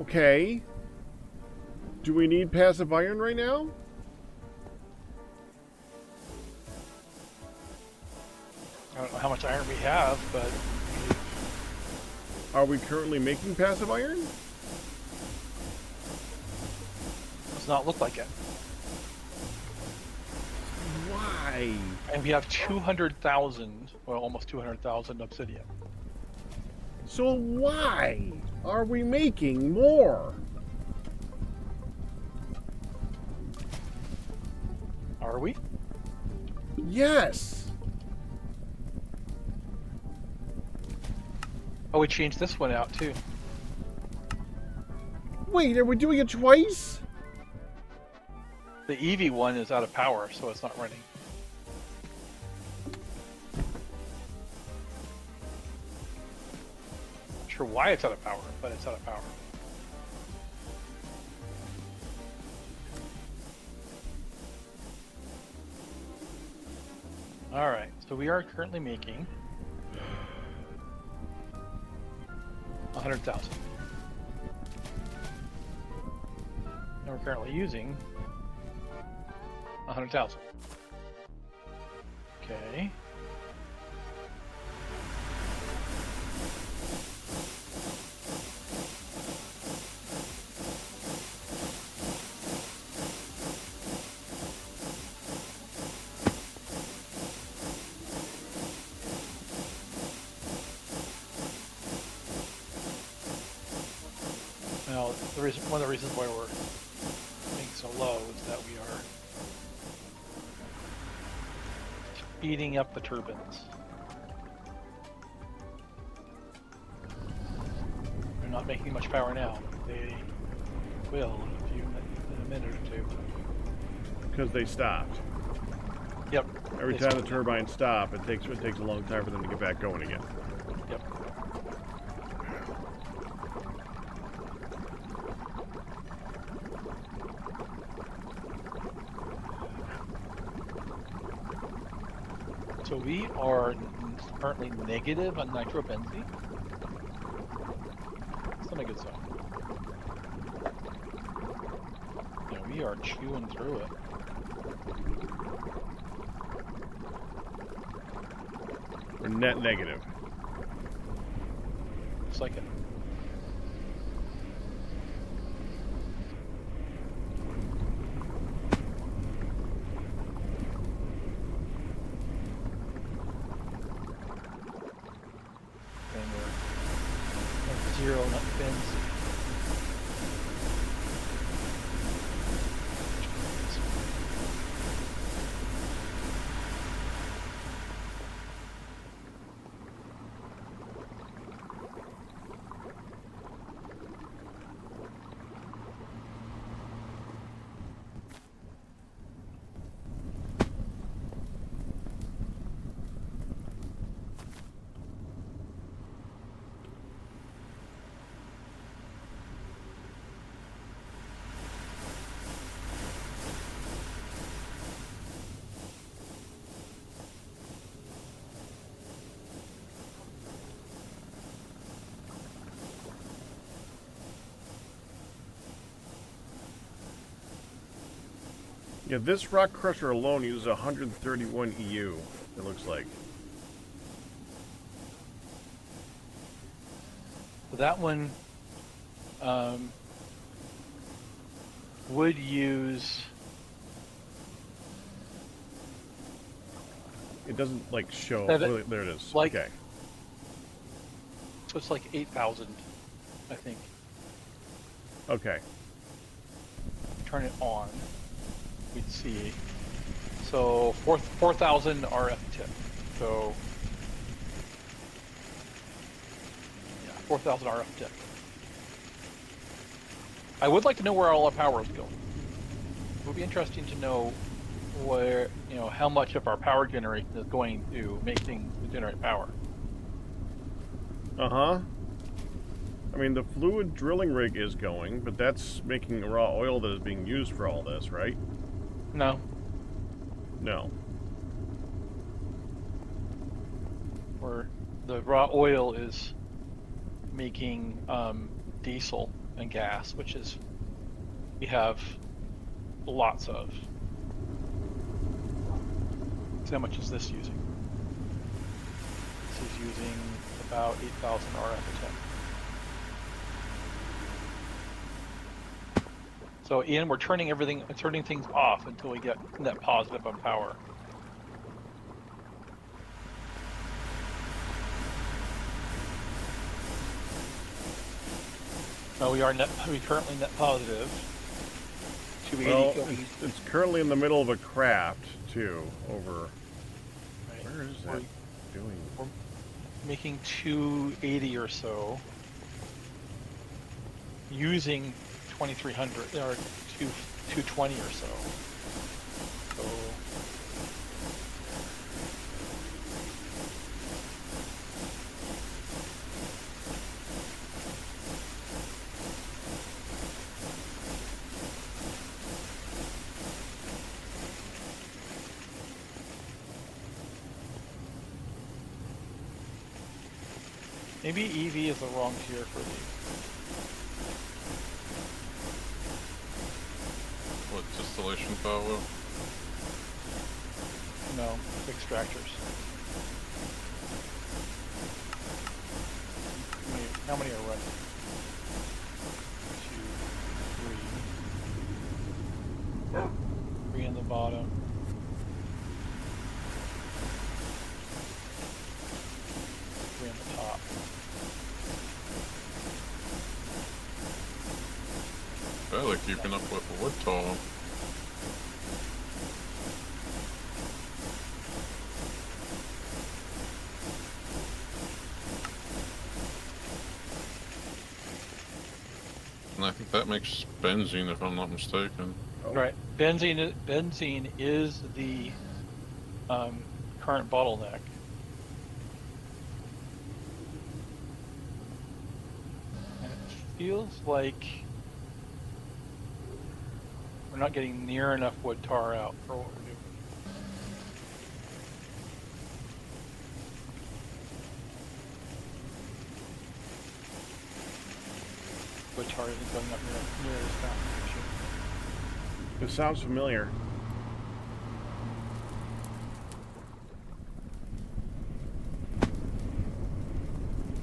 Okay. Do we need passive iron right now? I don't know how much iron we have, but Are we currently making passive iron? it does not look like it. Why? And we have 200,000, well, almost 200,000 obsidian. So why are we making more? Are we? Yes. Oh, we changed this one out too. Wait, are we doing it twice? The EV one is out of power, so it's not running. Not sure why it's out of power, but it's out of power. Alright, so we are currently making 100,000. And we're currently using 100,000. Okay. Now, one of the reasons why we're being so low is that we are speeding up the turbines. They're not making much power now. They will in a minute or two. Because they stopped. Yep. Every they time the stopped. turbines stop, it takes a long time for them to get back going again. Yep. So we are currently negative on nitrobenzene. That's not a good sign. Yeah, we are chewing through it. We're net negative. Looks like it. And we're at 0 nut benzene. Yeah, this rock crusher alone uses 131 EU, it looks like. So that one would use. It doesn't, like, show. Seven- Oh, there it is. like- okay. So it's like 8,000, I think. Okay. Turn it on, we'd see. So 4,000 RF tip. So yeah, 4,000 RF tip. I would like to know where all our power is going. It would be interesting to know where, how much of our power generation is going to make things to generate power. Uh-huh. I mean, the fluid drilling rig is going, but that's making raw oil that is being used for all this, right? No. No. Where the raw oil is making diesel and gas, which is we have lots of. So how much is this using? This is using about 8,000 RF a tip. So Ian, we're turning things off until we get net positive on power. No, we currently net positive. 280. Well, it's currently in the middle of a craft, too, over... Right. Where is that doing? We're making 280 or so. Using 2,300, or 220 or so. So... Maybe EV is the wrong tier for these. What, distillation power? No, extractors. How many are running? 2, 3. 3 in the bottom. 3 on the top. Barely keeping up with the wood tar. And I think that makes benzene, if I'm not mistaken. Oh. Right. Benzene is the current bottleneck. And it feels like we're not getting near enough wood tar out for what we're doing. Wood tar isn't going up near as fast as it should. It sounds familiar.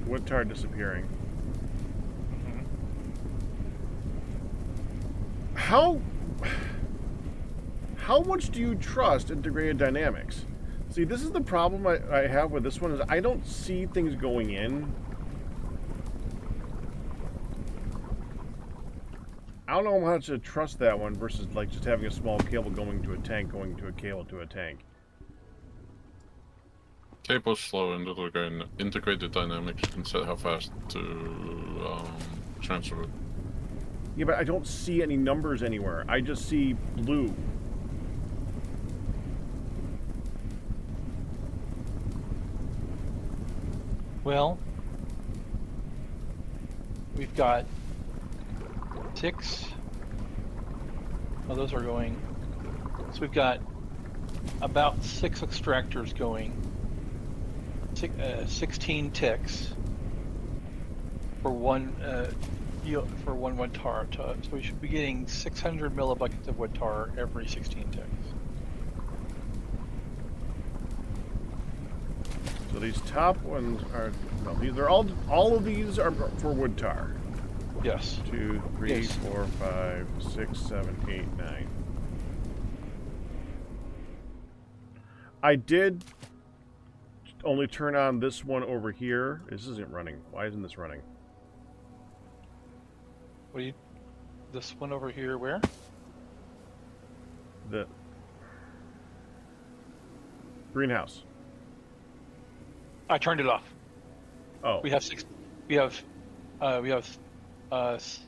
Wood tar disappearing. How much do you trust integrated dynamics? See, this is the problem I have with this one, is I don't see things going in. I don't know how much to trust that one versus like just having a small cable going to a tank, going to a cable to a tank. Cable's slow and it'll go in integrated dynamics. You can set how fast to transfer it. Yeah, but I don't see any numbers anywhere. I just see blue. Well, we've got 6. Oh, those are going. So we've got about 6 extractors going. 16 ticks for one wood tar. So we should be getting 600 millibuckets of wood tar every 16 ticks. So these top ones are, no, these are all of these are for wood tar. Yes. 2, 3, Yes. 4, 5, 6, 7, 8, 9. I did only turn on this one over here. This isn't running. Why isn't this running? What do you? This one over here, where? The greenhouse. I turned it off. Oh, We have six. We have we have lots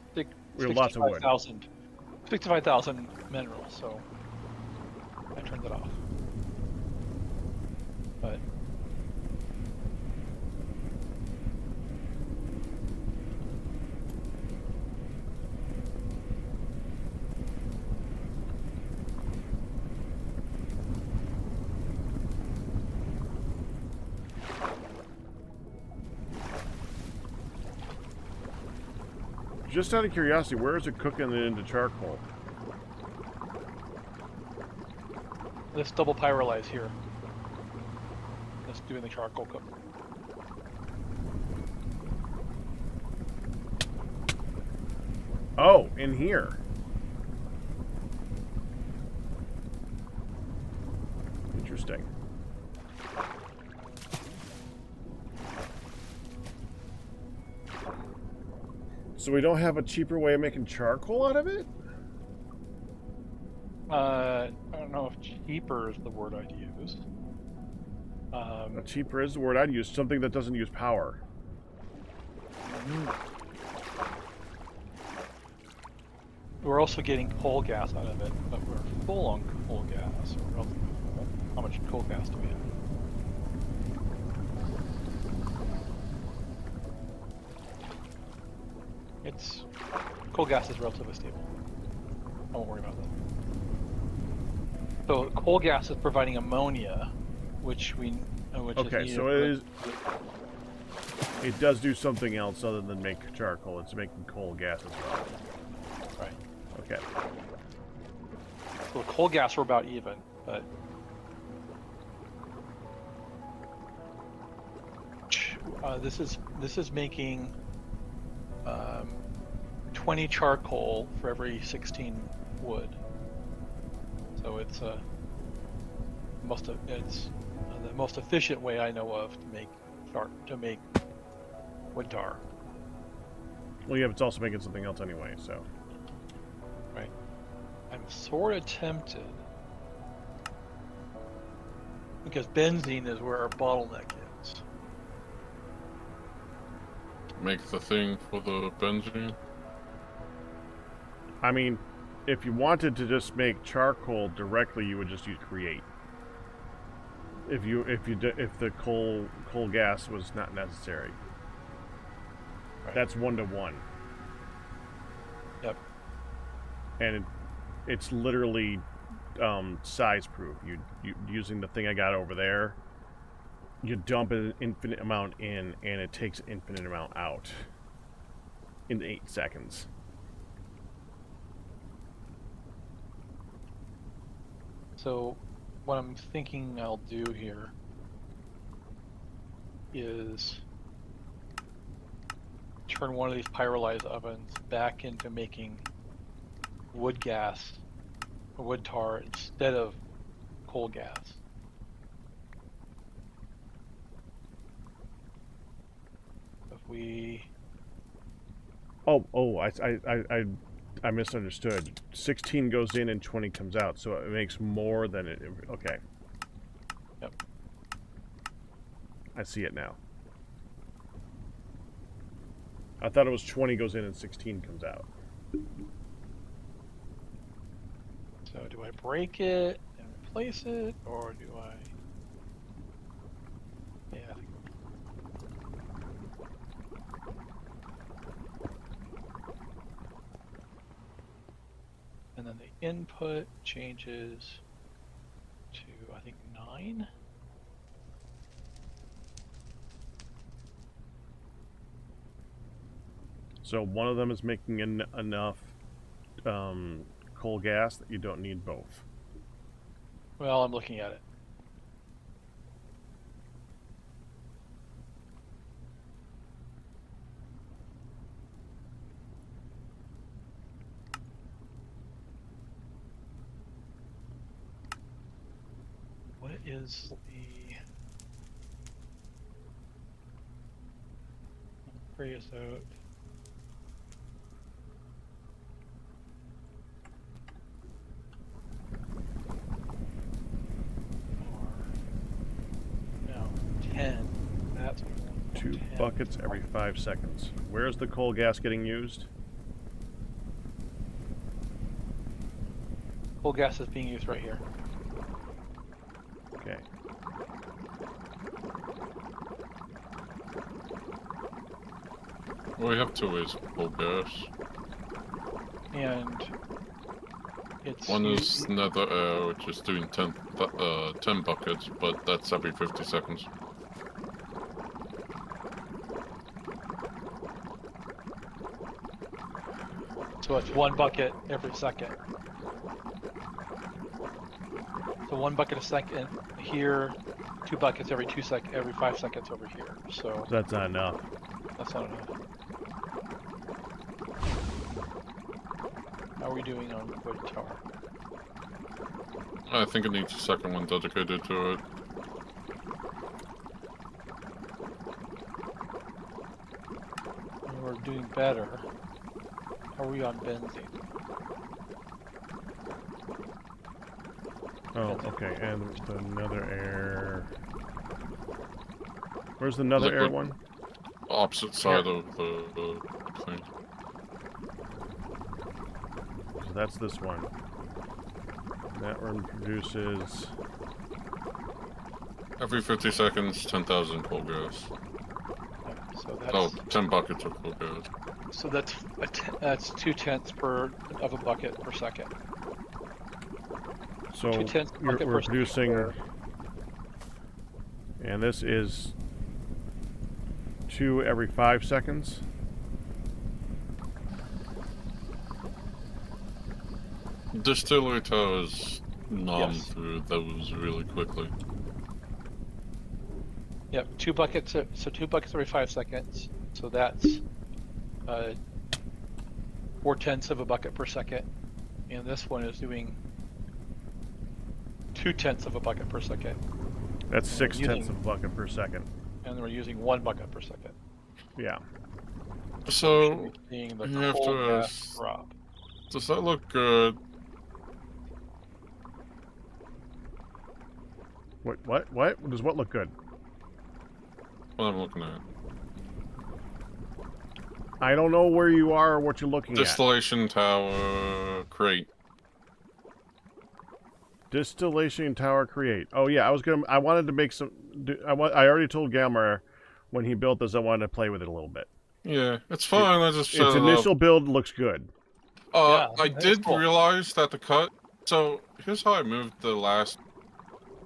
of wood. 65,000 minerals. So I turned it off. But Just out of curiosity, where is it cooking it into charcoal? this double pyrolyze here. That's doing the charcoal cook. Oh, in here. Interesting. So we don't have a cheaper way of making charcoal out of it? I don't know if cheaper is the word I'd use. Cheaper is the word I'd use. Something that doesn't use power. We're also getting coal gas out of it, but we're full on coal gas. We're relatively full. How much coal gas do we have? It's coal gas is relatively stable. I won't worry about that. So coal gas is providing ammonia, which we which is Okay, needed so for it is. It does do something else other than make charcoal. It's making coal gas as well. right. Okay. So coal gas we're about even, but this is making 20 charcoal for every 16 wood. So it's the most efficient way I know of to make wood tar. Well, yeah, but it's also making something else anyway, so. Right. I'm sort of tempted because benzene is where our bottleneck is. Make the thing for the benzene. I mean, if you wanted to just make charcoal directly, you would just use create. If the coal gas was not necessary. Right. That's 1-to-1. Yep. And it's literally size proof. You using the thing I got over there. You dump an infinite amount in, and it takes an infinite amount out in 8 seconds. So what I'm thinking I'll do here is turn one of these pyrolyzed ovens back into making wood gas or wood tar instead of coal gas. If we I misunderstood. 16 goes in and 20 comes out, so it makes more than it. Okay. Yep. I see it now. I thought it was 20 goes in and 16 comes out. So do I break it and replace it, or do I? Yeah, I think. And then the input changes to, I think, 9. So one of them is making enough coal gas that you don't need both. Well, I'm looking at it. What is the Creosote. No, 10. That's 2 10. buckets every 5 seconds. Where's the coal gas getting used? Coal gas is being used right here. Okay. Well, we have 2 ways of coal gas. And it's One is nether air, which is doing 10 buckets, but that's every 50 seconds. So it's 1 bucket every second. So 1 bucket a second here, 2 buckets every 5 seconds over here. So That's not enough. that's not enough. How are we doing on wood tower? I think it needs a second one dedicated to it. And we're doing better. How are we on benzene? Oh, okay. And the nether air. Where's the nether air Liquid. one? Opposite side of the thing. So that's this one. That one produces. Every 50 seconds, 10,000 coal gas. Yeah, so that's Oh, 10 buckets of coal gas. so that's that's 2/10 of a bucket per second. So 2/10 bucket we're per second producing. for- And this is 2 every 5 seconds. Distillery towers nom Yes. through those really quickly. Yep, 2 buckets. So 2 buckets every 5 seconds. So that's 4/10 of a bucket per second, and this one is doing 2/10 of a bucket per second, That's And 6/10 using- of a bucket per second. and we're using 1 bucket per second. Yeah. So, Seeing the you have coal to gas ask- drop. does that look good? What? Does what look good? What I'm looking at. I don't know where you are or what you're looking at. Distillation tower crate. Distillation tower create. Oh yeah, I wanted to make some. I already told Gammer when he built this I wanted to play with it a little bit. Yeah, it's fine. I just set Its it initial up. build looks good. Yeah, I that's did cool. realize that the cut. So here's how I moved the last.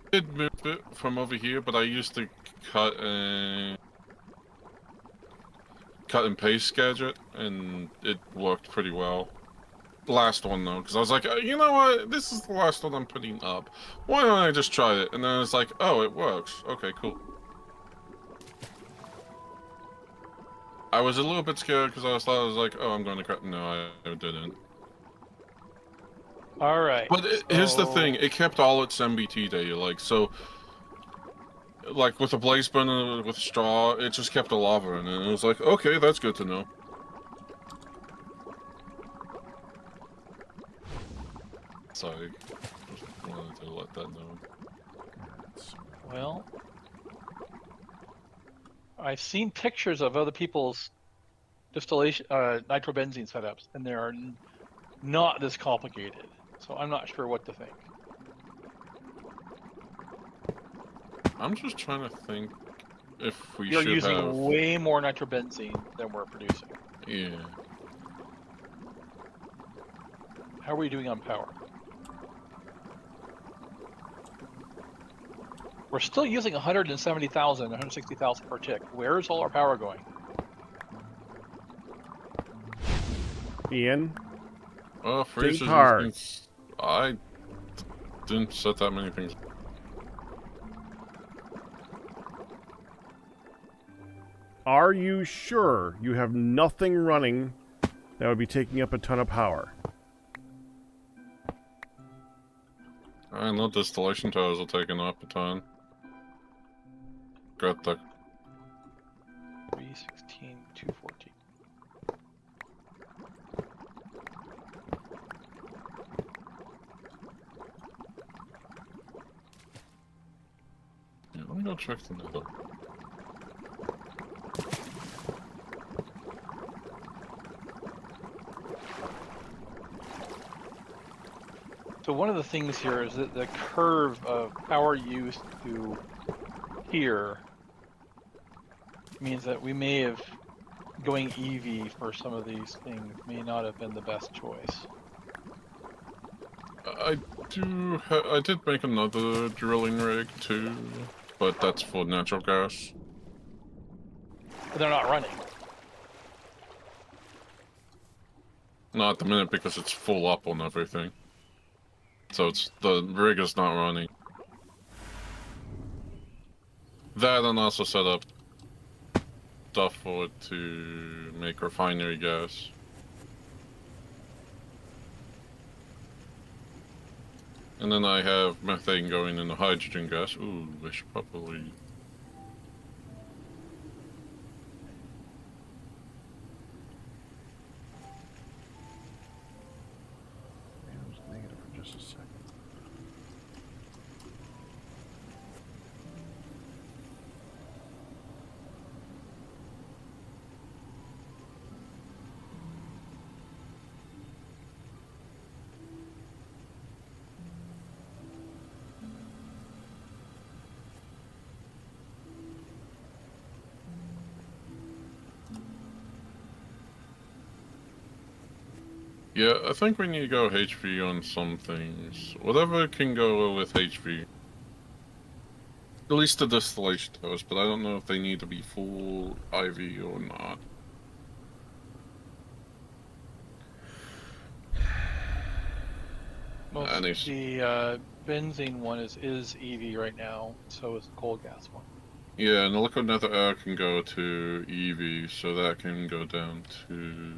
I did move it from over here, but I used to cut and paste gadget, and it worked pretty well. Last one though, because I was like, you know what? This is the last one I'm putting up. Why don't I just try it? And then it's like, oh, it works. Okay, cool. I was a little bit scared because I was like, oh, I'm going to cut. No, I didn't. All right. But here's the so- thing: it kept all its MBT data. Like so, like with a blaze burner with straw, it just kept a lava in it. And it was like, okay, that's good to know. Sorry, just wanted to let that know. Well, I've seen pictures of other people's distillation nitrobenzene setups, and they are not this complicated. So I'm not sure what to think. I'm just trying to think if we You're should using have. way more nitrobenzene than we're producing. Yeah. How are we doing on power? We're still using 170,000, 160,000 per tick. Where is all our power going? Ian, Freezers and hard. things. I didn't set that many things. are you sure you have nothing running that would be taking up a ton of power? I know distillation towers are taking up a ton. Got the 316 214. Yeah, let me go check the nether. So one of the things here is that the curve of power use to here means that we may have going EV for some of these things may not have been the best choice. I I did make another drilling rig too, but that's for natural gas. But they're not running. Not at the minute because it's full up on everything. So the rig is not running. That and also set up stuff for it to make refinery gas. And then I have methane going into hydrogen gas. Ooh, I should probably... It was negative for just a second. Yeah, I think we need to go HV on some things. Whatever can go with HV. At least the distillation towers, but I don't know if they need to be full IV or not. Most And the benzene one is EV right now, so is the coal gas one. yeah, and the liquid nether air can go to EV, so that can go down to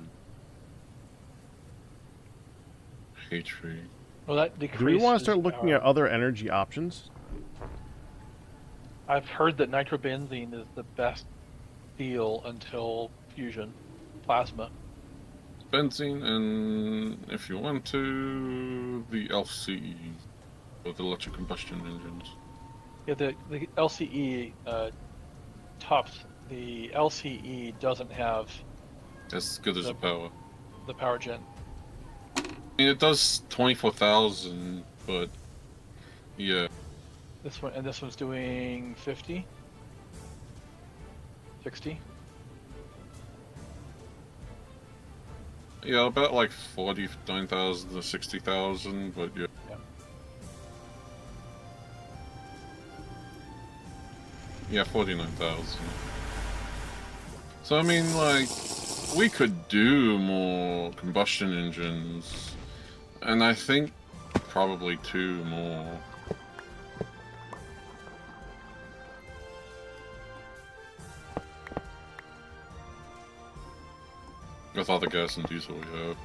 HV. Well, that decreases. Do we want to start looking our- at other energy options? I've heard that nitrobenzene is the best deal until fusion plasma. Benzene, and if you want to, the LCE, or the electric combustion engines. Yeah, the LCE tops. The LCE doesn't have As good as the power. the power gen. I mean, it does 24,000, but yeah. This one and this one's doing 50, 60. Yeah, about like 49,000 to 60,000, but yeah. Yeah. Yeah, 49,000. So I mean, like, we could do more combustion engines, and I think probably 2 more. With all the gas and diesel we have.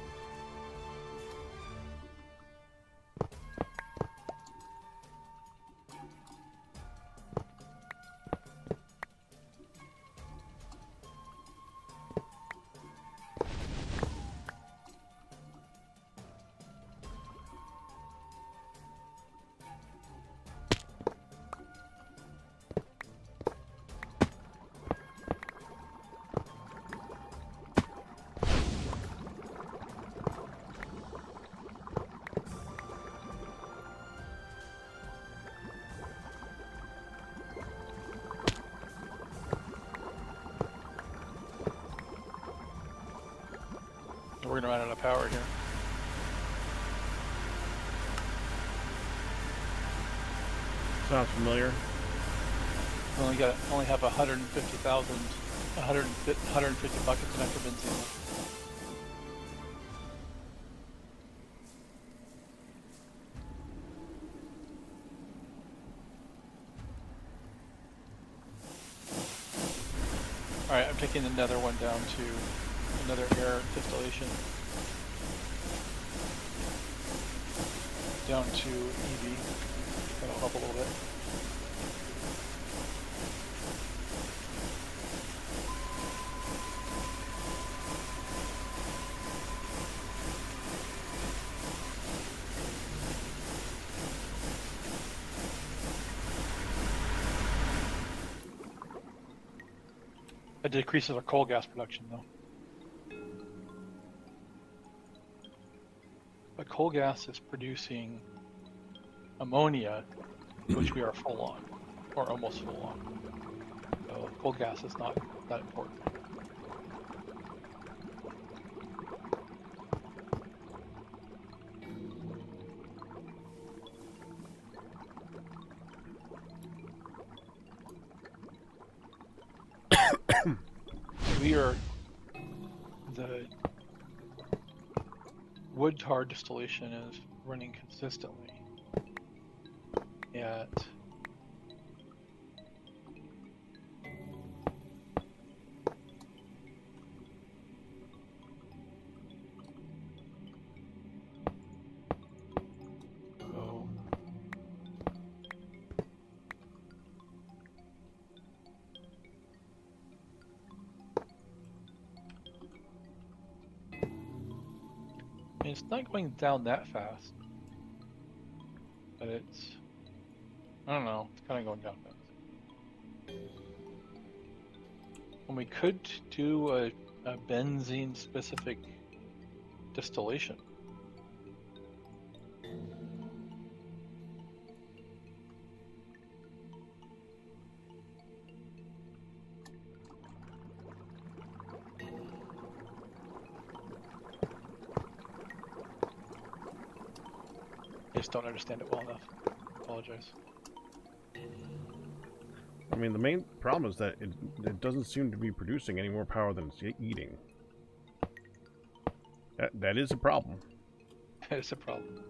We're gonna run out of power here. Sounds familiar. We only have 150,000, 150 buckets of nitrobenzene. All right, I'm taking another one down to another air distillation. Down to EV. That'll help a little bit. It decreases our coal gas production, though. But coal gas is producing ammonia, which we are full on, or almost full on. So coal gas is not that important. The wood tar distillation is running consistently at oh, I mean, it's not going down that fast, but it's, I don't know, it's kind of going down fast. And we could do a benzene specific distillation. I just don't understand it well enough. Apologize. I mean, the main problem is that it doesn't seem to be producing any more power than it's eating. That is a problem. It's a problem.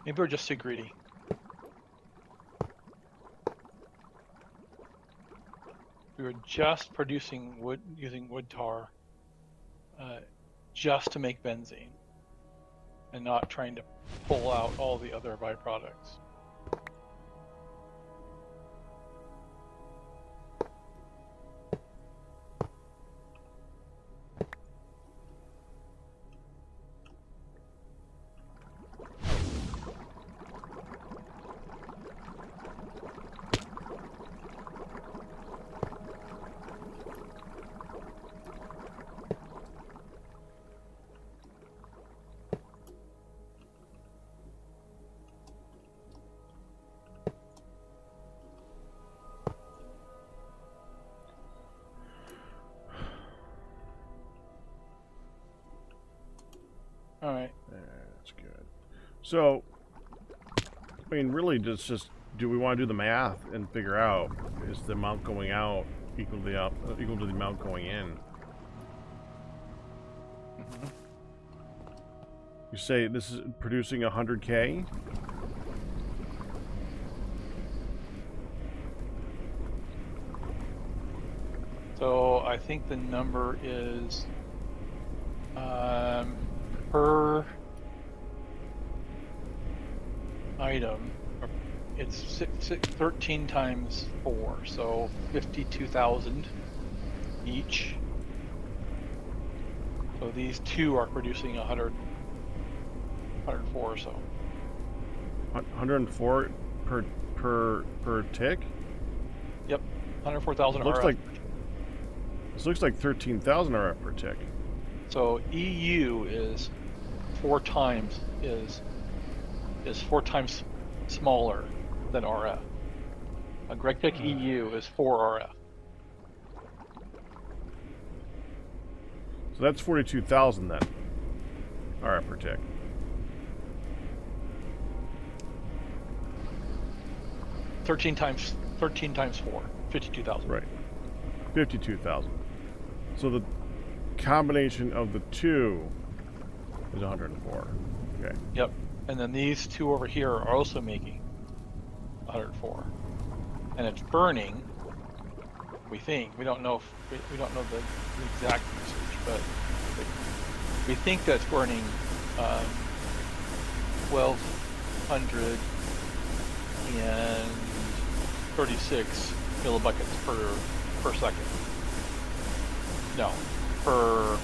Maybe we're just too greedy. We were just producing wood using wood tar just to make benzene and not trying to pull out all the other byproducts. All right. That's good. So, I mean, really, just do we want to do the math and figure out is the amount going out equal to the amount going in? Mm-hmm. You say this is producing 100K? So I think the number is per item, it's 13 times 4, so 52,000 each. So these two are producing 104 or so. 104 per tick? Yep, 104,000 Looks RF. like this looks like 13,000 RF per tick. So EU is 4 times smaller than RF. A GregTech EU is 4 RF. So that's 42,000 then. RF per tick. Thirteen times 4, 52,000. Right. 52,000. So the combination of the two is 104. Okay. Yep. And then these two over here are also making 104. And it's burning, we think. We don't know we don't know the exact usage, but we think that's burning 1,236 millibuckets per second. No, per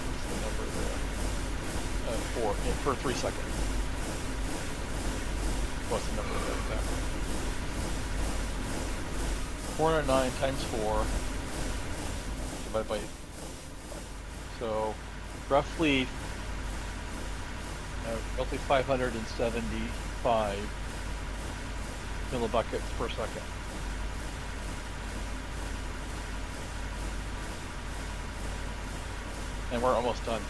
what's the number there? Per 3 seconds. What's the number there exactly? 409 times 4 divided by 8. So roughly 575 millibuckets per second. And we're almost done.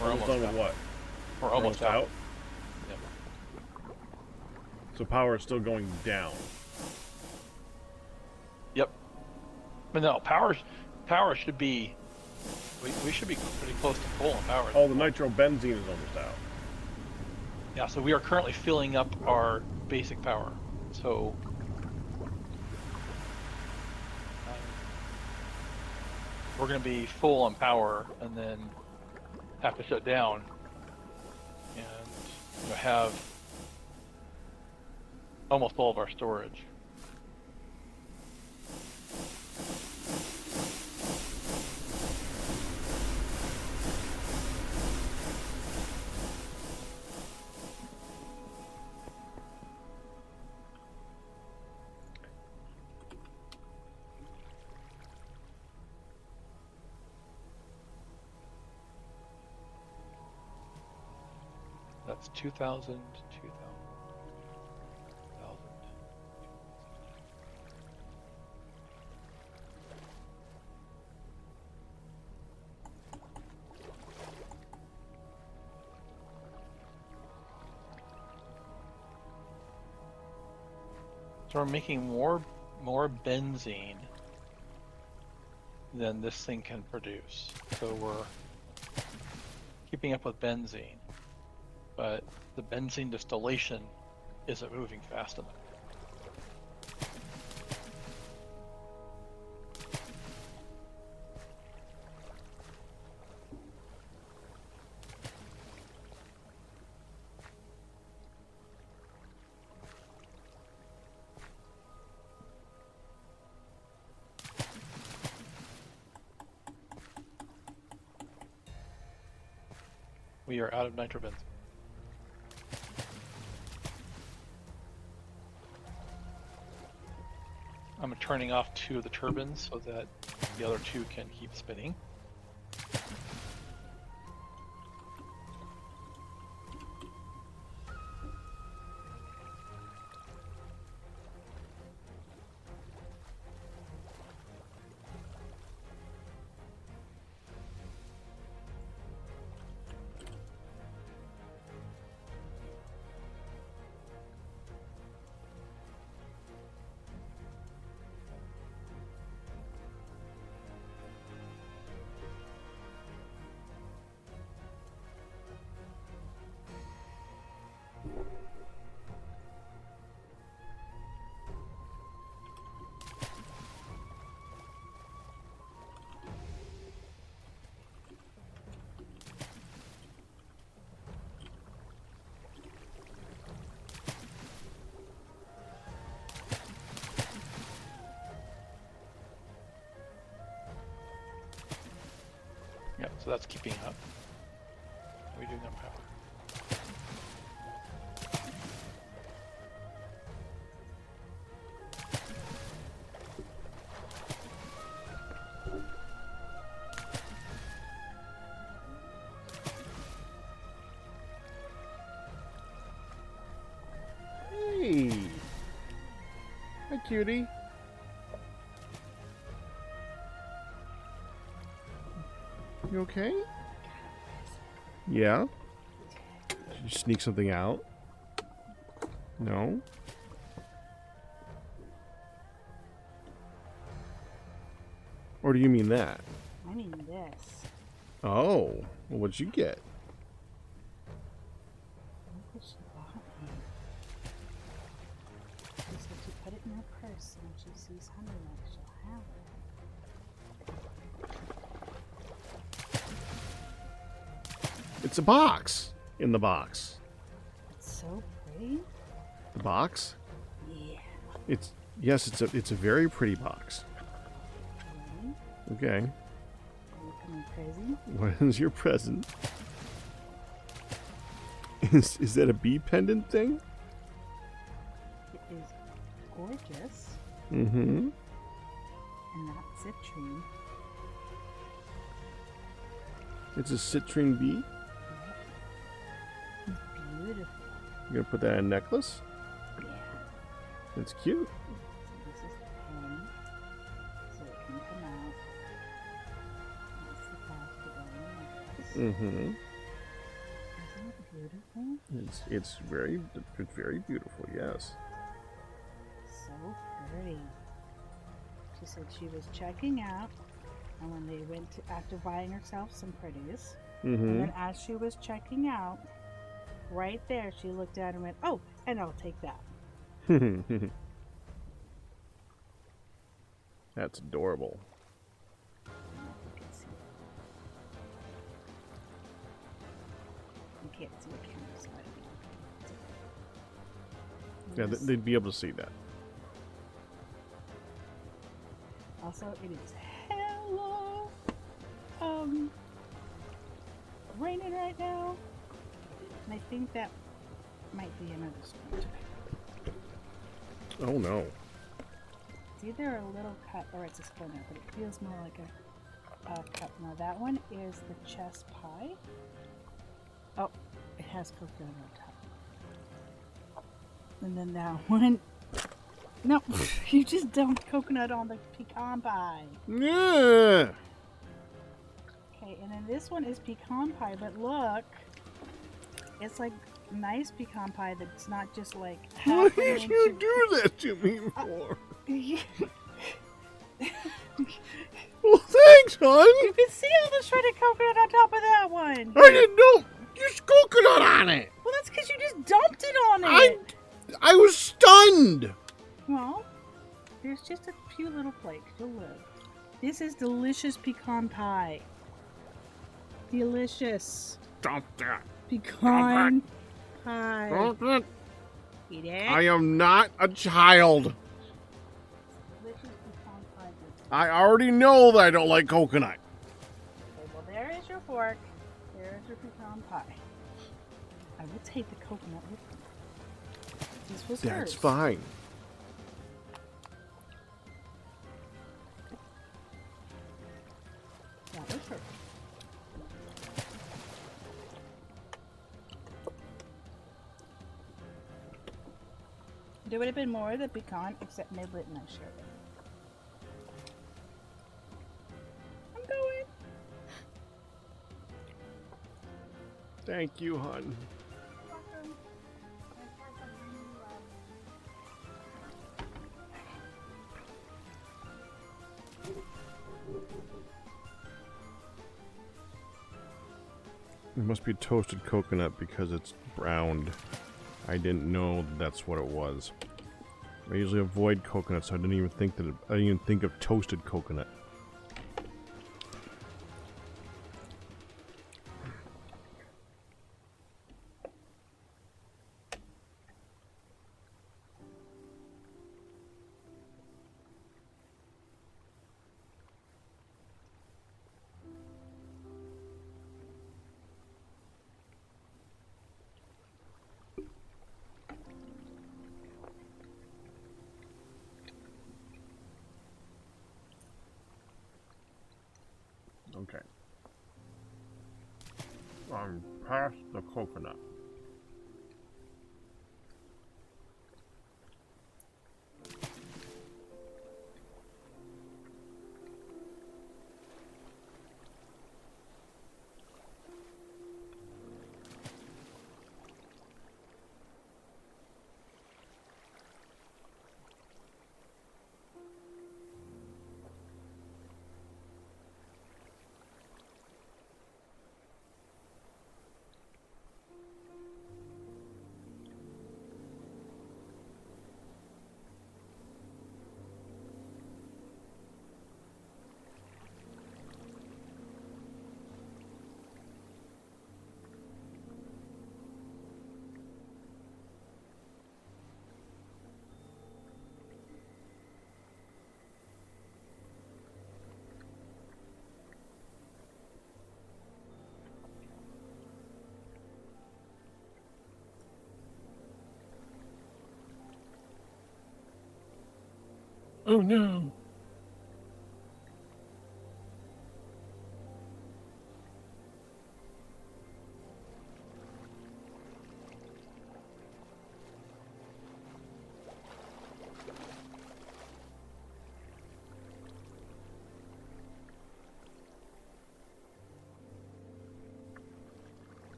We're almost done with out. what? We're almost out. Yep. So power is still going down. Yep. But no, power should be. We should be pretty close to full on power. Oh, the nitrobenzene is almost out. Yeah, so we are currently filling up our basic power. So we're going to be full on power and then have to shut down and have almost all of our storage. That's 2,000. So we're making more benzene than this thing can produce. So we're keeping up with benzene, but the benzene distillation isn't moving fast enough. We are out of nitrobenzene. I'm turning off 2 of the turbines so that the other 2 can keep spinning. Yep, so that's keeping up. What are we doing on power? Hey. Hi, cutie. You okay? Yeah? Did you sneak something out? No? Or do you mean that? I mean this. Oh, well, what'd you get? Look what she bought me. She said to put it in her purse, and when she sees Honeylight, she'll have it. It's a box. In the box. It's so pretty. The box? Yeah. Yes, it's a very pretty box. Ready? Okay. Are you coming crazy? What is your present? Is that a bee pendant thing? It is gorgeous, Mm-hmm. and not citrine. It's a citrine bee. It's beautiful. You're gonna put that in a necklace? Yeah. That's cute. So this is the pen, so it can come out. That's the plastic on the necklace. Mm-hmm. Isn't it beautiful? It's very beautiful. Yes. So pretty. She said she was checking out, and when they went to, after buying herself some pretties, and Mm-hmm. then as she was checking out, right there she looked at it and went, "Oh, and I'll take that." That's adorable. I don't know if you can see it. You can't see the camera, so I don't know. Yeah, they'd be able to see that. Also, it is hella raining right now, and I think that might be another storm today. Oh no. It's either a little cut or it's a splinter, but it feels more like a cut. Now that one is the chess pie. Oh, it has coconut on top. And then that one, no, you just dumped coconut on the pecan pie. Yeah. Okay, and then this one is pecan pie, but look, it's like nice pecan pie that's not just like What half an did inch you of- do that to me for? Yeah. Well, son? You can see all the shredded coconut on top of that one. I didn't know. There's coconut on it. Well, that's because you just dumped it on it. I was stunned. Well, there's just a few little flakes. You'll live. This is delicious pecan pie. Delicious Stop that. pecan pie. Stop it. Eat it. I am not a child. Delicious pecan pie. I already know that I don't like coconut. Okay, well, there is your fork. There is your pecan pie. I will take the coconut with me. This was That's hers. fine. That was hers. There would have been more of the pecan, except Niblet and I shared it. I'm going. Thank you, hon. Welcome. It must be toasted coconut because it's browned. I didn't know that's what it was. I usually avoid coconut, so I didn't even think that. I didn't even think of toasted coconut. Okay. I'm past the coconut. Oh no.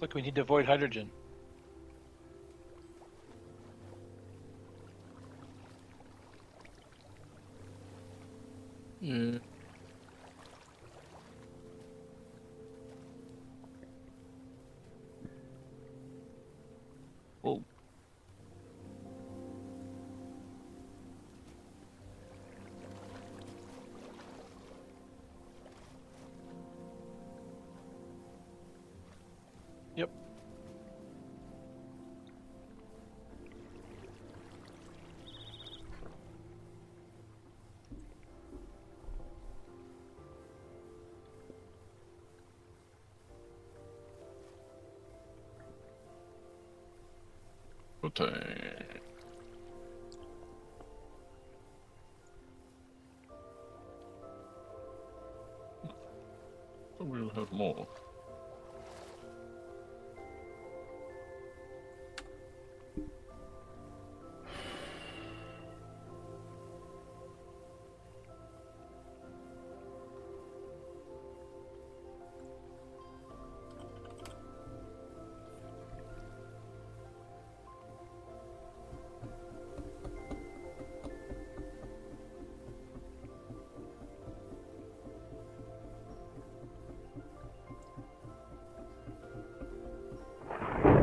Look, we need to avoid hydrogen. Yeah. Oh. Yep. Okay. Thought we would have more.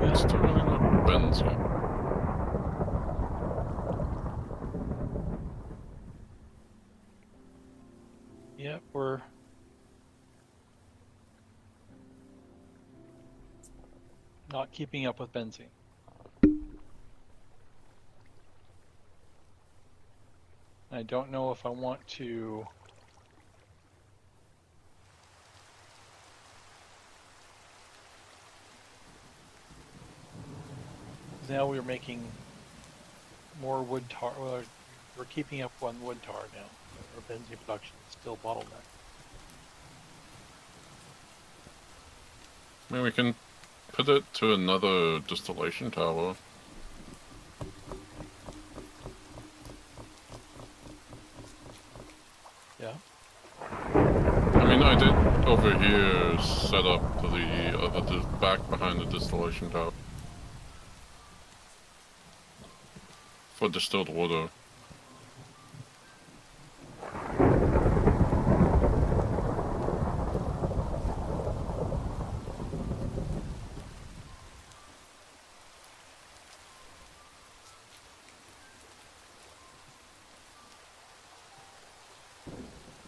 It's still really not benzene. Yep, we're not keeping up with benzene. I don't know if I want to now we're making more wood tar. Well, we're keeping up on wood tar now. Our benzene production is still bottleneck. I mean, we can put it to another distillation tower. Yeah. I mean, I did over here set up the back behind the distillation tower for distilled water.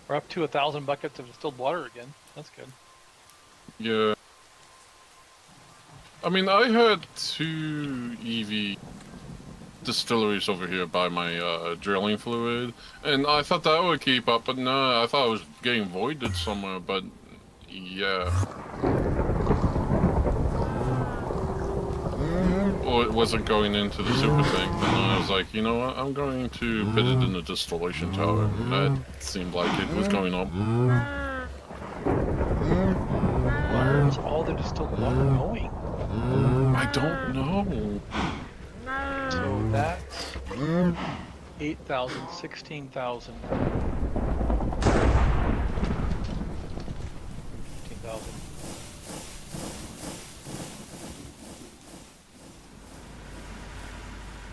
We're up to 1,000 buckets of distilled water again. That's good. Yeah. I mean, I had 2 EV distilleries over here by my drilling fluid, and I thought that would keep up, but no, I thought it was getting voided somewhere, but yeah. Or it wasn't going into the super tank, and I was like, you know what, I'm going to put it in the distillation tower. That seemed like it was going on. Where's all the distilled water going? I don't know. So that's 8,000, 16,000, 15,000.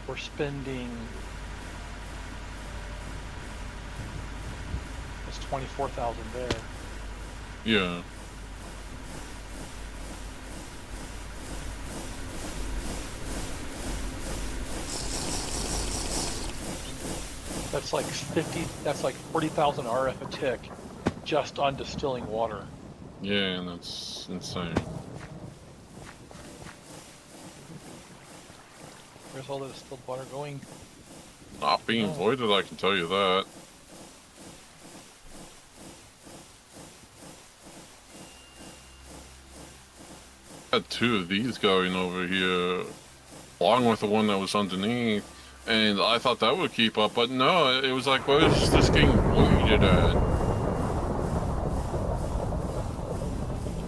We're spending. That's 24,000 there. Yeah. That's like 50. That's like 40,000 RF a tick, just on distilling water. Yeah, and that's insane. Where's all the distilled water going? Not being voided, I can tell you that. Had 2 of these going over here, along with the one that was underneath, and I thought that would keep up, but no, it was like, where's this getting voided at?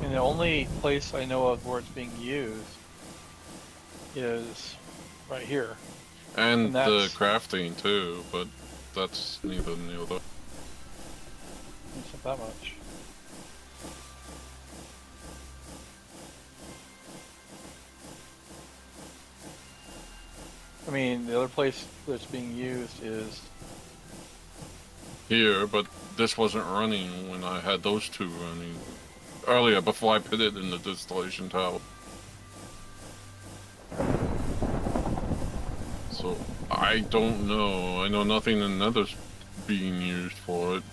And the only place I know of where it's being used is right here. And the that's- crafting too, but that's neither nor the. It's not that much. I mean, the other place that's being used is Here, but this wasn't running when I had those two running earlier before I put it in the distillation tower. So I don't know. I know nothing in Nether's being used for it.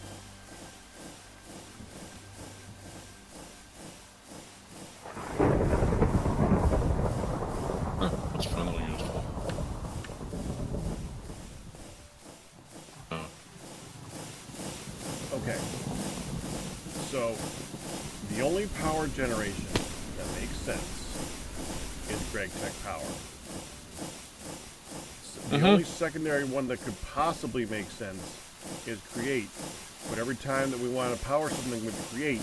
What's Fennel used for? Okay. So, the only power generation that makes sense is GregTech power. The only secondary one that could possibly make sense is create. But every time that we want to power something with create,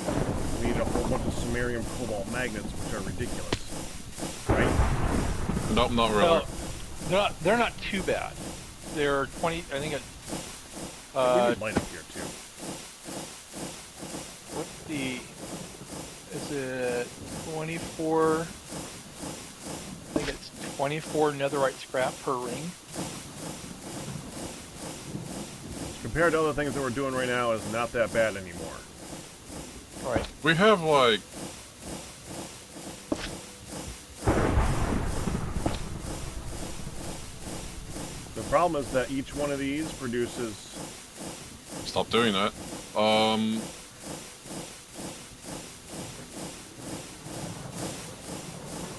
we need a whole bunch of samarium cobalt magnets, which are ridiculous. Right? Nope, not really. Well, they're not too bad. They're 20. I think it's. We need light up here too. What's the? Is it 24? I think it's 24 netherite scrap per ring. Compared to other things that we're doing right now, is not that bad anymore. All right. We have like. The problem is that each one of these produces. Stop doing that.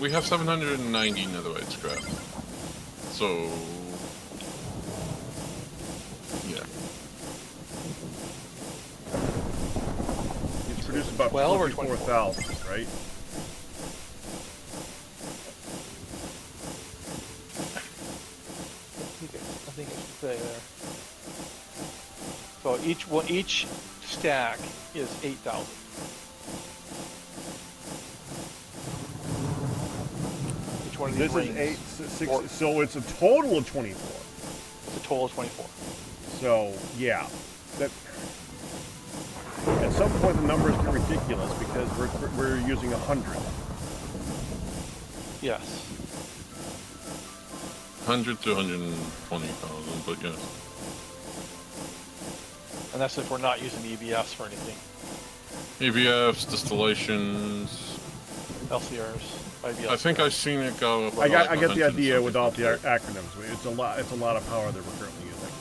We have 790 netherite scrap. So. Yeah. It's produced about 12 or 24,000, right? I think it should say there. So each stack is 8,000. Each one of these This rings is 8, 6, so it's a total of 24. is a total of 24. So, yeah. That, at some point the numbers get ridiculous because we're using 100. Yes. 100 to 120,000, but yes. And that's if we're not using EBS for anything. EVFs, distillations. LCRs, IBS. I think I've seen it go up. I get the 100 idea and without the something. acronyms. It's a lot of power that we're currently using.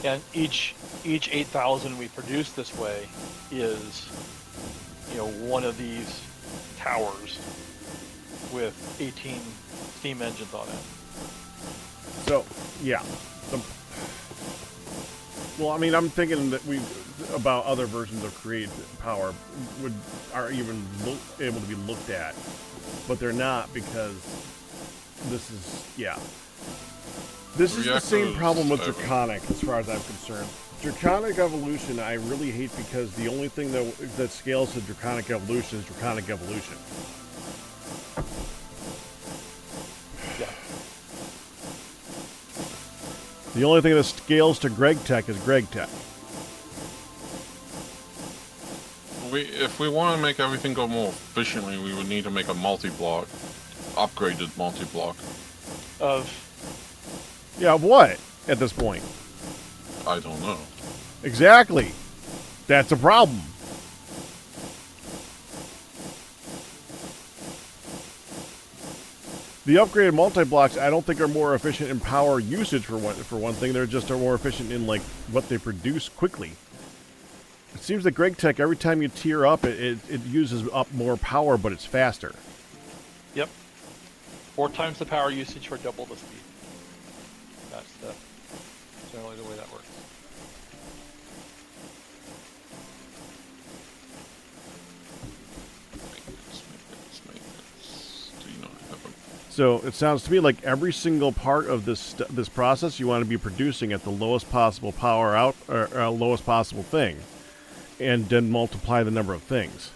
Yeah. And each 8,000 we produce this way is, one of these towers with 18 steam engines on it. So, yeah. Well, I mean, I'm thinking that about other versions of Create Power are even able to be looked at, but they're not because this is, yeah. This is the same problem with Draconic, as far as I'm concerned. Draconic Evolution, I really hate because the only thing that scales to Draconic Evolution is Draconic Evolution. Yeah. The only thing that scales to GregTech is GregTech. If we want to make everything go more efficiently, we would need to make a multi-block, upgraded multi-block. Yeah, what? At this point? I don't know. Exactly. That's a problem. The upgraded multi-blocks, I don't think are more efficient in power usage for one thing. They're just more efficient in like what they produce quickly. It seems that GregTech, every time you tier up, it uses up more power, but it's faster. Yep. 4 times the power usage for double the speed. That's generally the way that works. Maintenance. Do you not have a... So it sounds to me like every single part of this process you want to be producing at the lowest possible power out, or lowest possible thing, and then multiply the number of things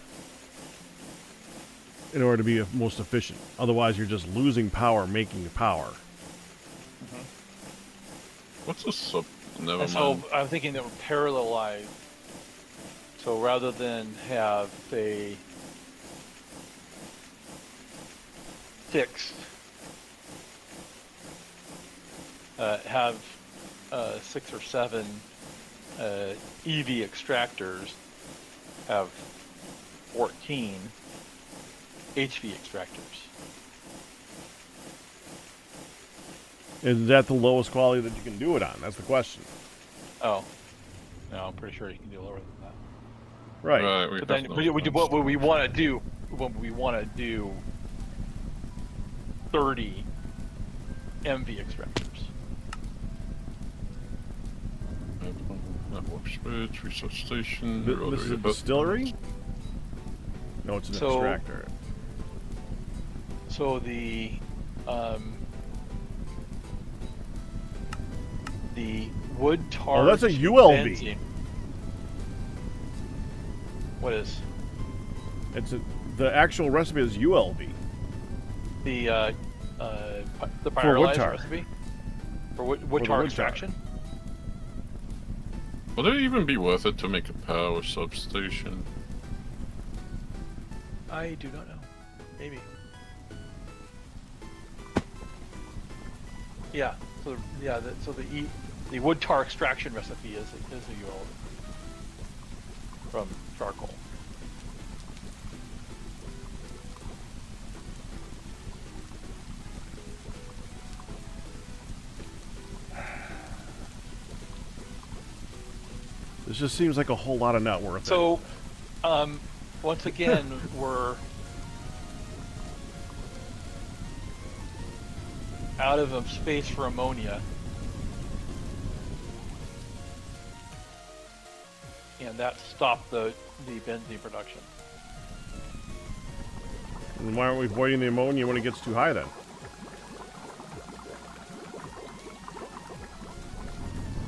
in order to be most efficient. Otherwise, you're just losing power making power. Mm-hmm. What's a sub? Never And mind. so I'm thinking that we're parallelized. So rather than have a fixed, have 6 or 7 EV extractors have 14 HV extractors. Is that the lowest quality that you can do it on? That's the question. Oh, no, I'm pretty sure you can do lower than that. Right. Right. But then, what we want to do, when we want to do 30 MV extractors. Network switch, research station. This is a distillery? No, it's an extractor. So the wood tar. Oh, that's a ULB. Benzene. What is? The actual recipe is ULB. The wood pyrolyzed tar. recipe for wood For the tar wood extraction. Would it even be worth it to make a power substation? I do not know. Maybe. Yeah. So yeah. The wood tar extraction recipe is a ULB from charcoal. This just seems like a whole lot of not worth it. So, once again, we're out of space for ammonia. And that stopped the benzene production. And why aren't we avoiding the ammonia when it gets too high then?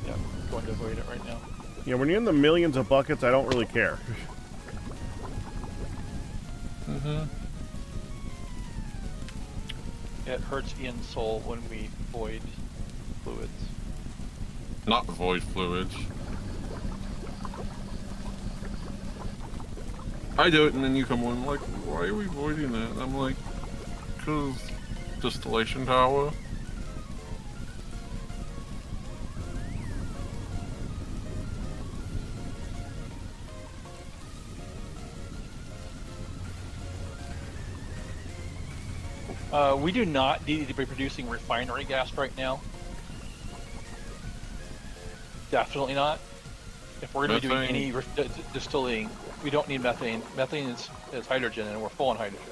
Yeah, going to avoid it right now. Yeah, when you're in the millions of buckets, I don't really care. Mm-hmm. It hurts Ian's soul when we void fluids. Not void fluids. I do it, and then you come on like, why are we voiding that? And I'm like, because distillation tower. We do not need to be producing refinery gas right now. Definitely not. If we're going to be doing any distilling, we don't need methane. Methane is hydrogen, and we're full on hydrogen.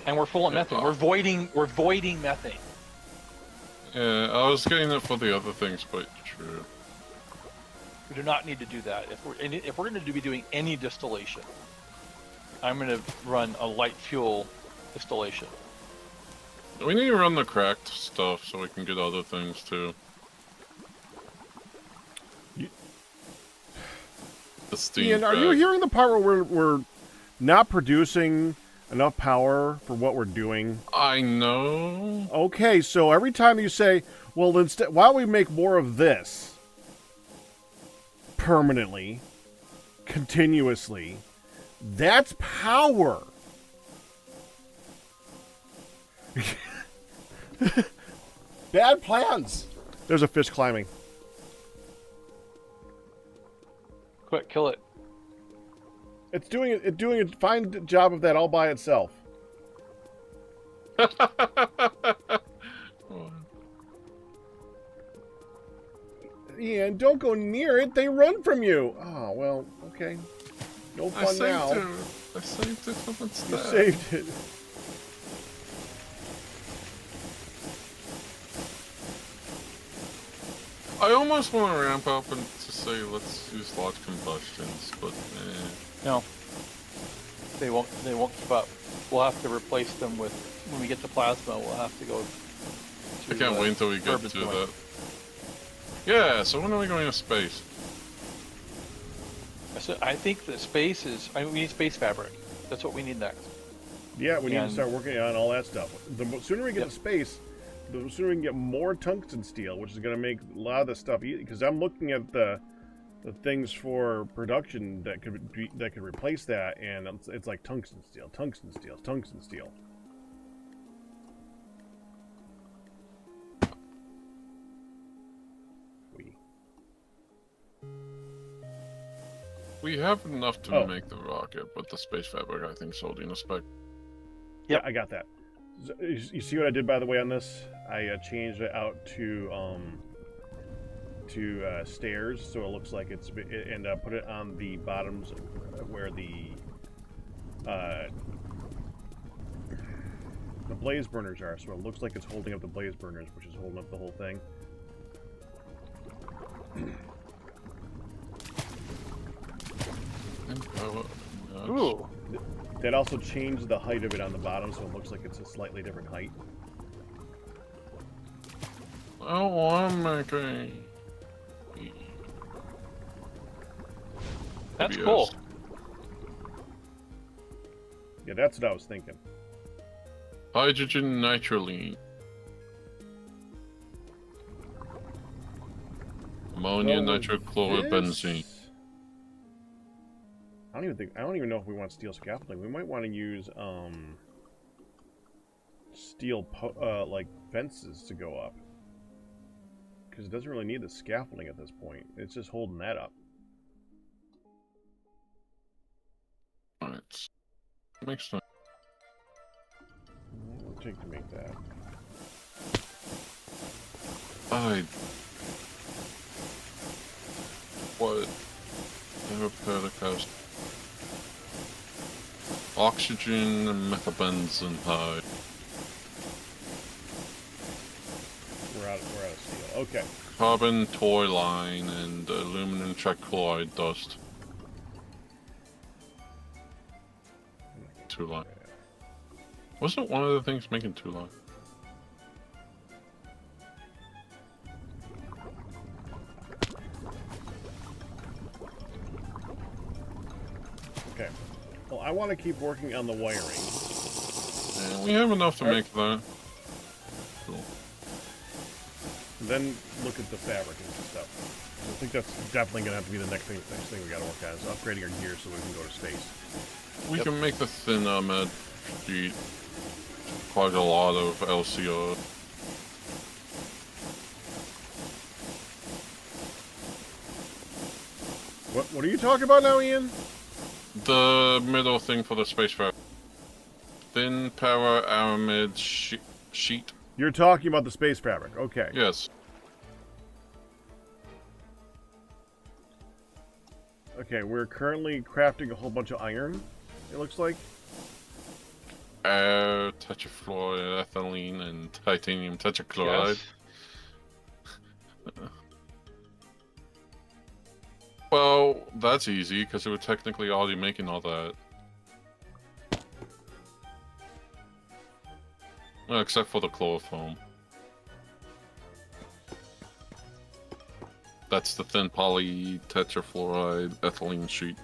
And we're full on methane. We're voiding methane. Yeah, I was getting it for the other things, but true. We do not need to do that. If we're going to be doing any distillation, I'm going to run a light fuel distillation. We need to run the cracked stuff so we can get other things too. The steam. Ian, are you hearing the part where we're not producing enough power for what we're doing? I know. Okay, so every time you say, well, instead, why don't we make more of this? Permanently, continuously. That's power. Bad plans. There's a fish climbing. Quick, kill it. It's doing a fine job of that all by itself. Ian, don't go near it. They run from you. Oh, well, okay. No fun now. I saved it from its You death. saved it. I almost want to ramp up and to say let's use large combustions, but No. They won't keep up. We'll have to replace them with, when we get to plasma, we'll have to go to, I can't wait until we get turbines to going. that. Yeah, so when are we going to space? I think that space is, we need space fabric. That's what we need next. Yeah, we need to start working on all that stuff. The sooner we get to space, the sooner we can get more tungsten steel, which is going to make a lot of this stuff easy. Because I'm looking at the things for production that could replace that, and it's like tungsten steel, tungsten steel, tungsten steel. We have enough to Oh. make the rocket, but the space fabric, I think, is holding us back. Yeah, I got that. You see what I did, by the way, on this? I changed it out to stairs, so it looks like it's, and put it on the bottoms where the blaze burners are, so it looks like it's holding up the blaze burners, which is holding up the whole thing. Ooh. That also changed the height of it on the bottom, so it looks like it's a slightly different height. Oh, I'm making. That's Yes. cool. Yeah, that's what I was thinking. Hydrogen nitroline. Ammonia Well, nitrochlorobenzene. I don't even know if we want steel scaffolding. We might want to use steel like fences to go up, because it doesn't really need the scaffolding at this point. It's just holding that up. Alright. Makes sense. What would it take to make that? What? Therapeutic oxygen and methylbenzene. We're out of steel. Okay. Carbon toy line and aluminum trichloride dust. Two line. Wasn't one of the things making two line? Okay. Well, I want to keep working on the wiring. Yeah, we have enough to make that. Cool. Then look at the fabric and stuff. I think that's definitely going to have to be the next thing we got to work on, is upgrading our gear so we can go to space. We can make the thin med sheet quite a lot of LCR. What are you talking about now, Ian? The middle thing for the space fabric. Thin power aramid sheet. You're talking about the space fabric. Okay. Yes. Okay, we're currently crafting a whole bunch of iron, it looks like. Air, tetrafluoroethylene, and titanium tetrachloride. Yes. Well, that's easy, because it would technically already making all that. Well, except for the chloroform. That's the thin poly tetrafluoride ethylene sheet.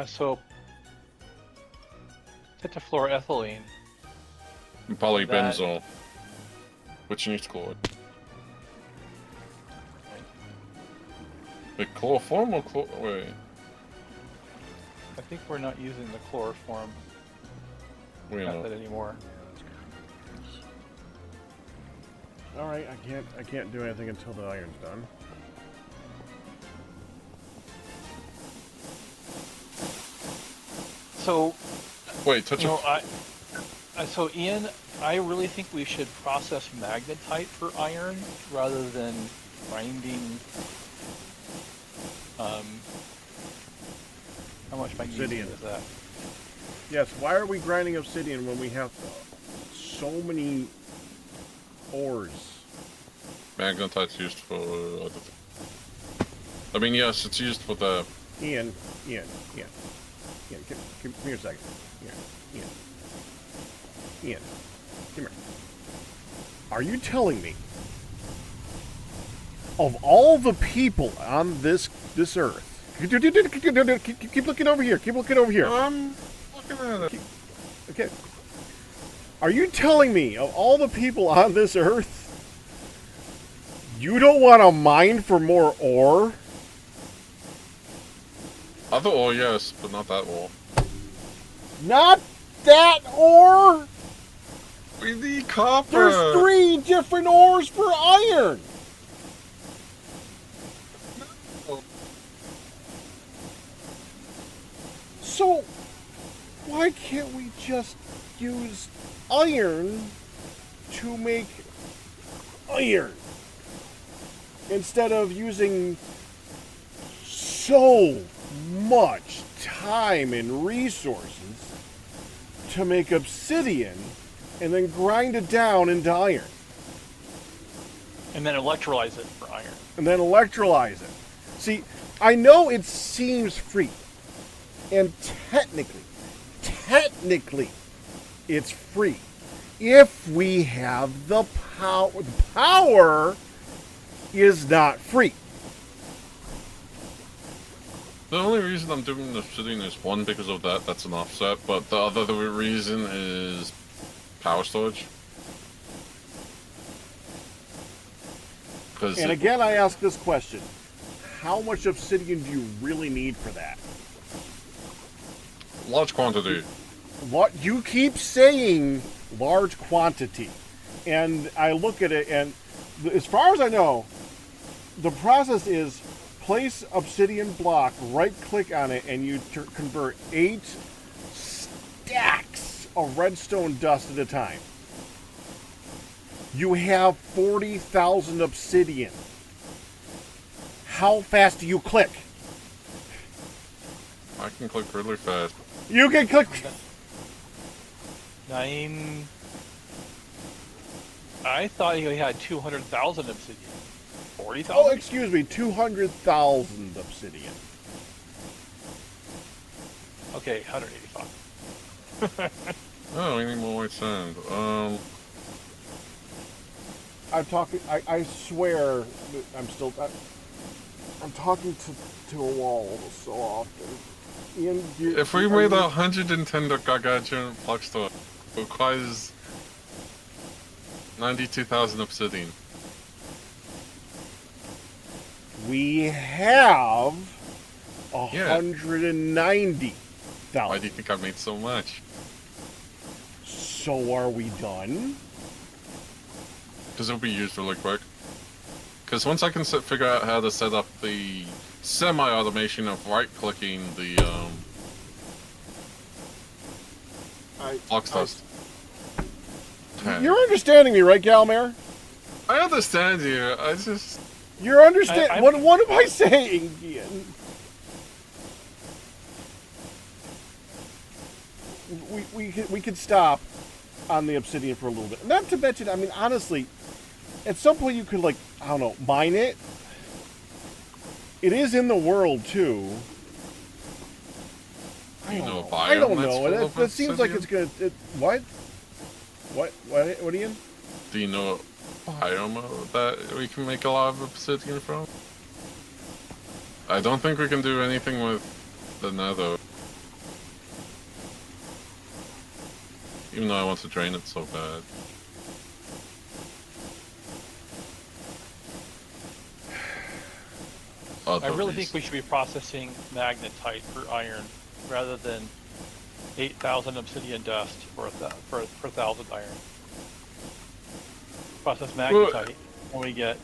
So, tetrafluoroethylene. And polybenzol, which needs chloride. Wait, chloroform or wait? I think we're not using the chloroform Wait, method anymore. All right, I can't do anything until the iron's done. So, Wait, touch you know, so Ian, I really think we should process magnetite for iron rather than grinding. How much magnesium Obsidian. is that? Yes, why are we grinding obsidian when we have so many ores? Magnetite's used for other things. I mean, yes, it's used for the... Ian, come here a second. Ian, come here. Are you telling me, of all the people on this earth, keep looking over here. Keep looking over here. I'm looking at it. Okay. Are you telling me, of all the people on this earth, you don't want to mine for more ore? Other ore, yes, but not that ore. Not that ore? We need copper. There's 3 different ores for iron. So, why can't we just use iron to make iron instead of using so much time and resources to make obsidian and then grind it down into iron And then electrolyze it for iron. and then electrolyze it? See, I know it seems free, and technically it's free if we have the power. The power is not free. The only reason I'm doing the obsidian is one, because of that, that's an offset, but the other reason is power storage. And again, I ask this question. How much obsidian do you really need for that? Large quantity. What you keep saying, large quantity. And I look at it, and as far as I know, the process is place obsidian block, right click on it, and you convert 8 stacks of redstone dust at a time. You have 40,000 obsidian. How fast do you click? I can click really fast. You can click. 9. I thought you had 200,000 obsidian. 40,000? Oh, excuse me, 200,000 obsidian. Okay, 185. Oh, we need more white sand. I'm talking. I swear, that I'm talking to a wall so often. Ian, If we made 110 gargantuan block store, it requires 92,000 obsidian. we have Yeah. 190,000. Why do you think I made so much? So are we done? Because it'll be used really quick. Because once I can figure out how to set up the semi-automation of right-clicking the block dust. You're understanding me, right, Galmare? I understand you. I just... You're understanding. What am I saying, Ian? We could stop on the obsidian for a little bit. Not to mention, I mean, honestly, at some point you could, like, I don't know, mine it. It is in the world, too. I don't know. I don't know. That seems like it's gonna... What? What, Ian? Do you know biome that we can make a lot of obsidian from? I don't think we can do anything with the nether. Even though I want to drain it so bad. I really think we should be processing magnetite for iron rather than 8,000 obsidian dust for 1,000 iron. Process magnetite when we get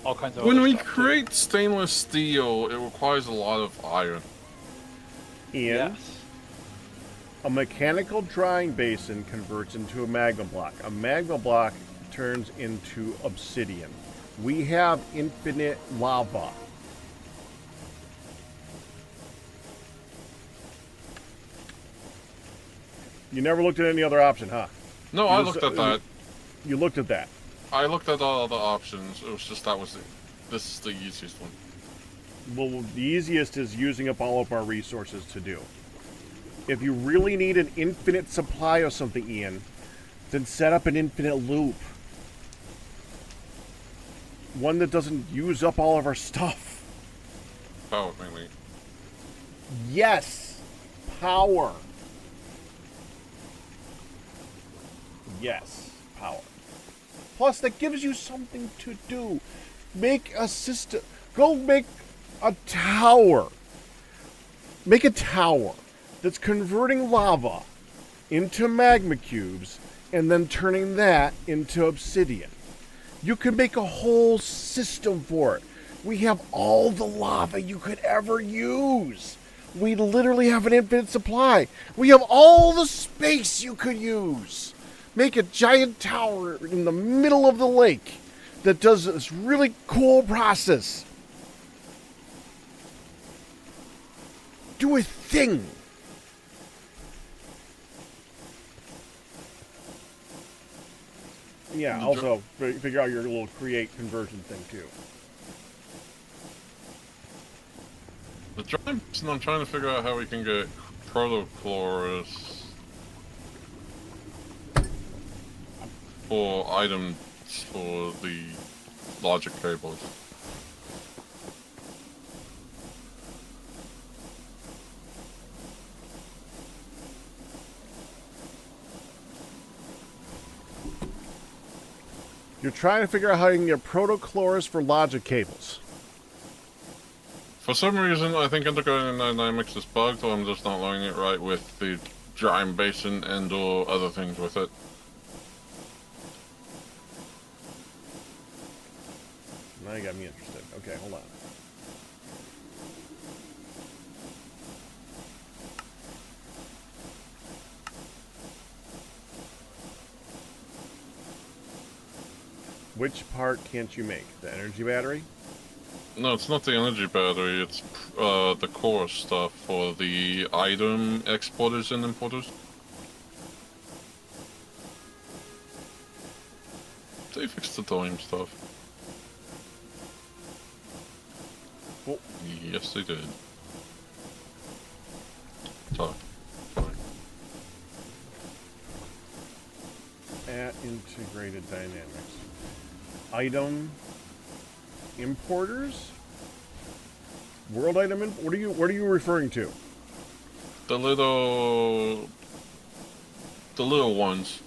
all kinds of When other we stuff, too. create stainless steel, it requires a lot of iron. Ian? Yes. A mechanical drying basin converts into a magma block. A magma block turns into obsidian. We have infinite lava. You never looked at any other option, huh? No, I looked at that. You looked at that. I looked at all the options. It was just this is the easiest one. Well, the easiest is using up all of our resources to do. If you really need an infinite supply of something, Ian, then set up an infinite loop. One that doesn't use up all of our stuff. Power, mainly. Yes. Power. Yes. Power. Plus, that gives you something to do. Make a system. Go make a tower. Make a tower that's converting lava into magma cubes and then turning that into obsidian. You can make a whole system for it. We have all the lava you could ever use. We literally have an infinite supply. We have all the space you could use. Make a giant tower in the middle of the lake that does this really cool process. Do a thing. Yeah, also figure out your little create conversion thing too. The giant basin, I'm trying to figure out how we can get protochlorus for items for the logic cables. You're trying to figure out how you can get protochlorus for logic cables. For some reason, I think integrating dynamics is bugged, or I'm just not learning it right with the giant basin and or other things with it. Now you got me interested. Okay, hold on. Which part can't you make? The energy battery? No, it's not the energy battery, it's the core stuff for the item exporters and importers. They fixed the time stuff. Oh. Yes, they did. Talk. Fine. At integrated dynamics. Item importers? World item what are you referring to? The little ones.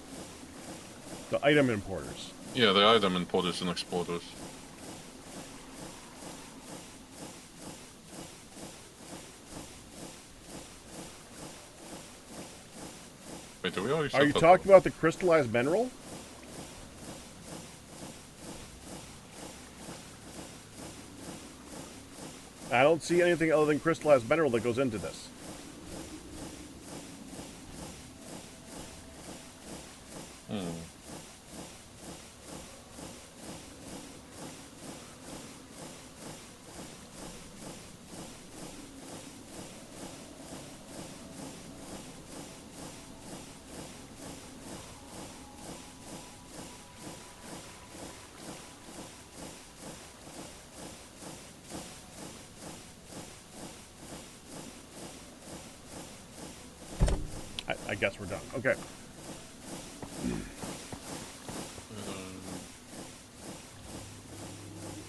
The item importers. Yeah, the item importers and exporters. Wait, do we already Are you talking about the crystallized mineral? I don't see anything other than crystallized mineral that goes into this. I guess we're done. Okay.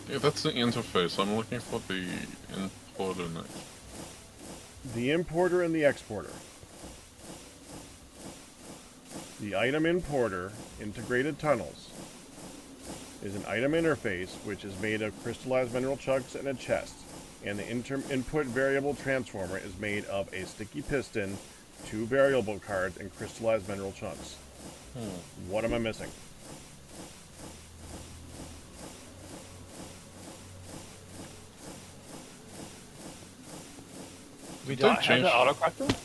Yeah, that's the interface. I'm looking for the importer next. The importer and the exporter. The item importer, integrated tunnels, is an item interface which is made of crystallized mineral chunks and a chest. And the input variable transformer is made of a sticky piston, 2 variable cards, and crystallized mineral chunks. What am I missing? We don't have the autocorrector?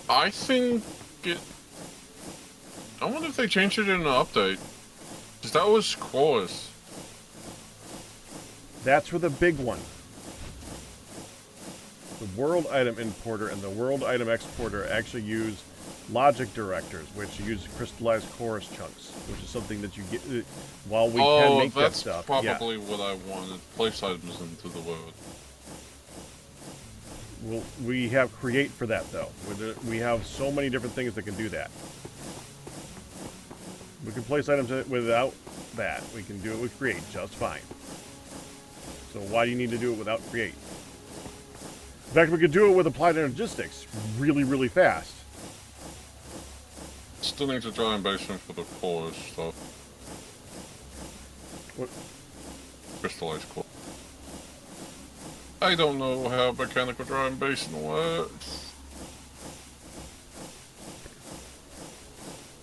I think it... I wonder if they changed it in the update. Because that was coarse. That's for the big one. The world item importer and the world item exporter actually use logic directors, which use crystallized chorus chunks, which is something that you get while we can make that stuff. Oh, that's probably what I wanted. Place items into the world. Well, we have create for that though. We have so many different things that can do that. We can place items without that. We can do it with create just fine. So why do you need to do it without create? In fact, we could do it with applied energistics really, really fast. Still need to try and basin for the cores stuff. What? Crystallized core. I don't know how mechanical drying basin works.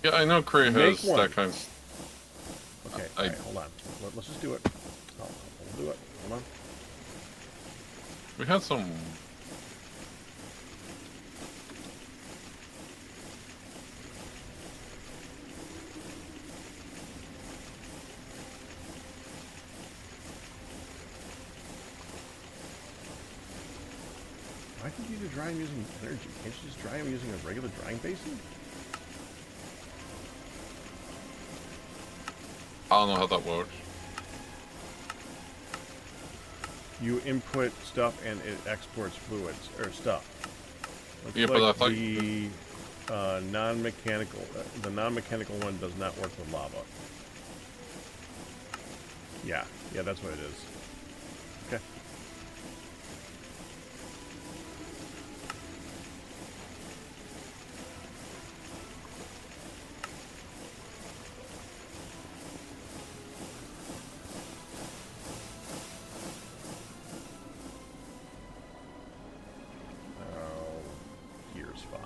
Yeah, I know Cray has that kind of... Okay, all right, hold on. Let's just do it. I'll do it. Hold on. We had some think you need to dry them using energy? Can't you just dry them using a regular drying basin? I don't know how that works. You input stuff and it exports fluids or stuff. Looks Yeah, but I thought the non-mechanical one does not work with lava. Yeah, that's what it is. Okay. Here's fine.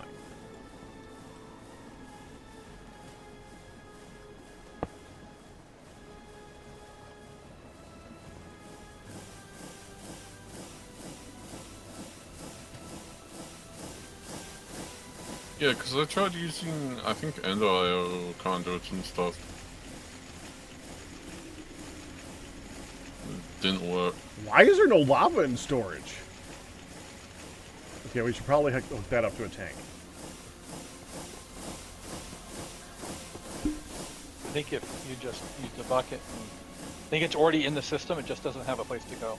Yeah, because I tried using, I think, Ender IO conduits and stuff. It didn't work. Why is there no lava in storage? Okay, we should probably hook that up to a tank. I think if you just use the bucket, I think it's already in the system. It just doesn't have a place to go.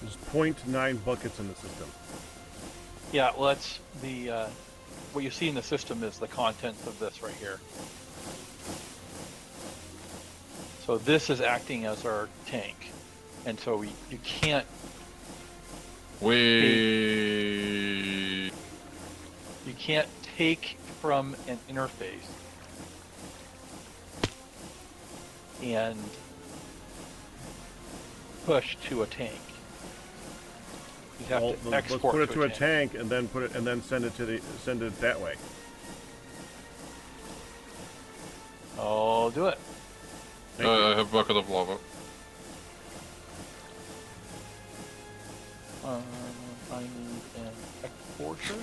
There's 0.9 buckets in the system. Yeah, well, that's the what you see in the system is the contents of this right here. So this is acting as our tank, and so you can't. We. You can't take from an interface and push to a tank. You have Well, to let's export put it to a tank and then send it that way. I'll do it. Thank you. I have a bucket of lava. I need an exporter.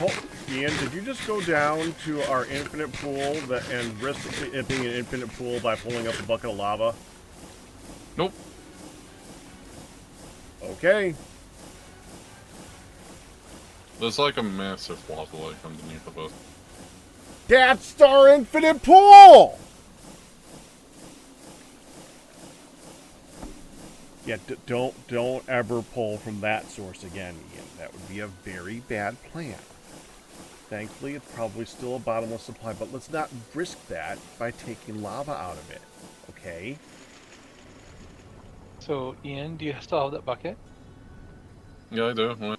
Oh, Ian, did you just go down to our infinite pool and risk it being an infinite pool by pulling up a bucket of lava? Nope. Okay. There's like a massive lava lake underneath of us. That's our infinite pool! Yeah, don't ever pull from that source again, Ian. That would be a very bad plan. Thankfully, it's probably still a bottomless supply, but let's not risk that by taking lava out of it, okay? So, Ian, do you still have that bucket? Yeah, I do.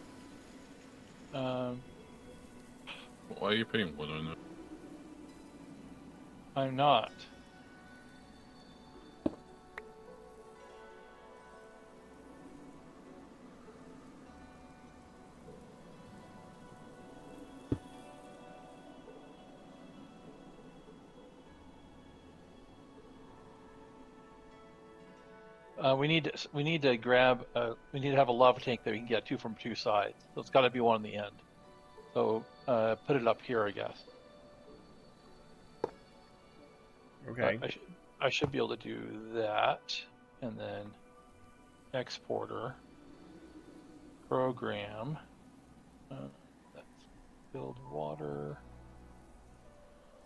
Um, Why are you putting wood in it? I'm not. We need to grab. We need to have a lava tank that we can get to from two sides. So it's got to be one on the end. So put it up here, I guess. Okay. I should be able to do that, and then exporter, program. That's build water.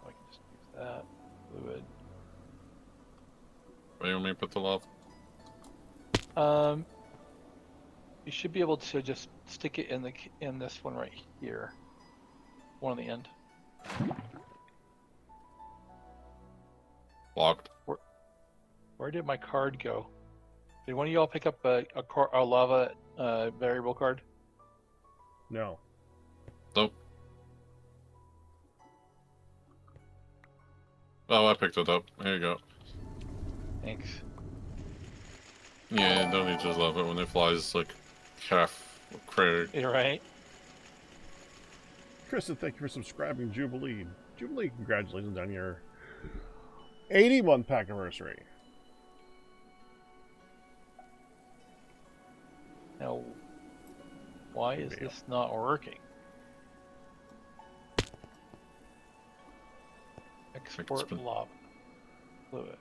I can just use that fluid. Where you want me to put the lava? You should be able to just stick it in this one right here, one on the end. Locked. Where did my card go? Did one of y'all pick up a lava variable card? No. Nope. Oh, I picked it up. Here you go. Thanks. Yeah, don't you just love it when it flies like half crater? You're right. Kristen, thank you for subscribing, Jubilee. Jubilee, congratulations on your 81th pack anniversary. Now, why is this not working? Export lava fluid.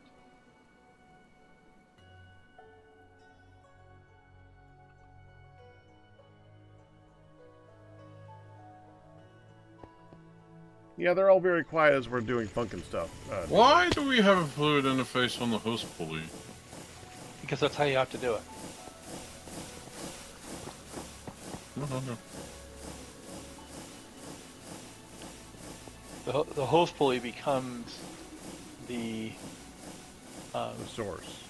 Yeah, they're all very quiet as we're doing funkin' stuff. Why do we have a fluid interface on the host pulley? Because that's how you have to do it. No. The host pulley becomes the The source.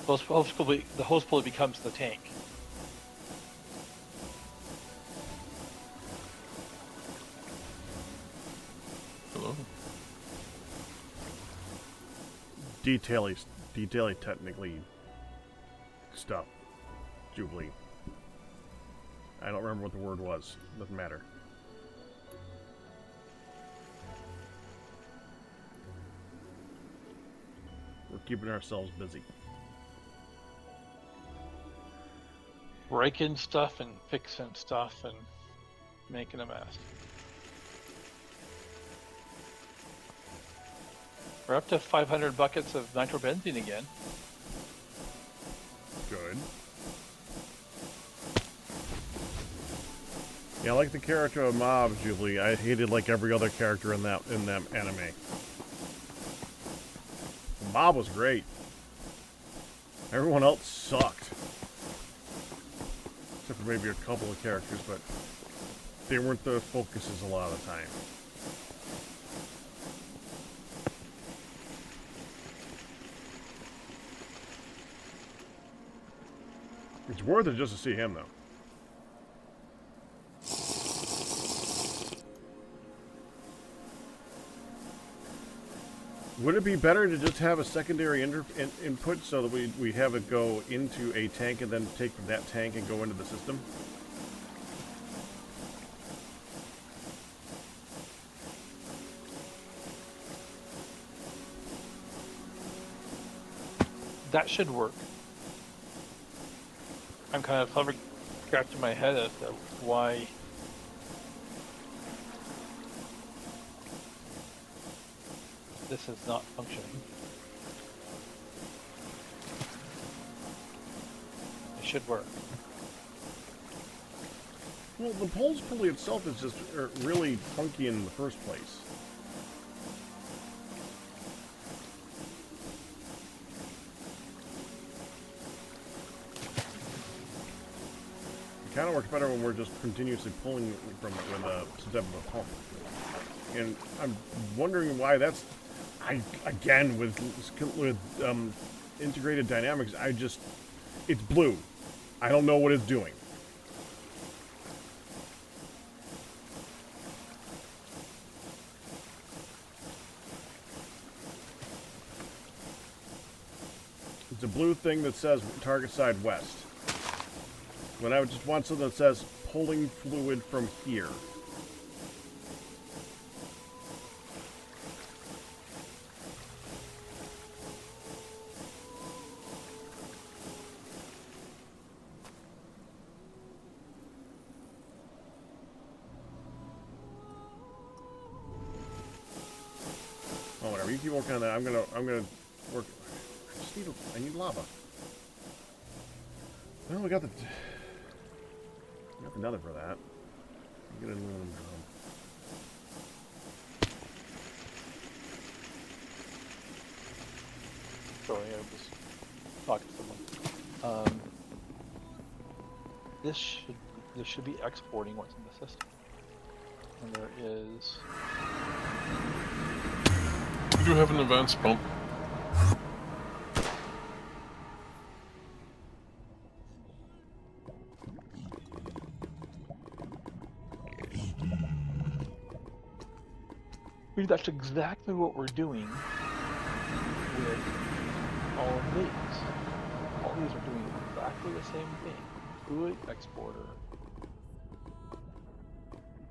the host pulley becomes the tank. Hello? Detaily technically stuff. Jubilee. I don't remember what the word was. Doesn't matter. We're keeping ourselves busy. Breaking stuff and fixing stuff and making a mess. We're up to 500 buckets of nitrobenzene again. Good. Yeah, I like the character of Mob, Jubilee. I hated like every other character in that anime. Mob was great. Everyone else sucked. Except for maybe a couple of characters, but they weren't the focuses a lot of the time. It's worth it just to see him, though. Would it be better to just have a secondary input so that we have it go into a tank and then take from that tank and go into the system? That should work. I'm kind of scratching my head as to why this is not functioning. It should work. Well, the pulse pulley itself is just really funky in the first place. It kind of works better when we're just continuously pulling from it with a step of a pump. And I'm wondering why that's... again, with integrated dynamics, it's blue. I don't know what it's doing. It's a blue thing that says target side west. When I would just want something that says pulling fluid from here. Oh, whatever. You keep working on that. I'm gonna work. I need lava. Well, we got the nothing for that. Get an aluminum drum. Sorry, I was talking to someone. This should be exporting what's in the system. And there is. We do have an advanced pump. That's exactly what we're doing with all of these. All these are doing exactly the same thing. Fluid exporter.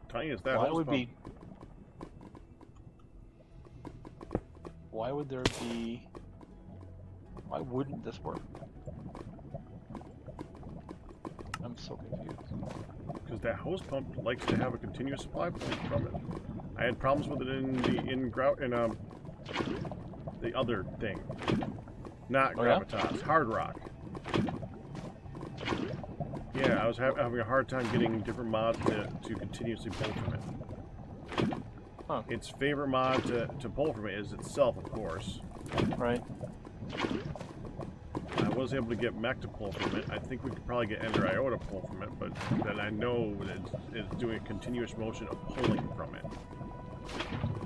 Tiny as that. Why hose would pump. be? Why would there be? Why wouldn't this work? I'm so confused. Because that hose pump likes to have a continuous supply from it. I had problems with it in the other thing, not Oh, yeah? Gravitas, Hard Rock. Yeah, I was having a hard time getting different mods to continuously pull from it. Huh. Its favorite mod to pull from it is itself, of course. Right. I was able to get Mech to pull from it. I think we could probably get Ender IO to pull from it, but then I know that it's doing a continuous motion of pulling from it.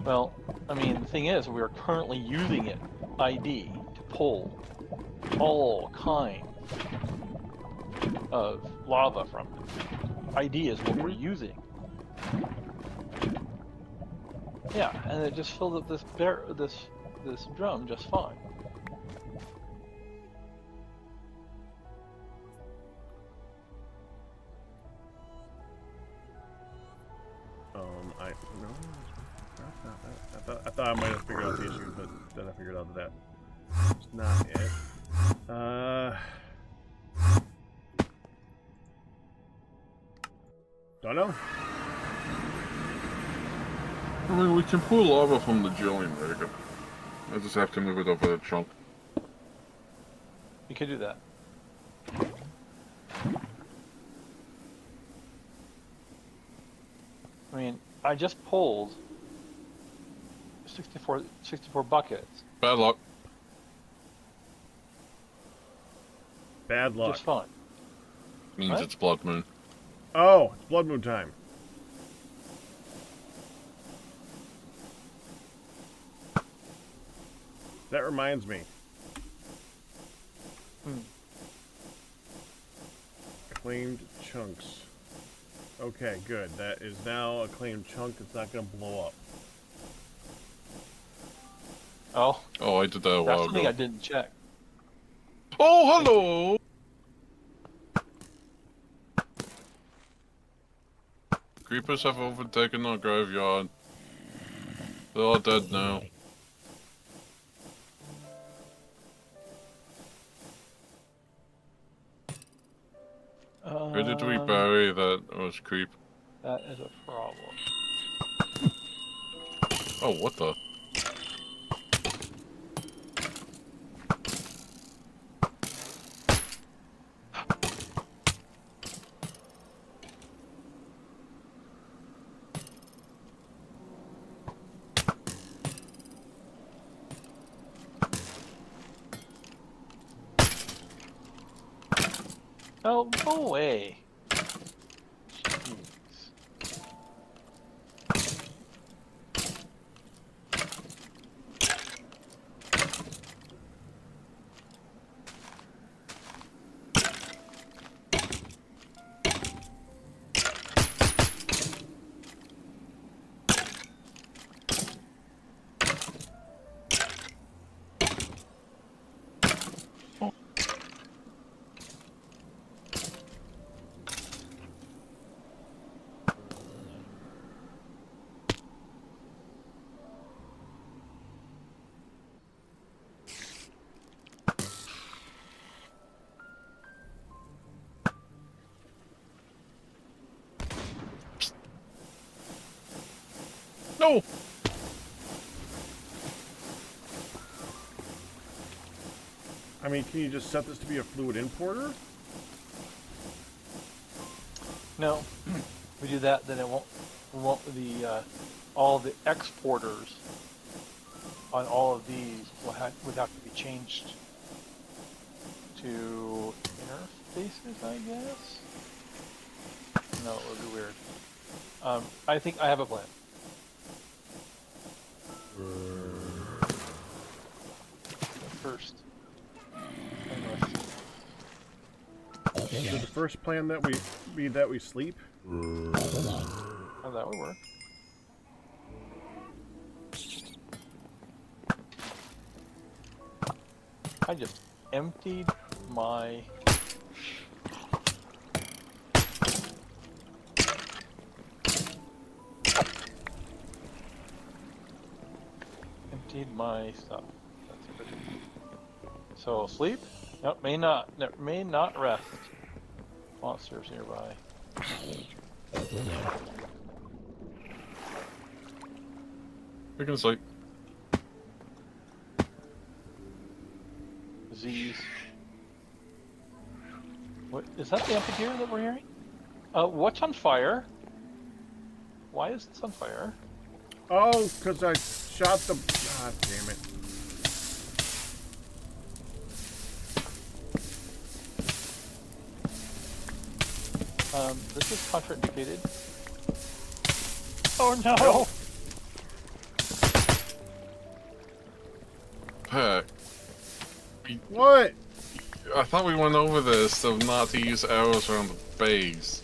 Well, I mean, the thing is, we are currently using it, ID, to pull all kinds of lava from it. ID is what we're using. Yeah, and it just filled up this drum just fine. I thought I might have figured out the issue, but then I figured out that that's not it. Don't know. I mean, we can pull lava from the drilling rig. I just have to move it over the chunk. You could do that. I mean, I just pulled 64 buckets. Bad luck. Bad luck. Just fine. Means What? it's blood moon. Oh, it's Blood Moon time. That reminds me. Claimed chunks. Okay, good. That is now a claimed chunk that's not going to blow up. Oh, Oh, I did that a that's while something ago. I didn't check. Oh, hello! Creepers have overtaken our graveyard. They're all dead now. Where did we bury that was creep? That is a problem. Oh, what the? Oh, go away. Jeez. No! I mean, can you just set this to be a fluid importer? No, if we do that, then it won't. All the exporters on all of these would have to be changed to interfaces, I guess. No, it would be weird. I think I have a plan. First, Is it the first plan that we sleep? oh, that would work. I just emptied my stuff. That's good. So sleep? Nope, may not rest. Monsters nearby. We can sleep. Z's. What is that? The amphitheater that we're hearing? What's on fire? Why is this on fire? Oh, because I shot the... God damn it. This is contraindicated. Oh no! Nope. Heck. What? I thought we went over this of not to use arrows around the base.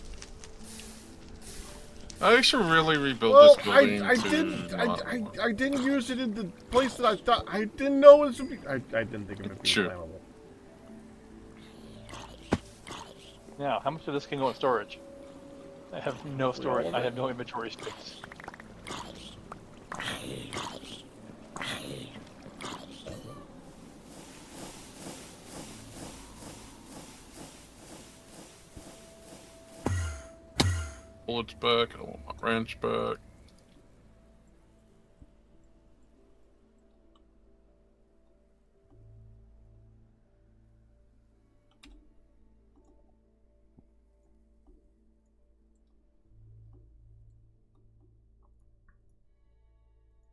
I should really rebuild Well, this building I didn't use it in the place that I thought. I didn't know it was... I didn't think of it being Sure. flammable. Now, how much of this can go in storage? I have no storage. of I it. have no inventory space. Bullets back. I want my wrench back.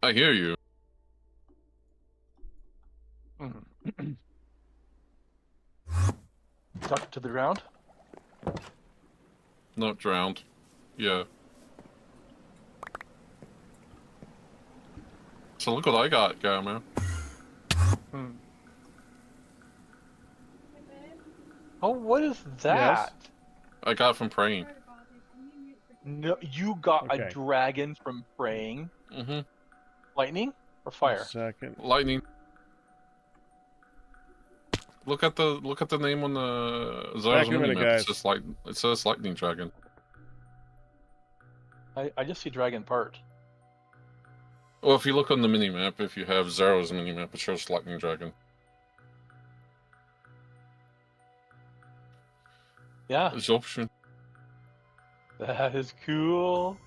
I hear you. Talk to the ground. Not drowned. Yeah. So look what I got, Gamer. Oh, what is that? I got it from praying. No, you got Okay. a dragon from praying. Mm-hmm. Lightning or fire? Second. Lightning. Look at the name on the Back Zara's in a minute, minimap. guys. It says lightning dragon. I just see dragon part. Well, if you look on the minimap, if you have Zara's minimap, it shows lightning dragon. Yeah, It's option. that is cool.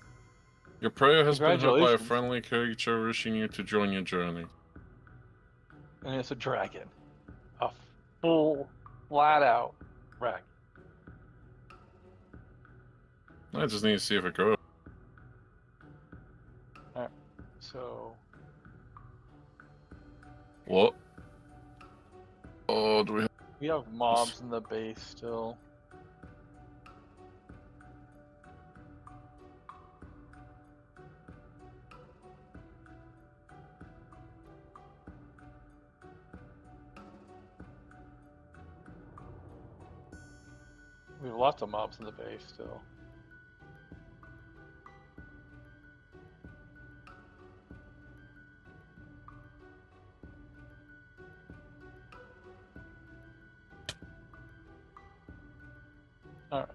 Your prayer has been heard by a Congratulations. friendly creature wishing you to join your journey. And it's a dragon. A full, flat out dragon. I just need to see if it grows. So, What? Oh, do we have... we have mobs in the base still. We have lots of mobs in the base still. Alright.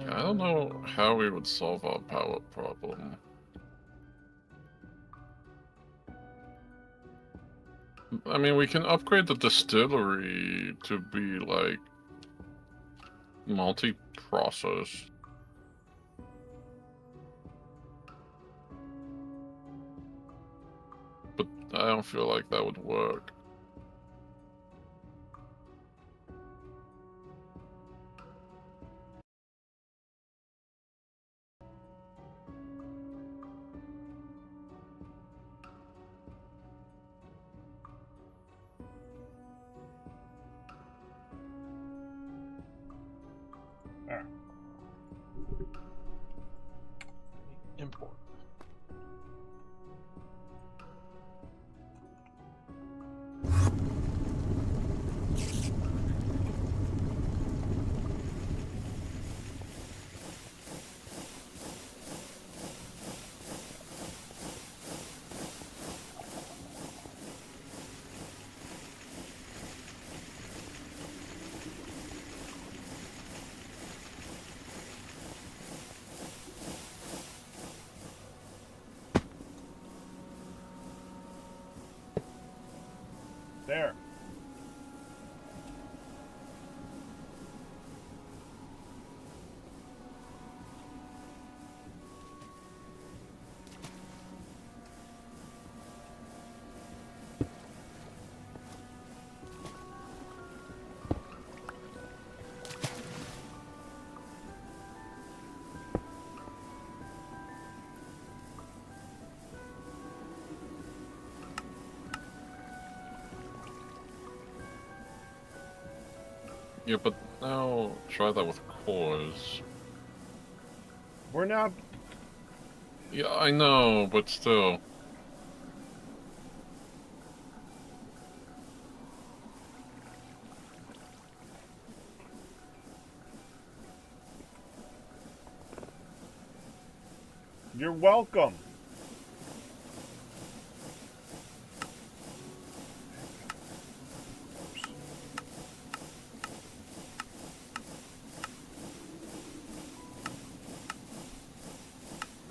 I don't know how we would solve our power problem. I mean, we can upgrade the distillery to be, like, multi-process. But I don't feel like that would work. Import. There. Yeah, but now try that with cores. We're not. Yeah, I know, but still. You're welcome.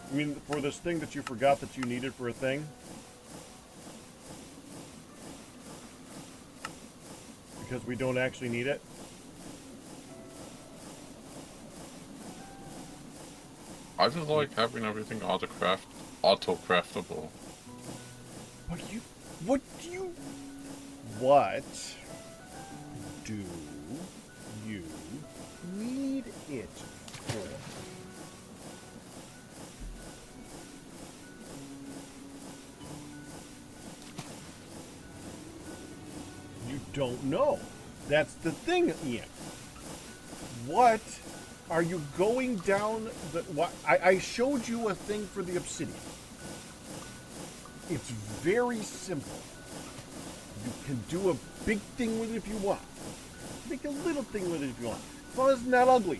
I mean, for this thing that you forgot that you needed for a thing? Because we don't actually need it? I just like having everything auto-craftable. What do you need it for? You don't know. That's the thing, Ian. What are you going down the... What, I showed you a thing for the obsidian. It's very simple. You can do a big thing with it if you want. Make a little thing with it if you want. As long as it's not ugly.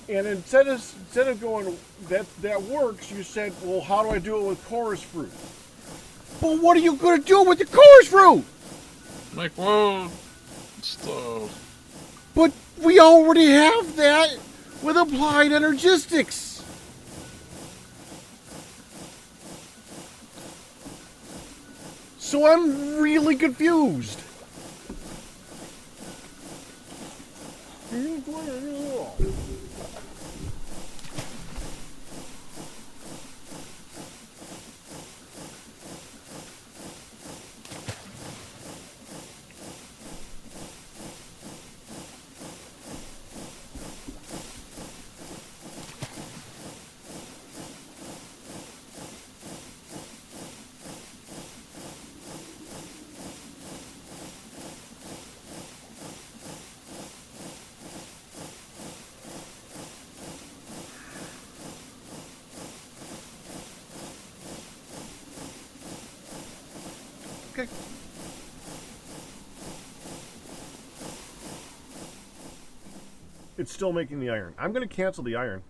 And instead of going, that works, you said, well, how do I do it with chorus fruit? But what are you going to do with the chorus fruit? Make road stuff. But we already have that with applied energistics. So I'm really confused. Okay. It's still making the iron. I'm going to cancel the iron.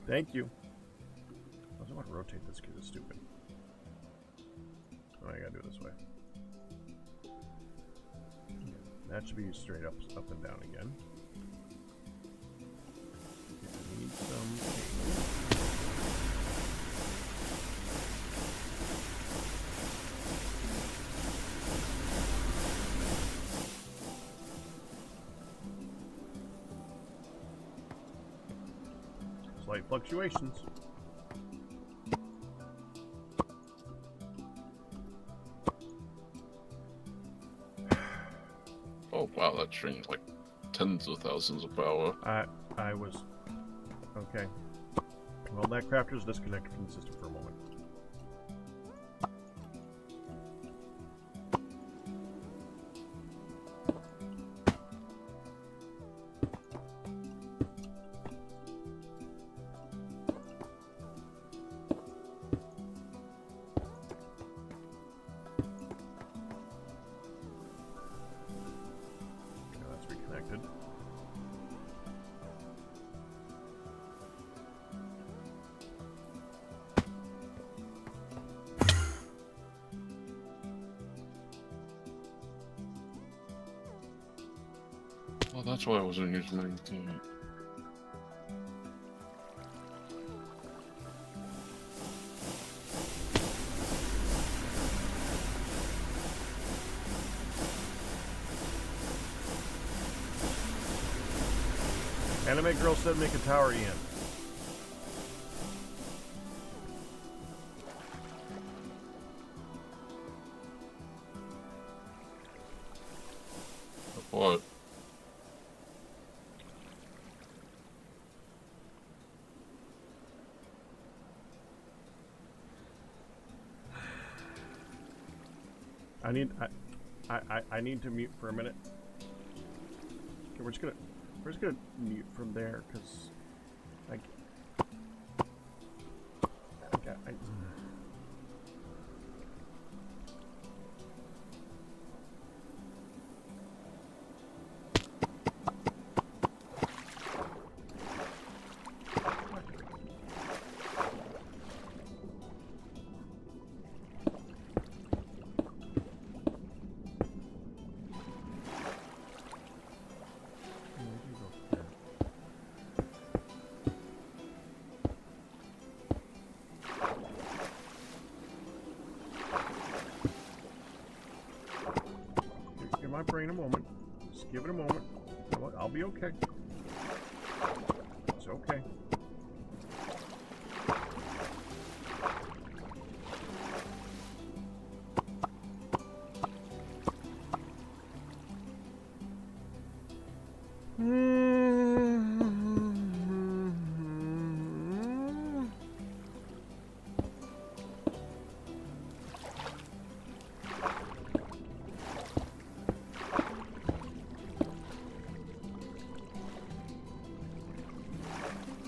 Thank you. I don't want to rotate this because it's stupid. Oh, I got to do it this way. That should be straight up and down again. I need some cable. Slight fluctuations. Oh wow, that train's like tens of thousands of power. I was okay. Well, that crafter's disconnected from the system for a moment. Reconnected. Well, that's why I wasn't using anything. Anime girl said make a tower, Ian. What? I need to mute for a minute. Okay, we're just gonna mute from there because like okay, give my brain a moment. Just give it a moment. I'll be okay. It's okay.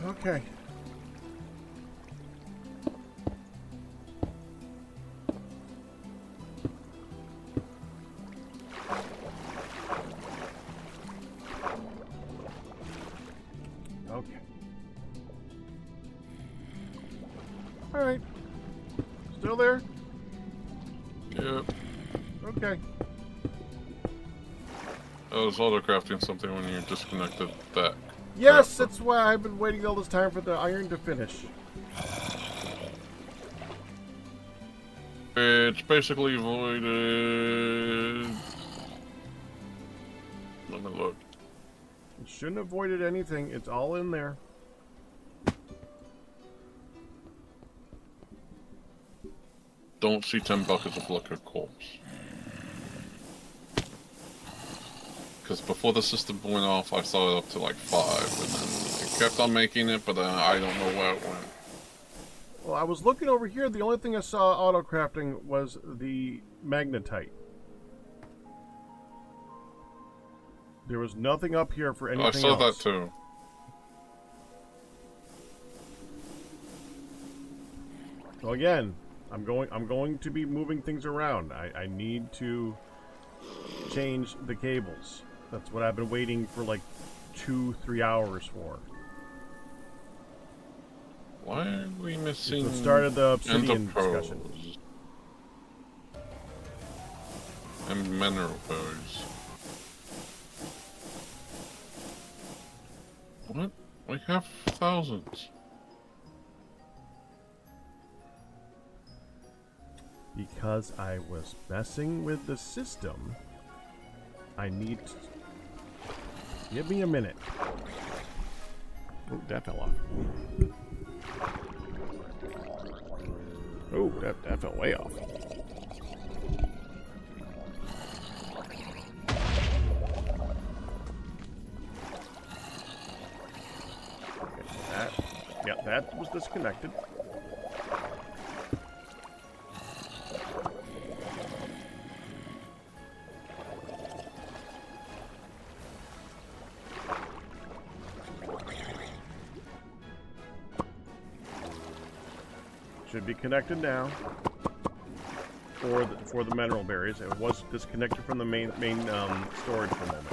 Okay. Okay. All right. Still there? Yep. Okay. I was auto-crafting something when you disconnected that. Yes, that's why I've been waiting all this time for the iron to finish. It's basically voided. Let me look. It shouldn't have voided anything. It's all in there. Don't see 10 buckets of liquid coals. Because before the system went off, I saw it up to like 5, and then it kept on making it, but I don't know where it went. Well, I was looking over here. The only thing I saw auto-crafting was the magnetite. There was nothing up here for anything else. I saw that too. So again, I'm going to be moving things around. I need to change the cables. That's what I've been waiting for like 2-3 hours for. Why are we missing? It started the obsidian discussion. And mineral berries. What? We have thousands. Because I was messing with the system, I need to... Give me a minute. Oh, that fell off. Oh, that fell way off. Okay, that was disconnected. Should be connected now for the mineral berries. It was disconnected from the main storage for a moment.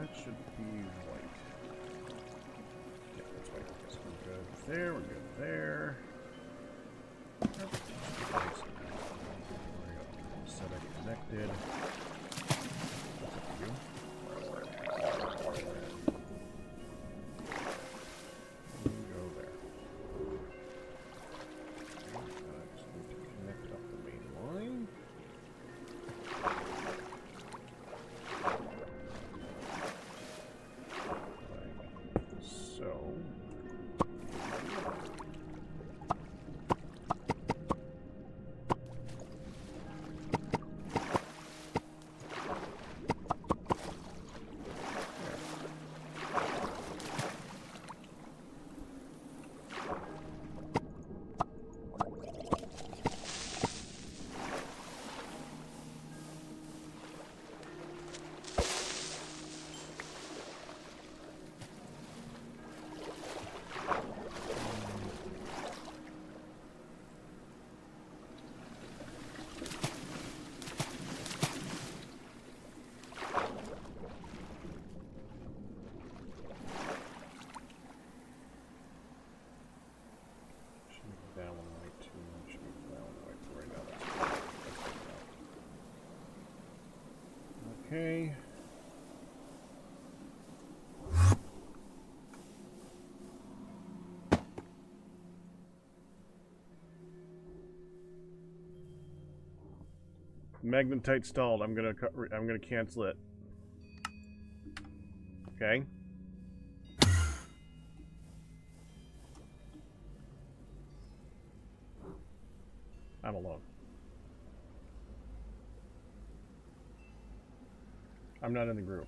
That should be white. Yeah, that's white. Okay, so we're good there, we're good there. There we go. Set it connected. What's up to you? Go there. Just need to connect up the main line. So. That one white too much. That one white for right now. That's okay. Magnetite stalled. I'm gonna cancel it. Okay. I'm alone. I'm not in the group.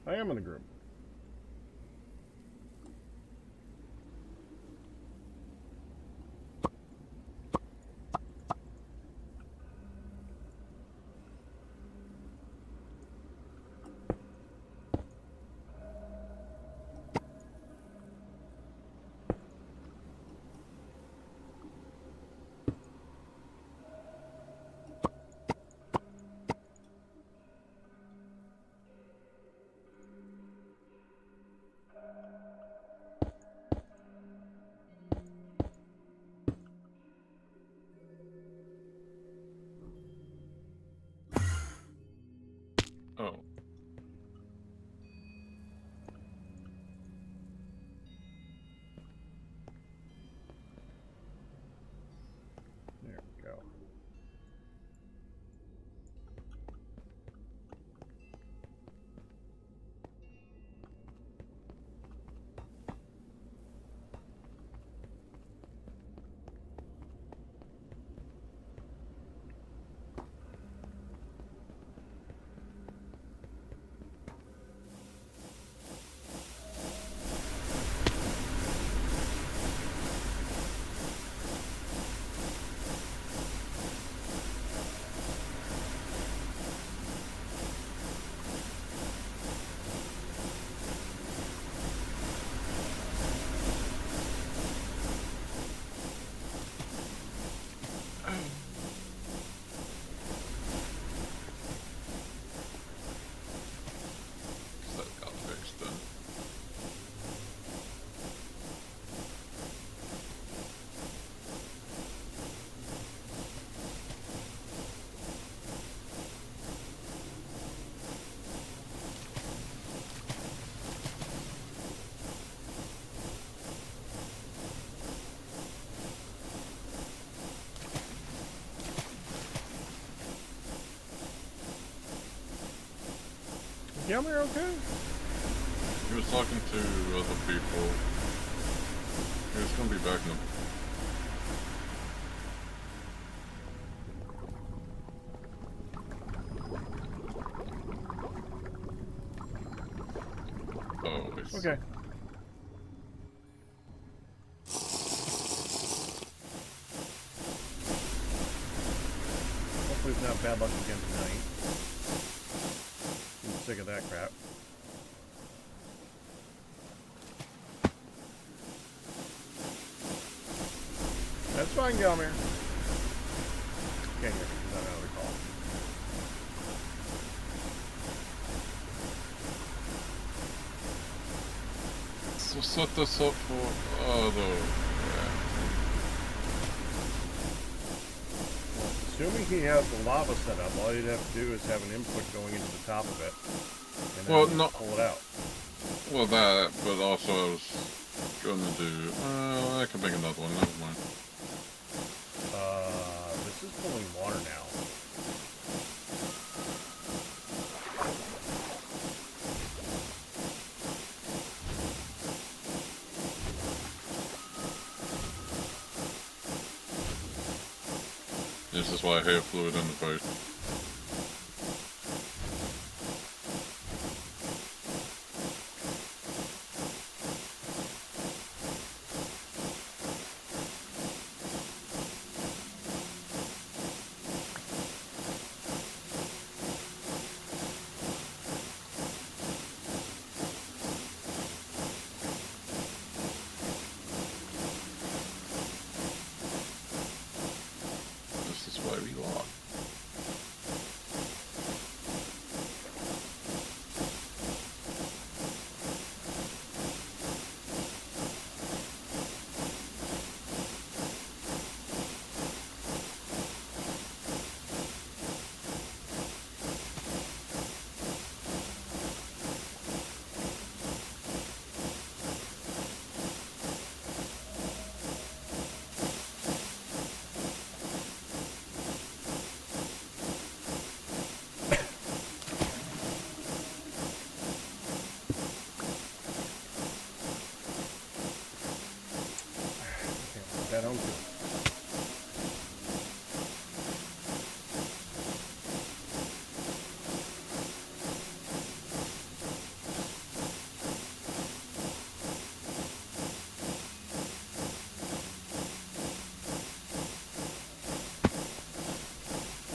I am in the group. Oh. There we go. That got fixed then. Yeah, we're okay. He was talking to other people. He was gonna be back in a... Oh, I see. Okay. Hopefully it's not bad luck again tonight. I'm sick of that crap. That's fine, Gelmir. Can't hear me because I'm out of the call. set this up for other. Assuming he has the lava set up, all you'd have to do is have an input going into the top of it, and then Well, just no. pull it out. Well, that, but also I was gonna do. I can make another one. Never mind. This is pulling water now. This is why I have fluid in the boat. This is why we lock. That home too.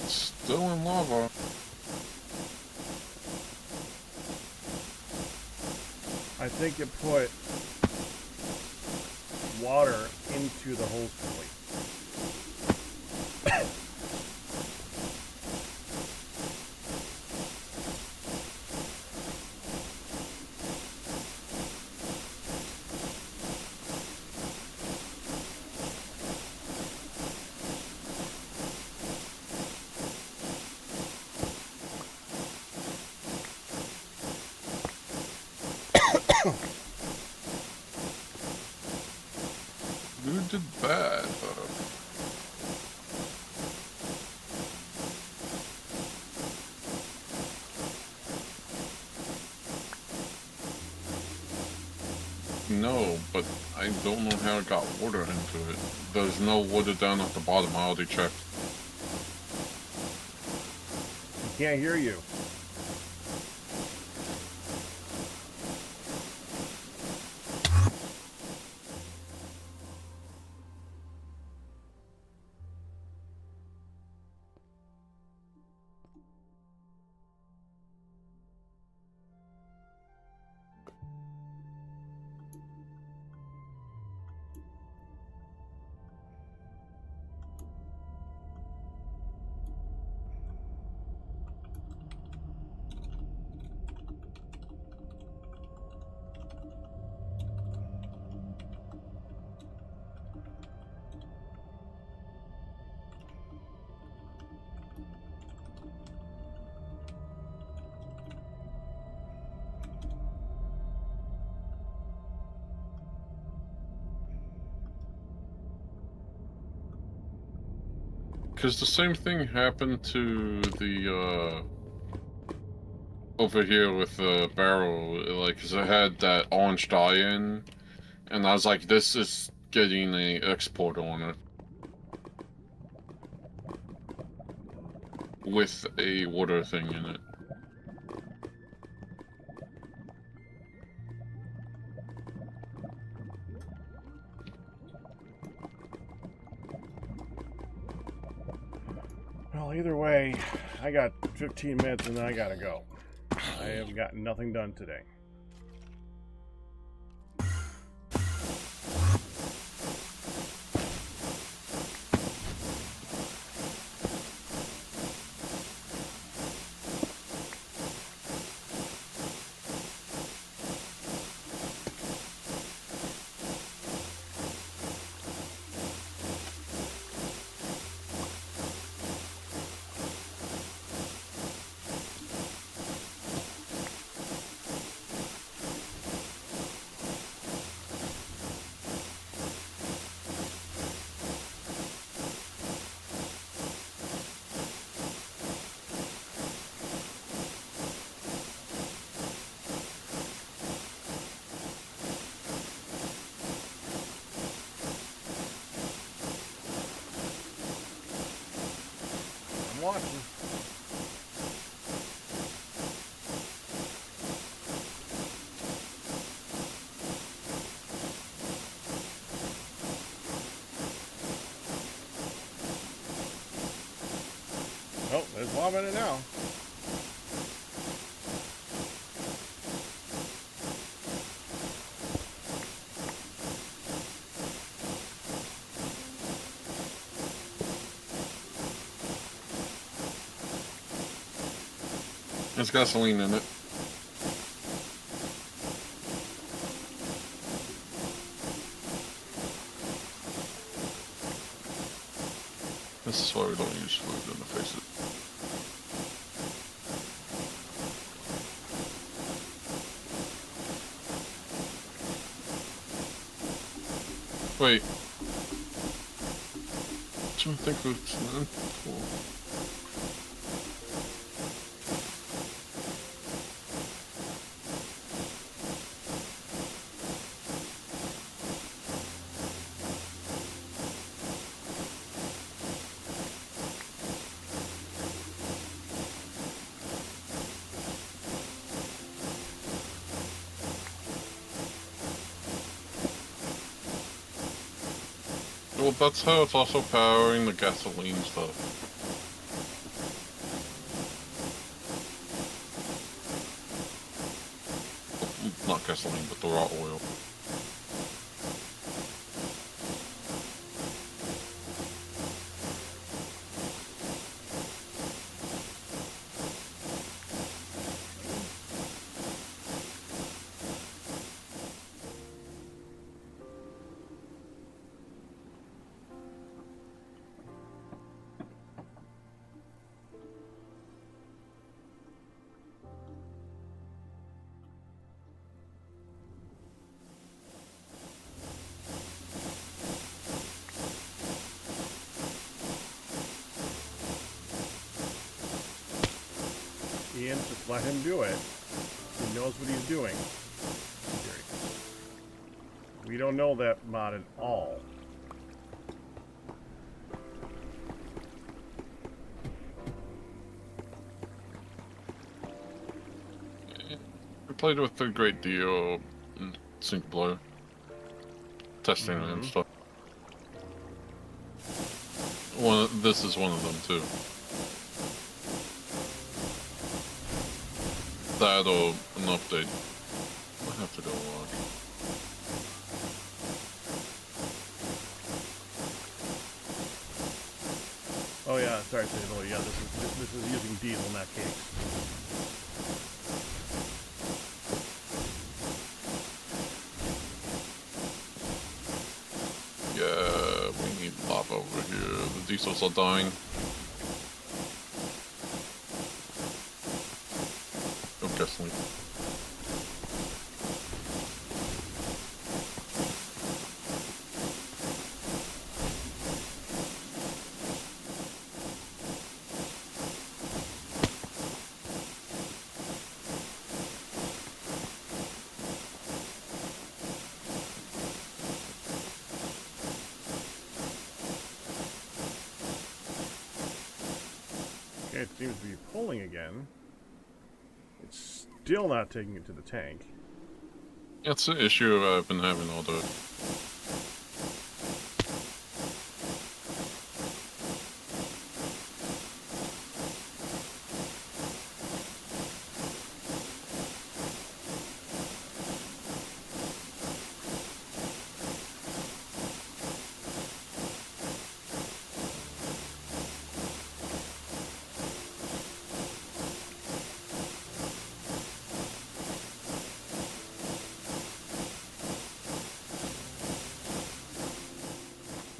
Still in lava. I think it put water into the hose pulley. You did bad. No, but I don't know how it got water into it. There's no water down at the bottom. I already checked. Can't hear you. Because the same thing happened to the, over here with the barrel, like, 'cause it had that orange dye in, and I was like, this is getting a export on it. With a water thing in it. Well, either way, I got 15 minutes and then I gotta go. I have got nothing done today. I'm in it now. There's gasoline in it. This is why we don't use food in the face it. Wait. Do you think it's cool? Well, that's how it's also powering the gasoline stuff. Not gasoline, but the raw oil. Ian, just let him do it. He knows what he's doing. We don't know that mod at all. I played with a great deal in Sync Blur. Testing it and stuff. This is one of them too. That or an update. I have to go watch. Oh yeah, sorry, Sable. Yeah, this is using diesel, not cakes. Yeah, we need lava over here. The diesels are dying. Gasoline. Okay, it seems to be pulling again. It's still not taking it to the tank. That's an issue I've been having all day.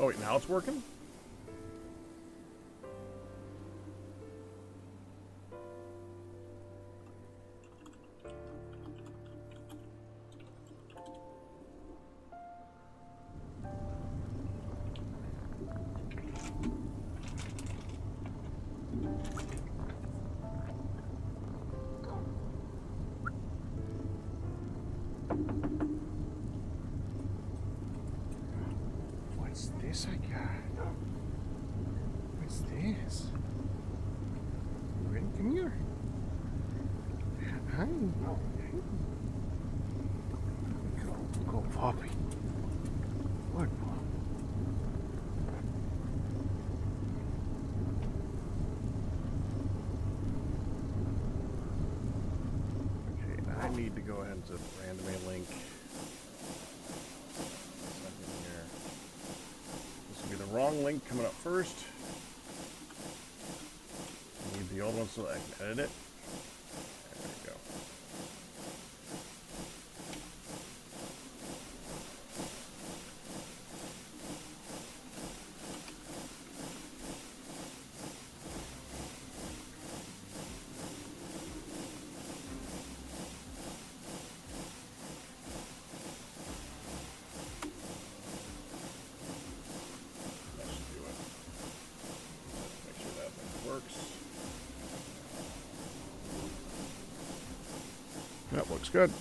Oh wait, now it's working? What's this I got? What's this? You ready? Come here. Hi. Go, puppy. Good puppy. Unzip, randomly link. Second here. This will be the wrong link coming up first. Need the old one so that I can edit it. There we go. That should do it. Make sure that thing works. That looks good.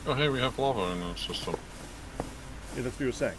Oh, hey, we have lava in the system. Yeah, that's what you were saying.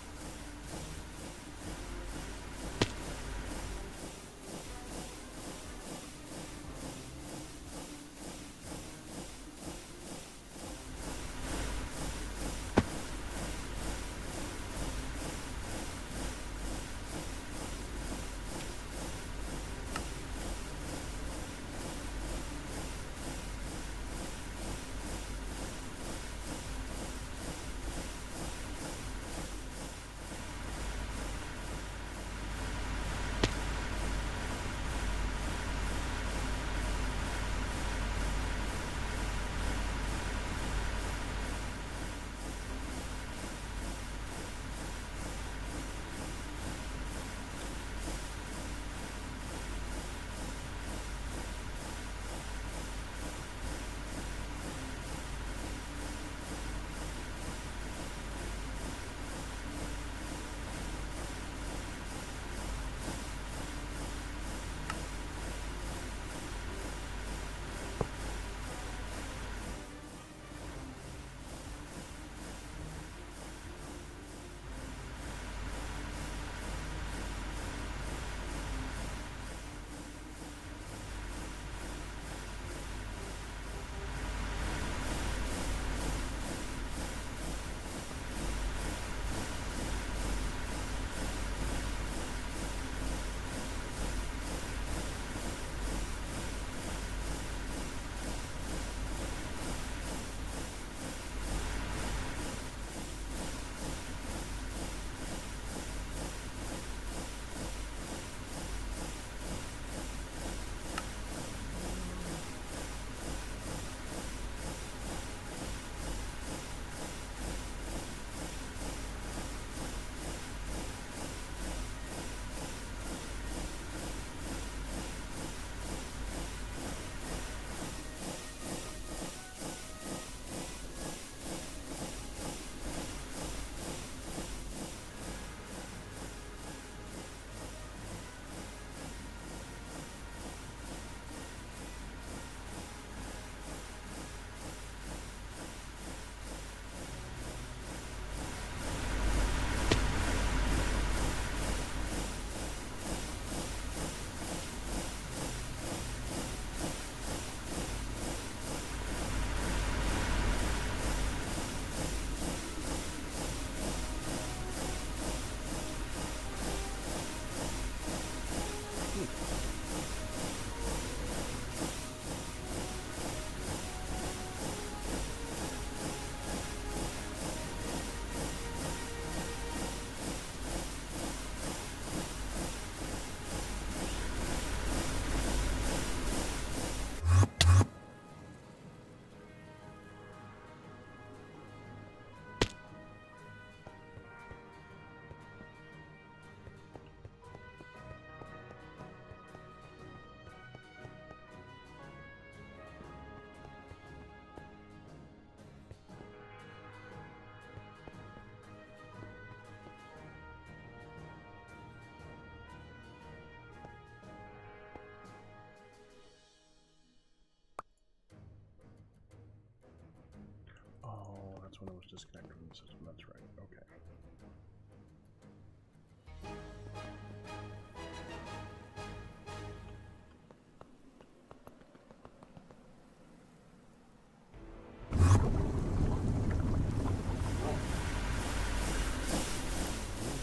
That's when it was disconnected from the system. That's right. Okay.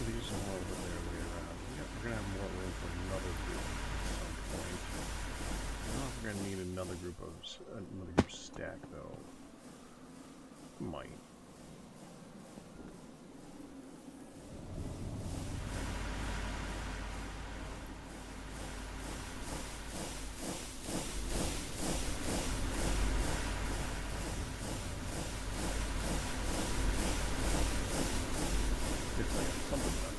These are all over there way around. Yep, we're gonna have more room for another group at some point. I don't know if we're gonna need another group stack though. Might. It's like something done.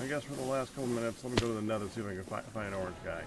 I guess for the last couple minutes, let me go to the nether, see if I can find an orange guy.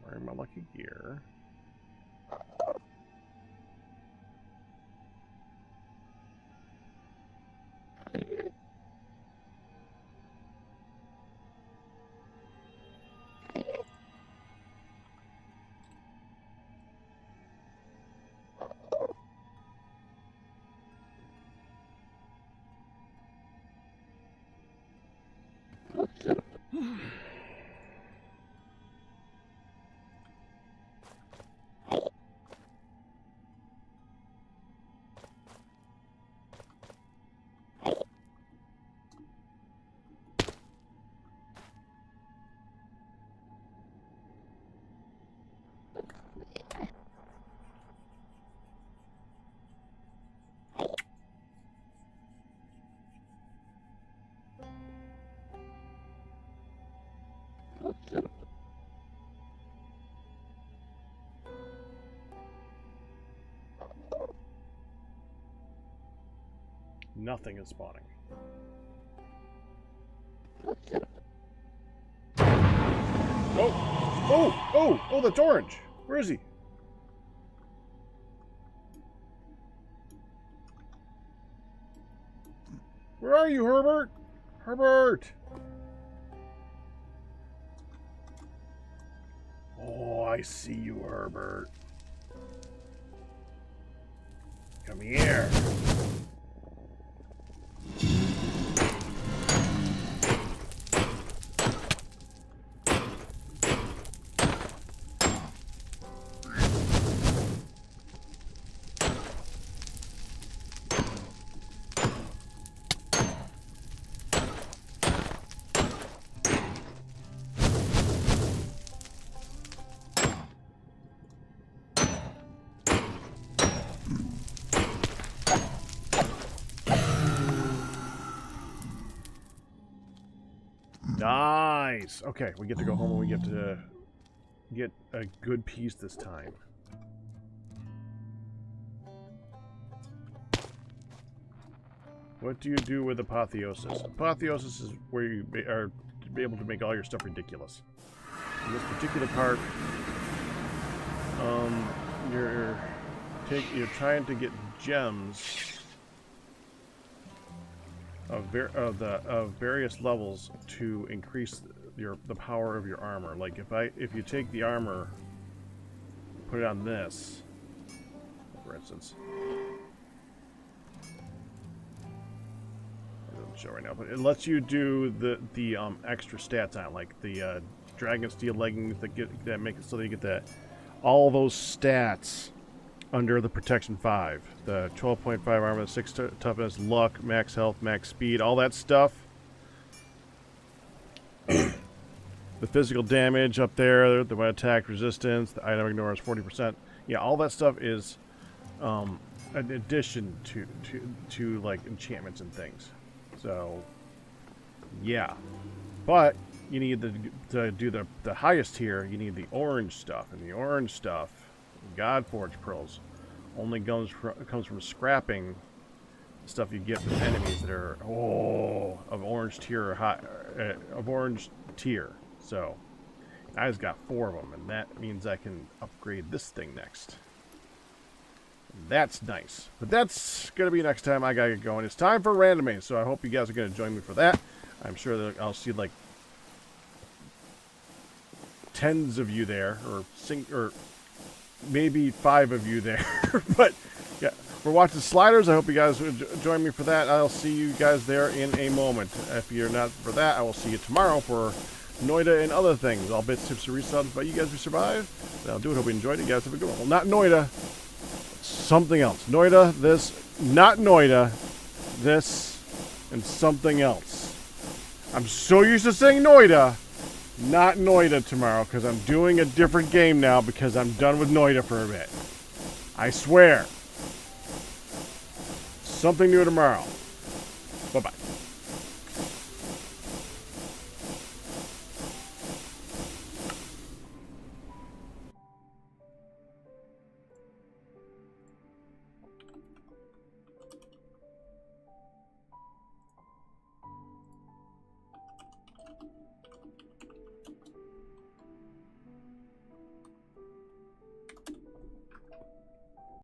Wearing my lucky gear. Nothing is spawning. Oh, that's orange. Where is he? Where are you, Herbert? Herbert! Oh, I see you, Herbert. Come here. Nice. Okay, we get to go home and we get to get a good piece this time. What do you do with apotheosis? Apotheosis is where you are able to make all your stuff ridiculous. In this particular part, you're trying to get gems of various levels to increase the power of your armor. Like if you take the armor, put it on this, for instance. It doesn't show right now, but it lets you do the extra stats on it, like the dragon steel leggings that make it so that you get all those stats under the protection 5. The 12.5 armor, 6 toughness, luck, max health, max speed, all that stuff. The physical damage up there, the attack resistance, the item ignores 40%. Yeah, all that stuff is an addition to like enchantments and things. So, yeah. But you need to do the highest tier, you need the orange stuff. And the orange stuff, Godforge pearls, only comes from scrapping stuff you get from enemies that are of orange tier or high, of orange tier. So I just got 4 of them, and that means I can upgrade this thing next. That's nice. But that's gonna be next time. I gotta get going. It's time for randoming, so I hope you guys are gonna join me for that. I'm sure that I'll see like tens of you there, or maybe 5 of you there. But yeah, we're watching Sliders. I hope you guys would join me for that. I'll see you guys there in a moment. If you're not for that, I will see you tomorrow for Noita and other things. All bits, tips, and resubs by you guys who survived. That'll do it. Hope you enjoyed it. You guys have a good one. Well, not Noita. Something else. Noita, this. Not Noita. This. And something else. I'm so used to saying Noita. Not Noita tomorrow, because I'm doing a different game now because I'm done with Noita for a bit. I swear. Something new tomorrow. Bye-bye.